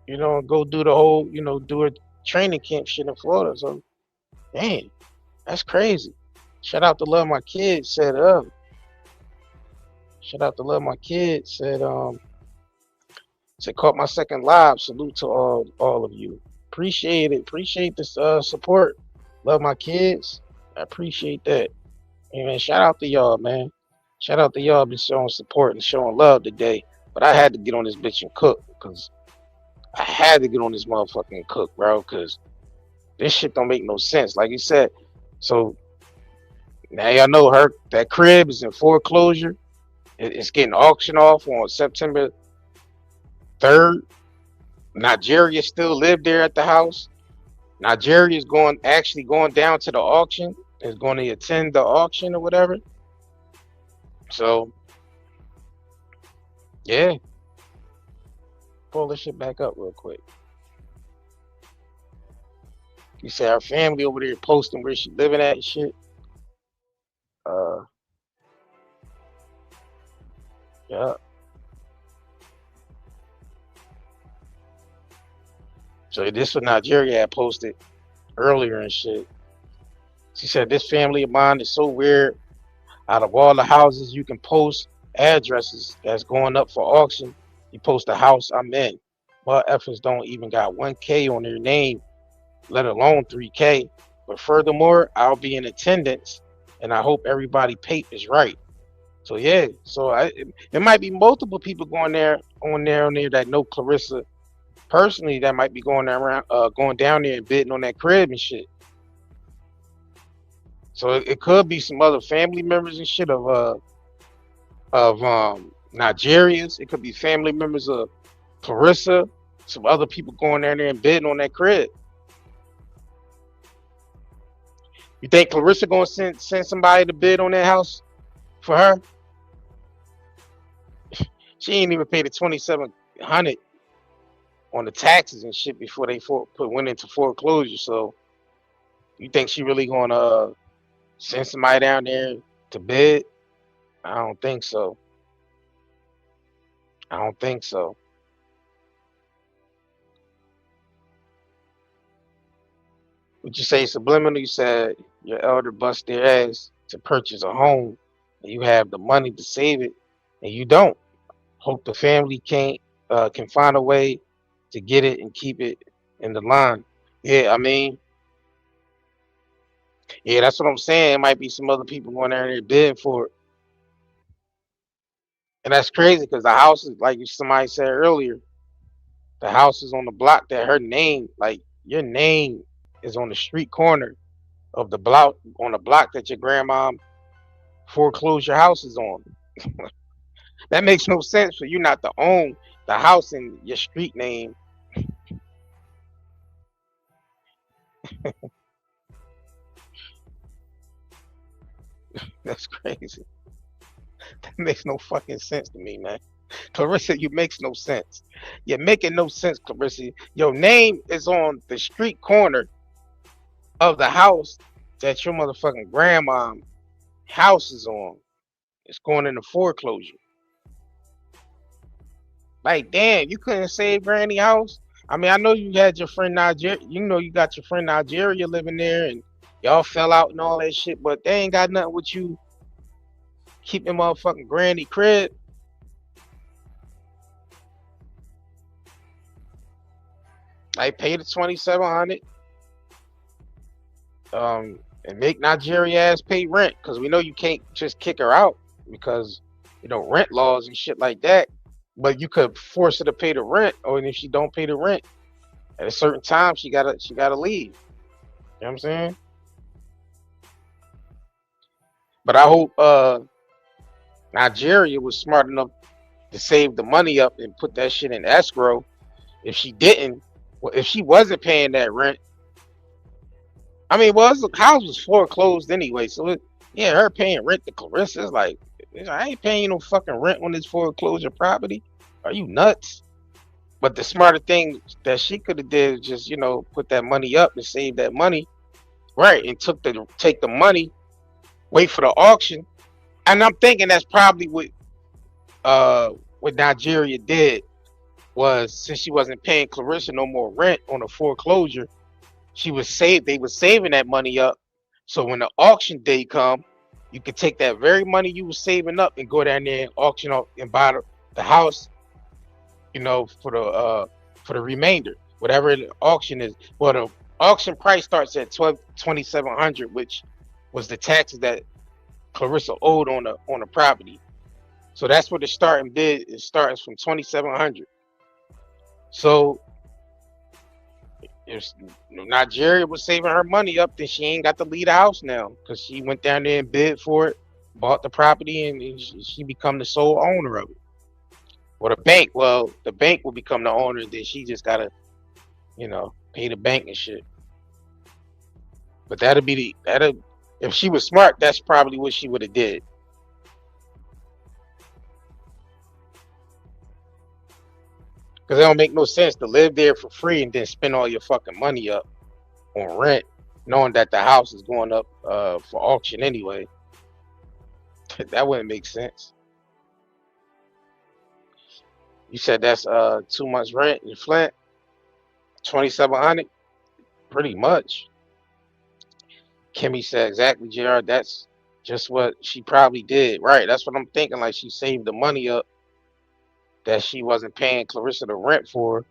go do the whole, do her training camp shit in Florida. So, damn, that's crazy. Shout out to Love My Kids said Shout out to Love My Kids said caught my second live. Salute to all of you. Appreciate it. Appreciate this support. Love My Kids. I appreciate that. Hey, man, shout out to y'all, man. Shout out to y'all been showing support and showing love today. But I had to get on this bitch and cook, because I had to get on this motherfucking and cook, bro, because this shit don't make no sense. Like you said, so now y'all know that crib is in foreclosure. It's getting auctioned off on September 3rd. Nigeria still live there at the house. Nigeria is actually going down to the auction. Is going to attend the auction or whatever. So, yeah. Pull this shit back up real quick. You say her family over there posting where she living at and shit. Uh, yeah. So this what Nigeria had posted earlier and shit. She said this family of mine is so weird. Out of all the houses you can post addresses that's going up for auction, you post the house I'm in. My efforts don't even got 1K on their name, let alone 3K. But furthermore, I'll be in attendance, and I hope everybody paid is right. So yeah, so it might be multiple people going there on there that know Claressa personally that might be going around, going down there and bidding on that crib and shit. So it could be some other family members and shit of Nigerians. It could be family members of Claressa, some other people going down there and bidding on that crib. You think Claressa gonna send somebody to bid on that house for her? She ain't even paid the $2,700 on the taxes and shit before they went into foreclosure. So you think she really gonna send somebody down there to bid? I don't think so. I don't think so. Would you say subliminally? You said your elder bust their ass to purchase a home, and you have the money to save it, and you don't. Hope the family can find a way to get it and keep it in the line. Yeah, I mean, yeah, that's what I'm saying. It might be some other people going down there bidding for it, and that's crazy because the house is like somebody said earlier. The house is on the block that her name, like your name, is on the street corner of the block on the block that your grandma foreclosed your house is on. That makes no sense for you not to own the house in your street name. That's crazy. That makes no fucking sense to me, man. Claressa, you makes no sense. You're making no sense, Claressa. Your name is on the street corner of the house that your motherfucking grandma house is on. It's going into foreclosure. Like, damn, you couldn't save Granny house? I mean, I know you had your friend Nigeria. You know you got your friend Nigeria living there, and y'all fell out and all that shit. But they ain't got nothing with you keeping motherfucking Granny crib. Like, pay the $2,700, and make Nigeria ass pay rent, because we know you can't just kick her out because rent laws and shit like that. But you could force her to pay the rent, or if she don't pay the rent at a certain time, she gotta leave. You know what I'm saying? But I hope Nigeria was smart enough to save the money up and put that shit in escrow. If she didn't, well, if she wasn't paying that rent, I mean, well, the house was foreclosed anyway, so her paying rent to Claressa is like, I ain't paying no fucking rent on this foreclosure property. Are you nuts? But the smarter thing that she could have did is just, put that money up and save that money, right? And take the money, wait for the auction. And I'm thinking that's probably what Nigeria did, was since she wasn't paying Claressa no more rent on the foreclosure, they was saving that money up. So when the auction day come, you could take that very money you was saving up and go down there and auction off and buy the house, for the remainder, whatever the auction is. Well, the auction price starts at $2,700, which was the taxes that Claressa owed on the property. So that's what the starting bid is. Starts from $2,700. So if Nigeria was saving her money up, then she ain't got to leave the house now, because she went down there and bid for it, bought the property, and she become the sole owner of it. Or the bank will become the owner, then she just gotta, pay the bank and shit. But if she was smart, that's probably what she would have did. Because it don't make no sense to live there for free and then spend all your fucking money up. on rent, knowing that the house is going up for auction anyway. That wouldn't make sense. You said that's 2 months rent in Flint, 2,700, pretty much. Kimmy said exactly, JR. That's just what she probably did. Right. That's what I'm thinking. Like she saved the money up that she wasn't paying Claressa the rent for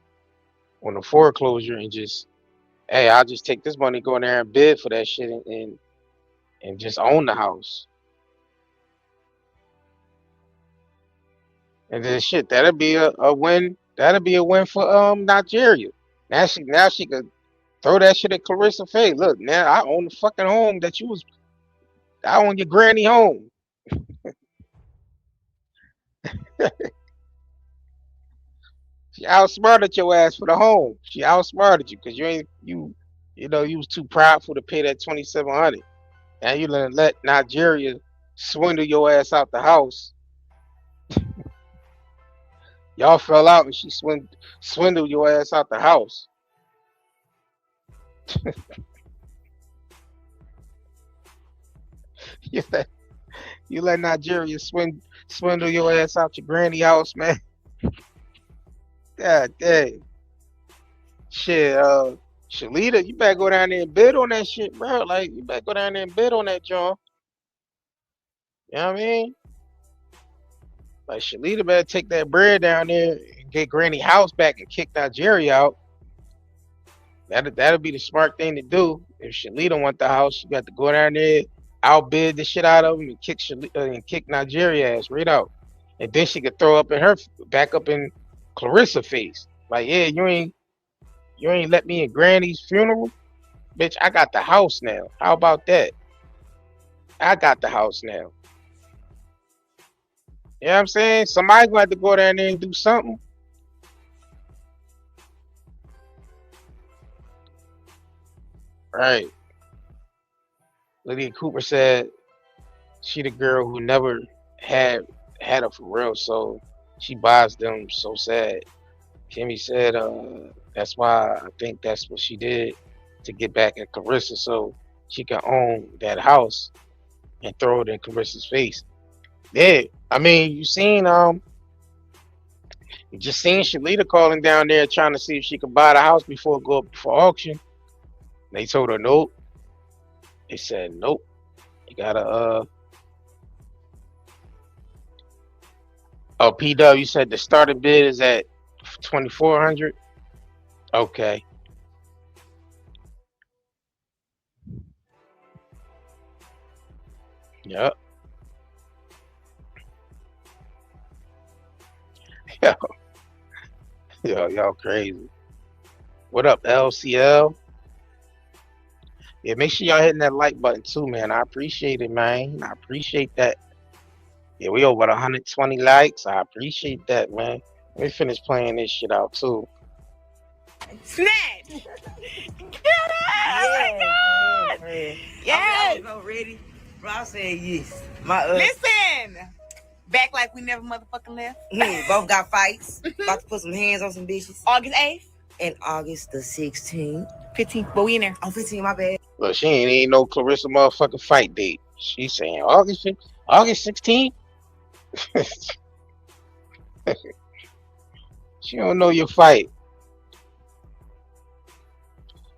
on the foreclosure and just, hey, I'll just take this money, go in there and bid for that shit and just own the house. And then shit, that'll be a win. That'll be a win for Nigeria. Now she could throw that shit at Claressa face. Look, now I own the fucking home that you was I own your granny home. She outsmarted your ass for the home. She outsmarted you because you was too prideful to pay that 2,700. And you let Nigeria swindle your ass out the house. Y'all fell out and she swindled your ass out the house. you let Nigeria swindle your ass out your granny house, man. God dang. Shit, Shalita, you better go down there and bid on that shit, bro. Like, you better go down there and bid on that, John. You know what I mean? Like, Shalita better take that bread down there and get Granny house back and kick Nigeria out. That'll be the smart thing to do. If Shalita want the house, you got to go down there, outbid the shit out of them, and kick Nigeria ass right out. And then she could throw up in her back up in Claressa face. Like, yeah, you ain't let me in Granny's funeral, bitch. I got the house now. How about that? I got the house now. You know what I'm saying? Somebody's gonna have to go down there and do something. Right. Lydia Cooper said she the girl who never had her for real, so she buys them. So sad. Kimmy said that's why I think that's what she did to get back at Claressa so she can own that house and throw it in Claressa's face. Yeah, I mean, you just seen Shalita calling down there trying to see if she could buy the house before it go up for auction. They told her nope. They said nope. You gotta oh, PW said the starting bid is at 2,400. Okay. Yep. Yo, y'all crazy. What up, LCL? Yeah, make sure y'all hitting that like button too, man. I appreciate it, man. I appreciate that. Yeah, we over 120 likes. I appreciate that, man. Let me finish playing this shit out too. Snatch! Get it! Oh my God! Yes! I'm ready. Bro, I said yes. Listen! Back like we never motherfucking left. Both got fights. About to put some hands on some bitches. August 8th? And August the 16th. 15th, but we in there. Oh, 15th, my bad. Look, she ain't no Claressa motherfucking fight date. She's saying August 16th? She don't know your fight.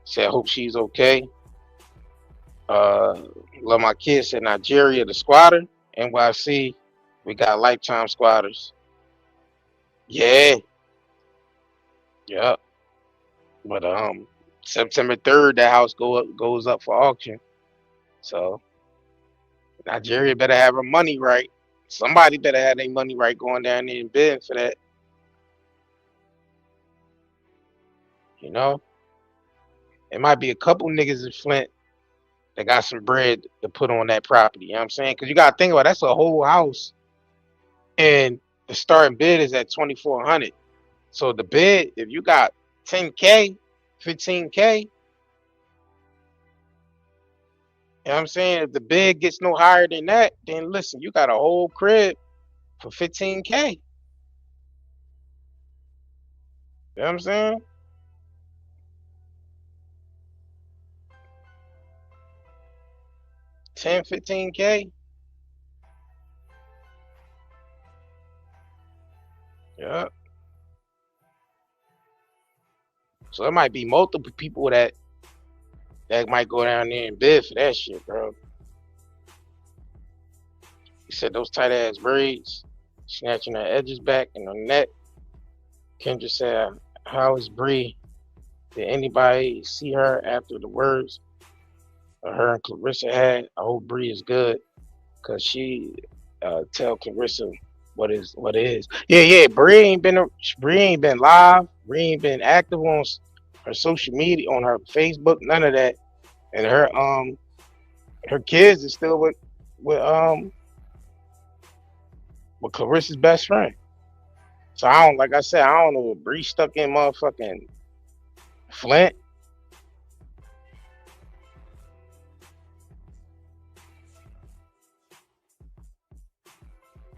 Said, hope she's okay. Love my kids in Nigeria, the squatter. NYC, we got lifetime squatters. Yeah. Yep. But September 3rd, that house goes up for auction. So Nigeria better have her money right. Somebody better have their money right going down there and bidding for that. You know? It might be a couple niggas in Flint that got some bread to put on that property. You know what I'm saying? Because you got to think about it, that's a whole house. And the starting bid is at 2,400. So the bid, if you got 10K, 15K, you know what I'm saying? If the bid gets no higher than that, then listen, you got a whole crib for 15K. You know what I'm saying? 10, 15K. Yeah. So it might be multiple people that might go down there and bid for that shit, bro. He said those tight ass braids, snatching her edges back and her neck. Kendra said, "How is Bree? Did anybody see her after the words her and Claressa had? I hope Bree is good, cause she tell Claressa what it is. Yeah. Bree ain't been live. Bree ain't been active on her social media, on her Facebook, none of that. And her kids is still with Claressa's best friend. So like I said, I don't know if Bree stuck in motherfucking Flint.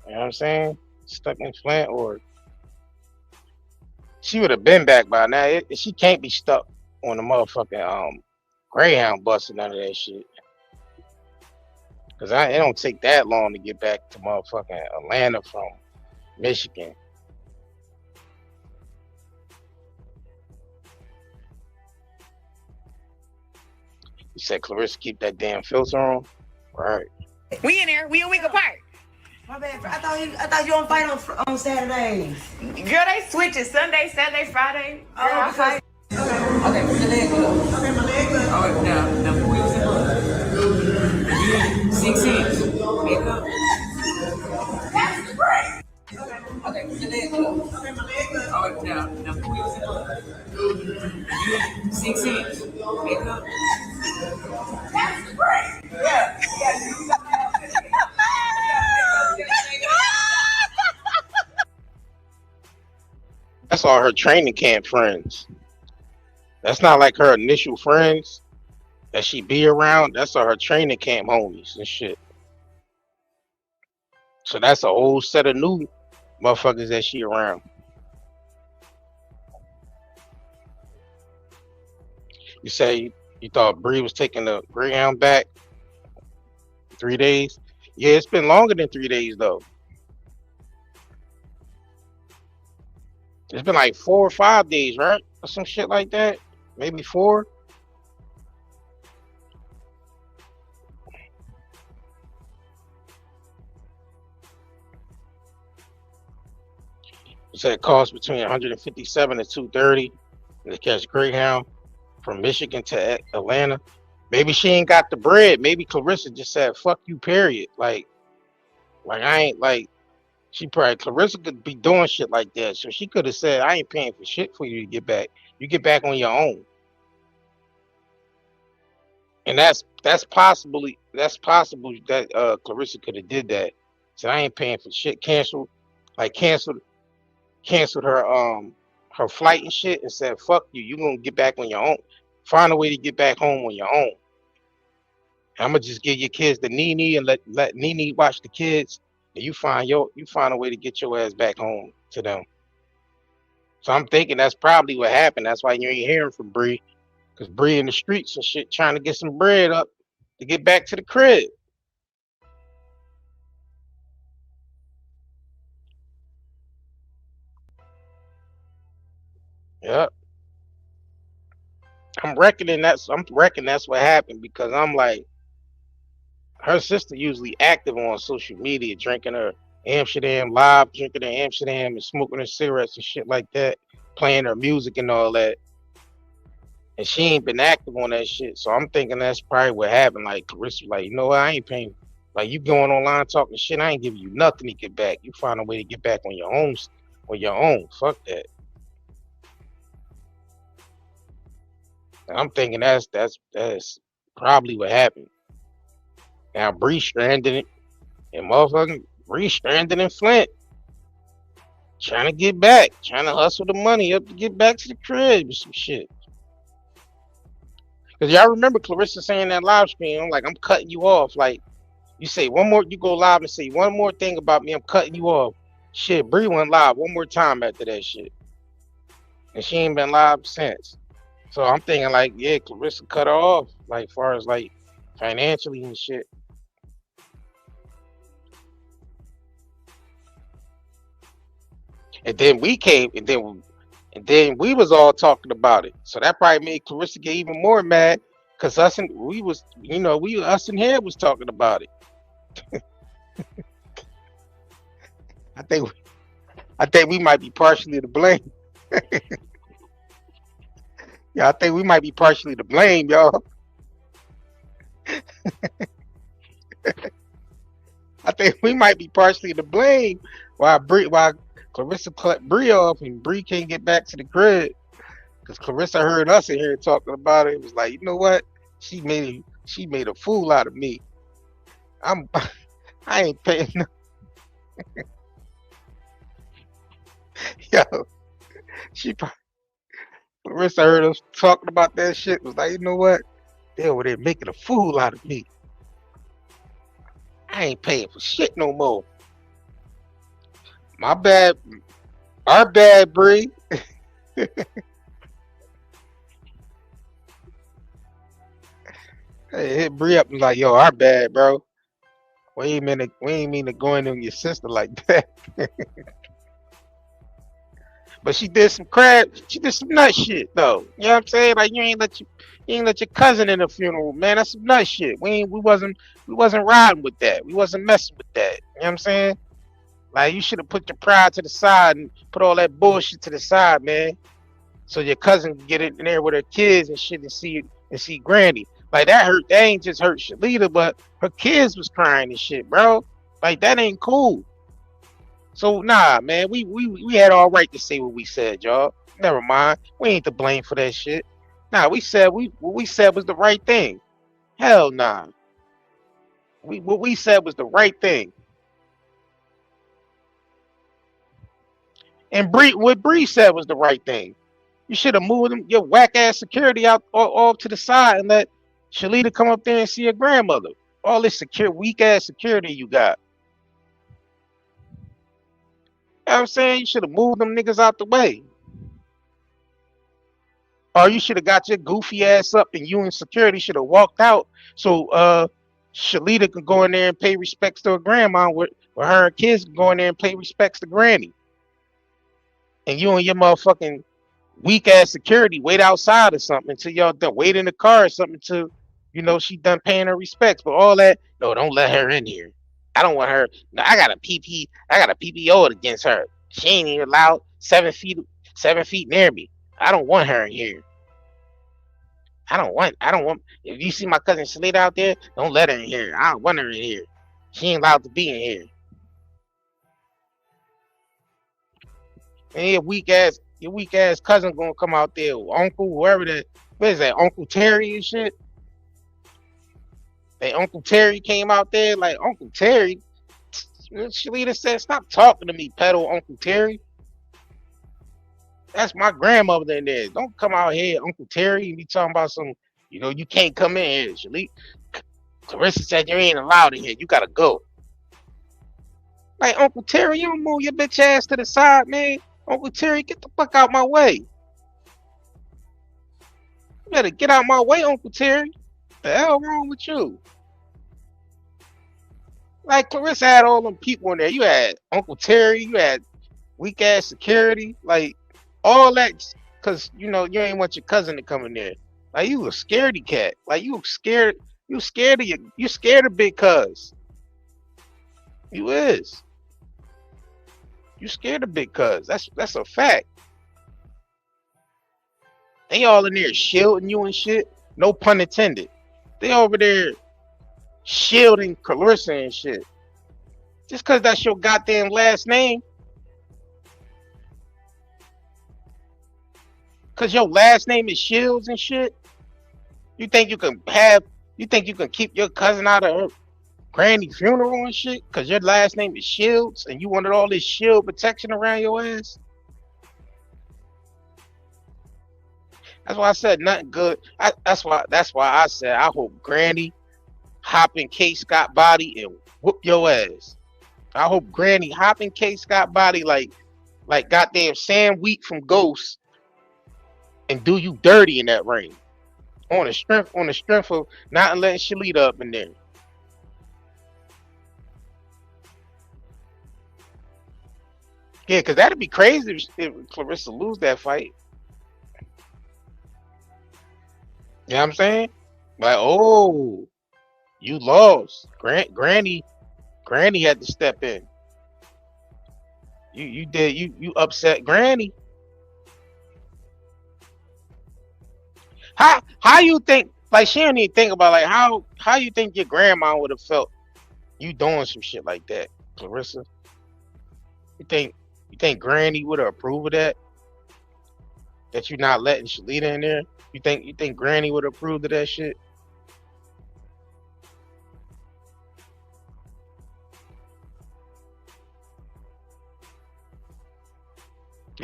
You know what I'm saying? Stuck in Flint, or she would have been back by now. She can't be stuck on the motherfucking Greyhound bus and none of that shit. Cause it don't take that long to get back to motherfucking Atlanta from Michigan. You said Claressa keep that damn filter on? Right. We in there. We a week apart. My bad. I thought you don't fight on Saturdays. Girl, they switch it. Sunday, Saturday, Friday. Oh, I fight. Okay, put your leg up. Okay, my leg up. All right, now who is it? Again, 6 inch. Make up. That's great. Okay, put your leg up. Okay, my leg up. All right, now who is it? Again, 6 inch. Make up. That's great. Yeah. That's all her training camp friends. That's not like her initial friends that she be around. That's all her training camp homies and shit. So that's a whole set of new motherfuckers that she around. You say you thought Bree was taking the Greyhound back 3 days? Yeah, it's been longer than 3 days though. It's been like 4 or 5 days, right? Or some shit like that. Maybe 4. It said it costs between 157 and 230 to catch Greyhound from Michigan to Atlanta. Maybe she ain't got the bread. Maybe Claressa just said, fuck you, period. Like I ain't like, Claressa could be doing shit like that. So she could have said, I ain't paying for shit for you to get back. You get back on your own. And that's possible that Claressa could have did that. So I ain't paying for shit. Canceled her flight and shit and said, fuck you. You gonna get back on your own. Find a way to get back home on your own. I'm gonna just give your kids the Nene and let Nene watch the kids, and you find a way to get your ass back home to them. So I'm thinking that's probably what happened. That's why you ain't hearing from Bree, because Bree in the streets and shit trying to get some bread up to get back to the crib. Yep. I'm reckoning that's what happened, because I'm like, her sister usually active on social media, drinking her Amsterdam live, drinking her Amsterdam and smoking her cigarettes and shit like that, playing her music and all that. And she ain't been active on that shit. So I'm thinking that's probably what happened. Like Claressa was like, you know what, I ain't paying. Like, you going online talking shit, I ain't giving you nothing to get back. You find a way to get back on your own. Fuck that. And I'm thinking that's probably what happened. Now Bree stranded it, and motherfucking Bree stranded in Flint, trying to get back, trying to hustle the money up to get back to the crib or some shit. Cause y'all remember Claressa saying that live stream, I'm like, I'm cutting you off. Like, you say one more, you go live and say one more thing about me, I'm cutting you off. Shit, Bree went live one more time after that shit, and she ain't been live since. So I'm thinking like, yeah, Claressa cut her off, like far as like financially and shit. And then we came, and then we was all talking about it. So that probably made Clarissa get even more mad, cause us and we was, you know, us and here was talking about it. I think we might be partially to blame. Yeah, I think we might be partially to blame, y'all. I think we might be partially to blame why Clarissa cut Bree off and Bree can't get back to the crib. Because Clarissa heard us in here talking about it. It was like, you know what? She made a fool out of me. I ain't paying no. Yo, Clarissa heard us talking about that shit. Was like, you know what? They over there making a fool out of me. I ain't paying for shit no more. My bad. Our bad, Bree. Hey, hit Bree up and like, yo, our bad, bro. We ain't mean to go in on your sister like that. But she did some nut shit though. You know what I'm saying? Like you ain't let your cousin in the funeral, man. That's some nut shit. We wasn't riding with that. We wasn't messing with that. You know what I'm saying? Like you should have put your pride to the side and put all that bullshit to the side, man. So your cousin can get in there with her kids and shit and see Granny. Like that hurt. That ain't just hurt Shalita, but her kids was crying and shit, bro. Like that ain't cool. So nah, man, we had all right to say what we said, y'all. Never mind. We ain't to blame for that shit. Nah, what we said was the right thing. Hell nah. What we said was the right thing. And what Bree said was the right thing. You should have moved your whack ass security out off to the side and let Shalita come up there and see her grandmother. All this weak ass security you got. You know what I'm saying? You should have moved them niggas out the way. Or you should have got your goofy ass up and you and security should have walked out so Shalita could go in there and pay respects to her grandma with her kids can go in there and pay respects to Granny. And you and your motherfucking weak ass security wait outside or something until y'all done wait in the car or something until she done paying her respects. But all that, no, don't let her in here. I don't want her. No, I got a PPO against her. She ain't even allowed 7 feet near me. I don't want her in here. I don't want. If you see my cousin Shalita out there, don't let her in here. I don't want her in here. She ain't allowed to be in here. And your weak ass cousin gonna come out there, or uncle, whoever that. What is that? Uncle Terry and shit. That Uncle Terry came out there like Uncle Terry. Shalita said, "Stop talking to me, pedo Uncle Terry. That's my grandmother in there. Don't come out here, Uncle Terry, and be talking about some. You can't come in here, Shalita. Clarissa said you ain't allowed in here. You gotta go." Like Uncle Terry, you don't move your bitch ass to the side, man. Uncle Terry, get the fuck out my way. You better get out my way, Uncle Terry. The hell wrong with you? Like Clarissa had all them people in there. You had Uncle Terry, you had weak ass security, like all that, cause you ain't want your cousin to come in there. Like you a scaredy cat. Like you scared of big cuz. You is. You scared of big cuz. That's a fact. They all in there shielding you and shit. No pun intended. They over there shielding Clarissa and shit. Just cause that's your goddamn last name. Cause your last name is Shields and shit. You think you can keep your cousin out of her granny funeral and shit? Cause your last name is Shields and you wanted all this shield protection around your ass? That's why I said nothing good. That's why I said I hope Granny hop in K Scott body and whoop your ass. I hope Granny hop in K Scott body like goddamn Sam Wheat from Ghost and do you dirty in that ring. On the strength of not letting Shalita up in there. Yeah, because that'd be crazy if Claressa lose that fight. You know what I'm saying? Like, oh, you lost. Granny had to step in. You upset Granny. How you think, like, she don't even think about, like, how you think your grandma would have felt you doing some shit like that, Claressa? You think Granny would have approved of that? That you not letting Shalita in there? You think Granny would have approved of that shit?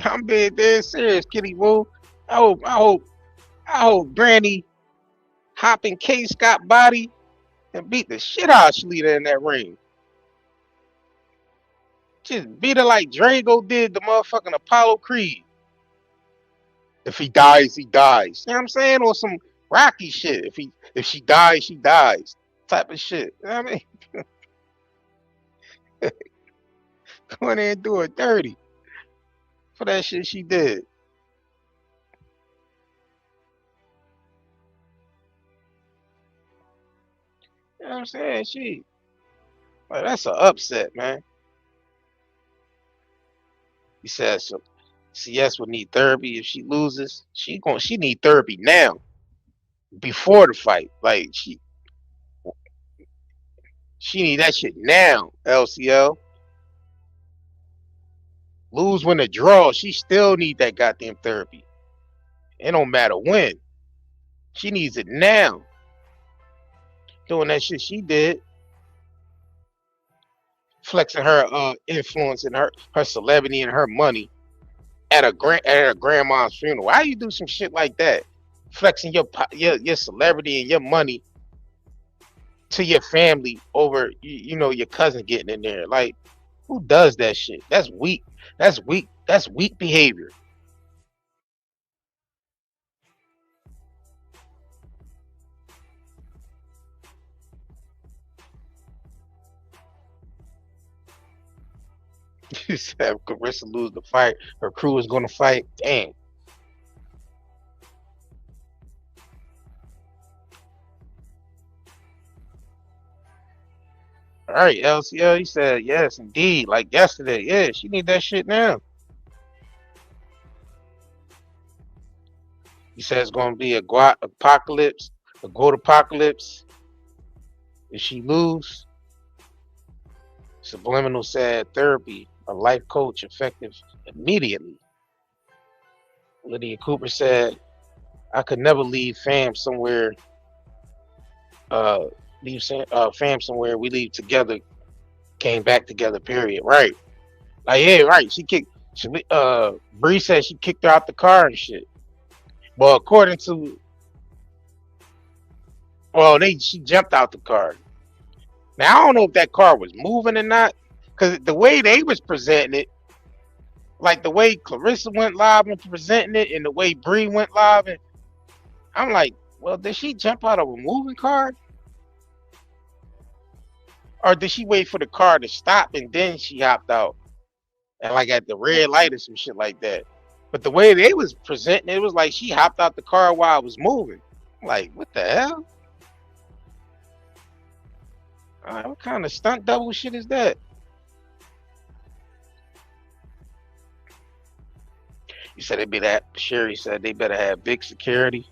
I'm being dead serious, Kitty Woo. I hope Granny hopping K Scott body and beat the shit out of Shalita in that ring. Just beat her like Drago did the motherfucking Apollo Creed. If he dies, he dies. You know what I'm saying? Or some Rocky shit. If she dies, she dies. Type of shit. You know what I mean? Go in there and do her dirty for that shit she did. You know what I'm saying? Like, that's an upset, man. He said so. CS would need therapy if she loses. She need therapy now, before the fight. Like, she need that shit now. LCL, lose, win, or draw, she still need that goddamn therapy. It don't matter when. She needs it now. Doing that shit she did, flexing her influence and her celebrity and her money at her grandma's funeral. Why you do some shit like that? Flexing your celebrity and your money to your family over your cousin getting in there. Like, who does that shit? That's weak. That's weak. That's weak behavior. You said if Claressa lose the fight, her crew is gonna fight. Damn. All right, LCL. He said yes, indeed. Like yesterday. Yeah, she need that shit now. He said it's gonna be a apocalypse, a goat apocalypse. If she lose, Subliminal said therapy, a life coach, effective immediately. Lydia Cooper said, I could never leave fam somewhere. Fam somewhere. We leave together. Came back together. Period. Right. Like, yeah, right. Bree said she kicked her out the car and shit. Well, she jumped out the car. Now I don't know if that car was moving or not, because the way they was presenting it, like the way Claressa went live and presenting it, and the way Bree went live, and I'm like, well, did she jump out of a moving car, or did she wait for the car to stop and then she hopped out, and like at the red light or some shit like that? But the way they was presenting it was like she hopped out the car while it was moving. I'm like, what the hell? What kind of stunt double shit is that? You said it'd be that. Sherry said they better have big security.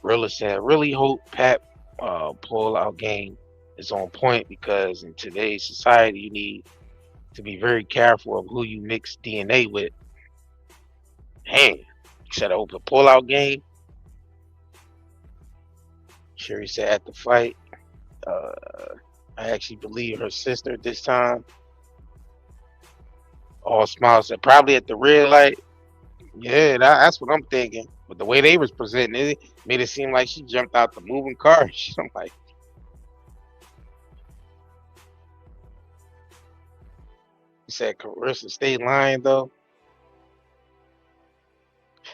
Rilla said, really hope Pat pull-out game is on point, because in today's society you need to be very careful of who you mix DNA with. Damn. You said I hope the pull-out game. Sherry said at the fight, I actually believe her sister this time. All smiles said probably at the red light. Yeah, that's what I'm thinking. But the way they was presenting it made it seem like she jumped out the moving car. I'm like, you said Claressa stay lying though.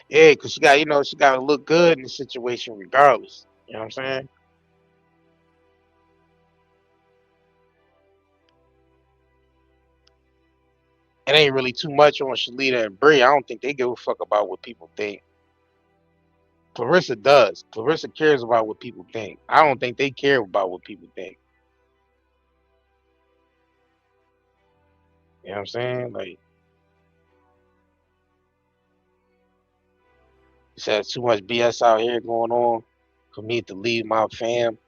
Yeah, because she got to look good in the situation regardless. You know what I'm saying? it ain't really too much on Shalita and Bree. I don't think they give a fuck about what people think. Claressa does. Claressa cares about what people think. I don't think they care about what people think. You know what I'm saying? Like, it says too much BS out here going on for me to leave my fam,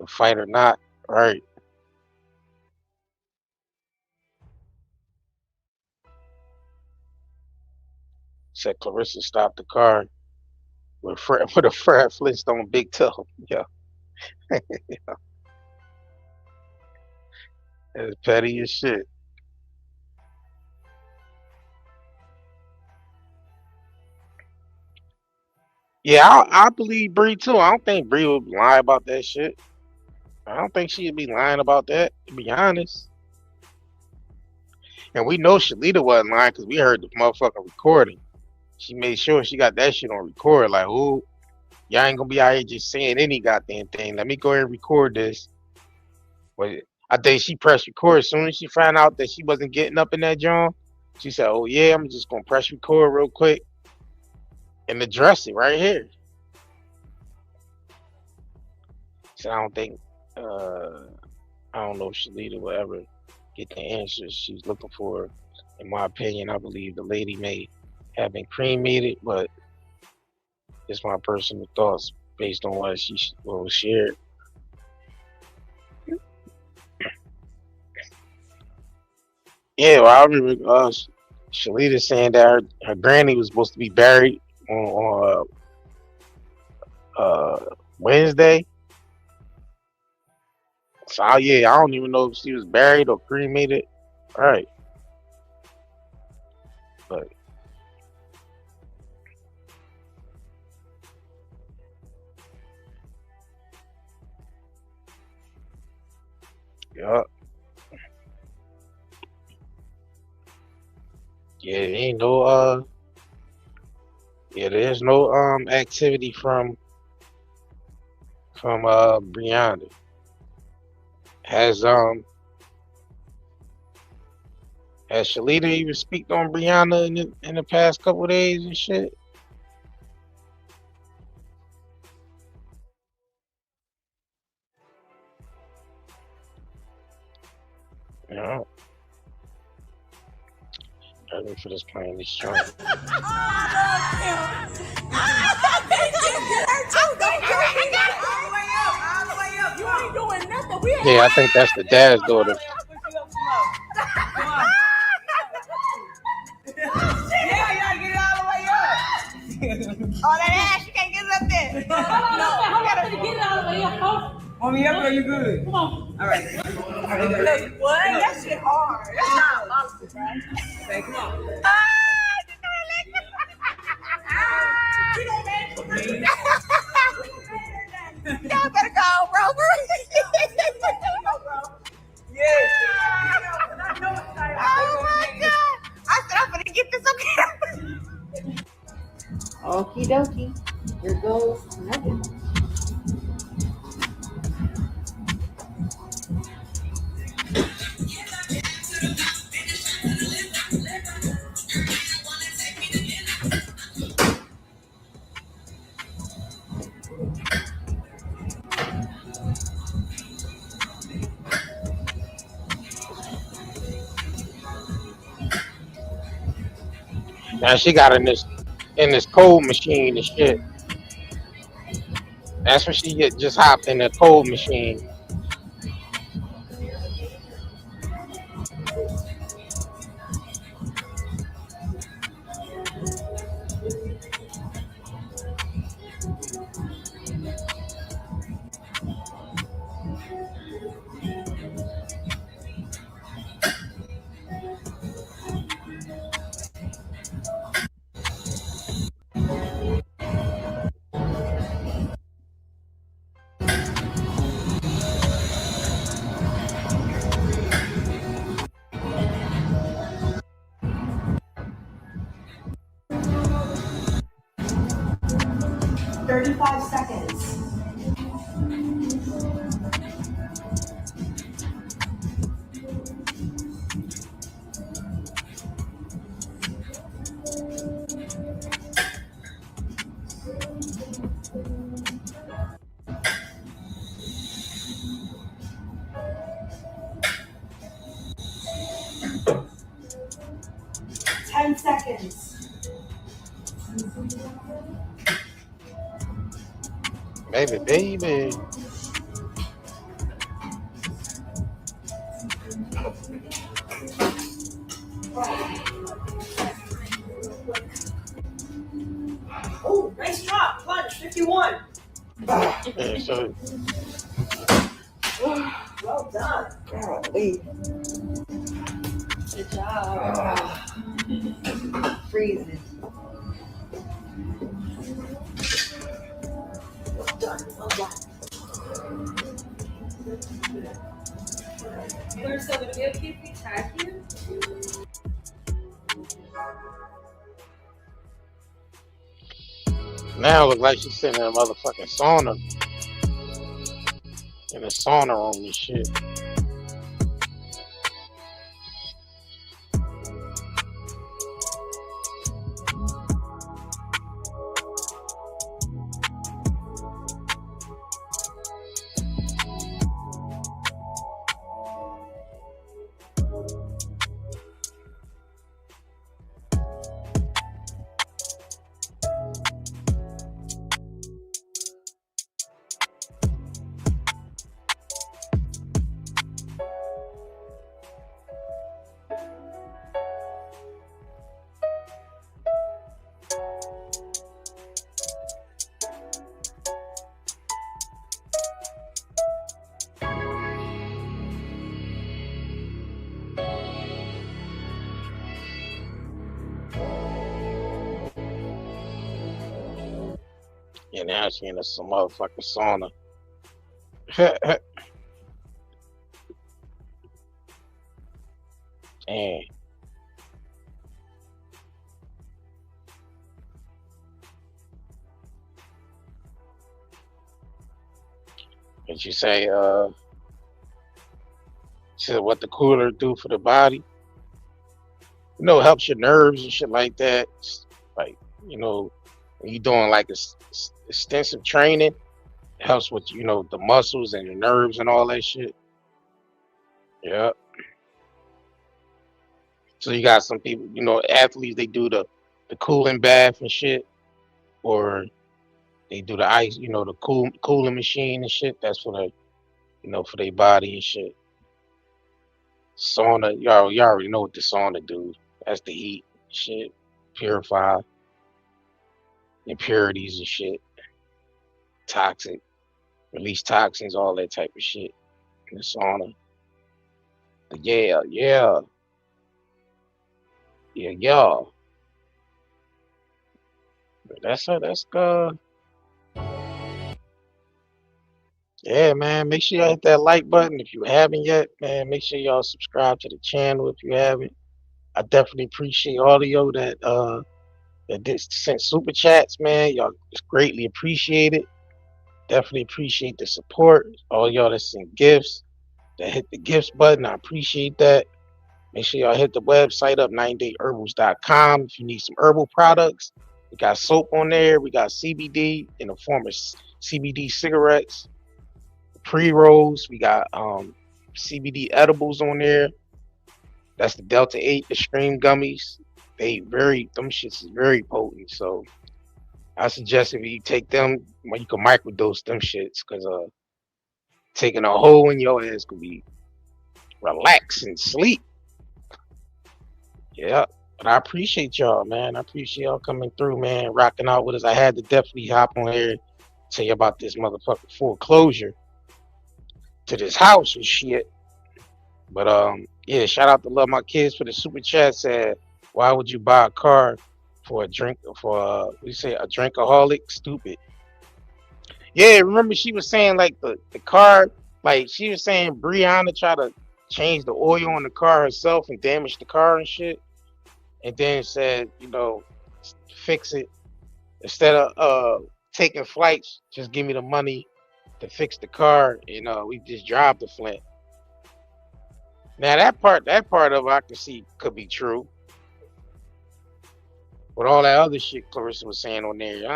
to fight or not. All right. Said Claressa stopped the car with a Fred Flintstone big toe. Yeah, that's petty as shit. Yeah, I believe Bree too. I don't think Bree would lie about that shit. I don't think she'd be lying about that, to be honest. And we know Shalita wasn't lying because we heard the motherfucking recording. She made sure she got that shit on record. Like, ooh, y'all ain't gonna be out here just saying any goddamn thing. Let me go ahead and record this. But I think she pressed record as soon as she found out that she wasn't getting up in that joint. She said, "Oh yeah, I'm just gonna press record real quick and address it right here." So I don't think, I don't know if Shalita will ever get the answers she's looking for. In my opinion, I believe the lady may have been cremated, but it's my personal thoughts based on what was shared. Yeah, well, I remember Shalita saying that her granny was supposed to be buried on Wednesday. So yeah, I don't even know if she was buried or cremated. All right, but yeah, yeah, there ain't no yeah, there's no activity from Brianna. Has Shalita even speak on Brianna in the past couple of days and shit? Yeah. I'm for this playing this joint. Yeah, I think that's the dad's daughter. Oh, that ass, you can't get it up there. No, you gotta get it all the way up. On me up, or you good? Come on. All right. Look, what? That shit hard. That's not monster, right? Okay, come on. Y'all better go, Rover. Yes. Oh my God. I said I'm gonna get this okay. Okie dokie. Here goes nothing. Now she got in this cold machine and shit. That's when she just hopped in the cold machine. 10 seconds. Baby. Oh, nice drop. Clutch, 51. Yeah, so Well done. Golly. Good job. Freezing. Well done. Well done. We're still gonna be able to keep tag here. now it look like she's sitting in a motherfucking sauna. In a sauna room and shit. Yeah, now she in some motherfucking sauna. And and she say, she said what the cooler do for the body. You know, it helps your nerves and shit like that. Like, you know, when you're doing like extensive training, it helps with, you know, the muscles and the nerves and all that shit. Yeah. So you got some people, you know, athletes, they do the cooling bath and shit, or they do the ice, you know, the cooling machine and shit. That's for the, you know, for their body and shit. Sauna, y'all already know what the sauna do. That's the heat, shit, purify impurities and shit, toxic, release toxins, all that type of shit in the sauna. But yeah. But that's yeah, man. Make sure y'all hit that like button if you haven't yet, man. Make sure y'all subscribe to the channel if you haven't. I definitely appreciate all of y'all that did sent super chats, man. Y'all just greatly appreciate it. Definitely appreciate the support. All y'all that sent gifts, that hit the gifts button, I appreciate that. Make sure y'all hit the website up, 9dateherbals.com. If you need some herbal products, we got soap on there. We got CBD in the form of CBD cigarettes, pre-rolls. We got CBD edibles on there. That's the Delta 8 Extreme gummies. Them shits is very potent. So I suggest if you take them, well, you can microdose them shits, because taking a hole in your ass could be relax and sleep. Yeah. But I appreciate y'all, man. I appreciate y'all coming through, man, rocking out with us. I had to definitely hop on here, tell you about this motherfucking foreclosure to this house and shit. But yeah, shout out to Love My Kids for the super chat. Said, why would you buy a car for a drink, for what do you say, a drinkaholic? Stupid. Yeah, remember she was saying like the car, like she was saying Brianna tried to change the oil on the car herself and damage the car and shit, and then said, you know, fix it instead of taking flights. Just give me the money to fix the car, and we just drive to Flint. Now that part of it I can see could be true, but all that other shit Claressa was saying on there,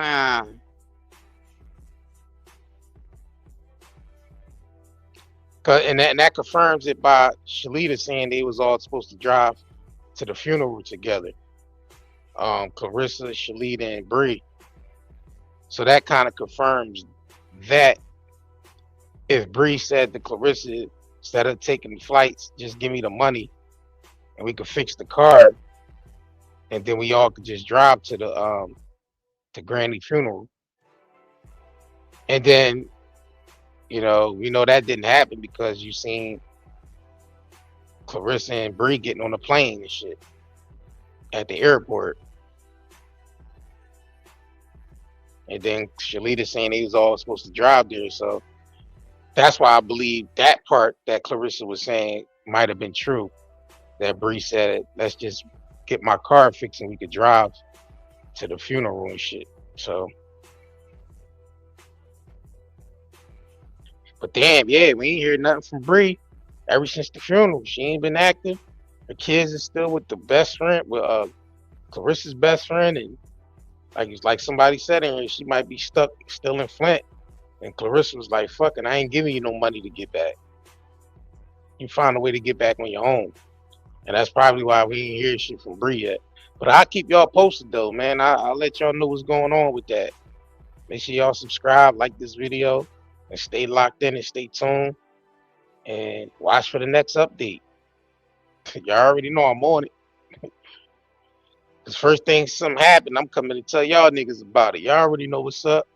and that confirms it by Shalita saying they was all supposed to drive to the funeral together. Claressa, Shalita, and Bree. So that kind of confirms that if Bree said to Claressa, instead of taking the flights, just give me the money and we could fix the car, and then we all could just drive to the to Granny funeral. And then, we know that didn't happen because you seen Claressa and Bree getting on the plane and shit at the airport. And then Shalita saying they was all supposed to drive there. So that's why I believe that part that Claressa was saying might have been true. That Bree said, let's just get my car fixed and we could drive to the funeral and shit. So, but damn, yeah, we ain't hear nothing from Bree ever since the funeral. She ain't been active. Her kids are still with the best friend, with Claressa's best friend, and like somebody said in here, she might be stuck still in Flint. And Claressa was like, fucking, I ain't giving you no money to get back. You find a way to get back on your own. And that's probably why we ain't hear shit from Bree yet. But I'll keep y'all posted though, man. I'll let y'all know what's going on with that. Make sure y'all subscribe, like this video, and stay locked in and stay tuned. And watch for the next update. Y'all already know I'm on it. Cause first thing something happened, I'm coming to tell y'all niggas about it. Y'all already know what's up.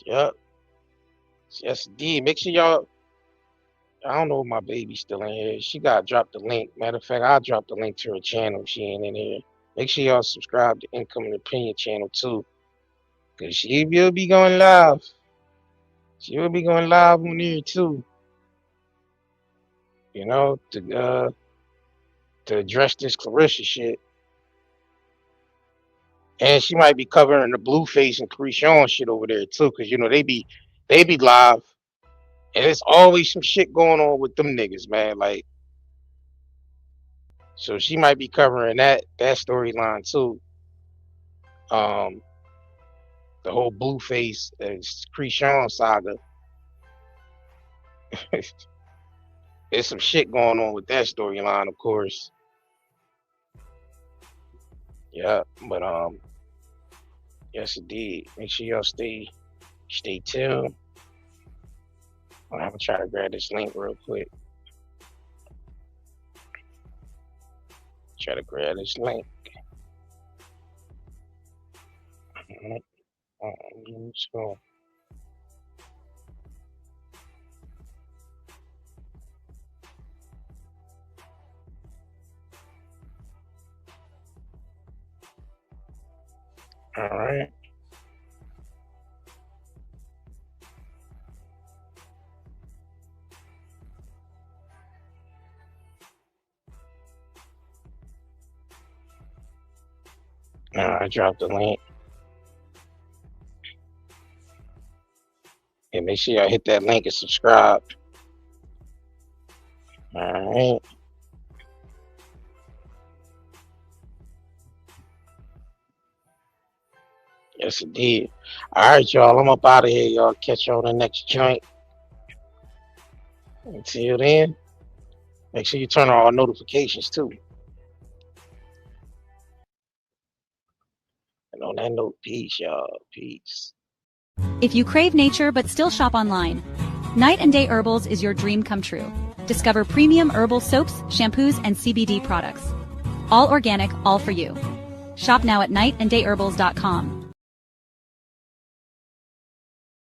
Yup. Yes, indeed. Make sure y'all. I don't know if my baby's still in here. She got dropped the link. Matter of fact, I'll drop the link to her channel if she ain't in here. Make sure y'all subscribe to Incoming Opinion channel too. Cause she will be going live. She will be going live on here too. To address this Claressa shit. And she might be covering the Blueface and Krishan shit over there too. Cause they be live. And there's always some shit going on with them niggas, man. Like, so she might be covering that storyline too. The whole Blueface and Krishan saga. There's some shit going on with that storyline, of course. Yeah, but yes indeed. Make sure y'all stay tuned. I'm gonna try to grab this link real quick. Try to grab this link. Let's go. All right. I dropped the link. And make sure y'all hit that link and subscribe. All right. Yes, indeed. All right, y'all. I'm up out of here, y'all. Catch y'all on the next joint. Until then, make sure you turn on all notifications too. And on that note, peace, y'all. Peace. If you crave nature but still shop online, Night and Day Herbals is your dream come true. Discover premium herbal soaps, shampoos, and CBD products. All organic, all for you. Shop now at nightandayherbals.com.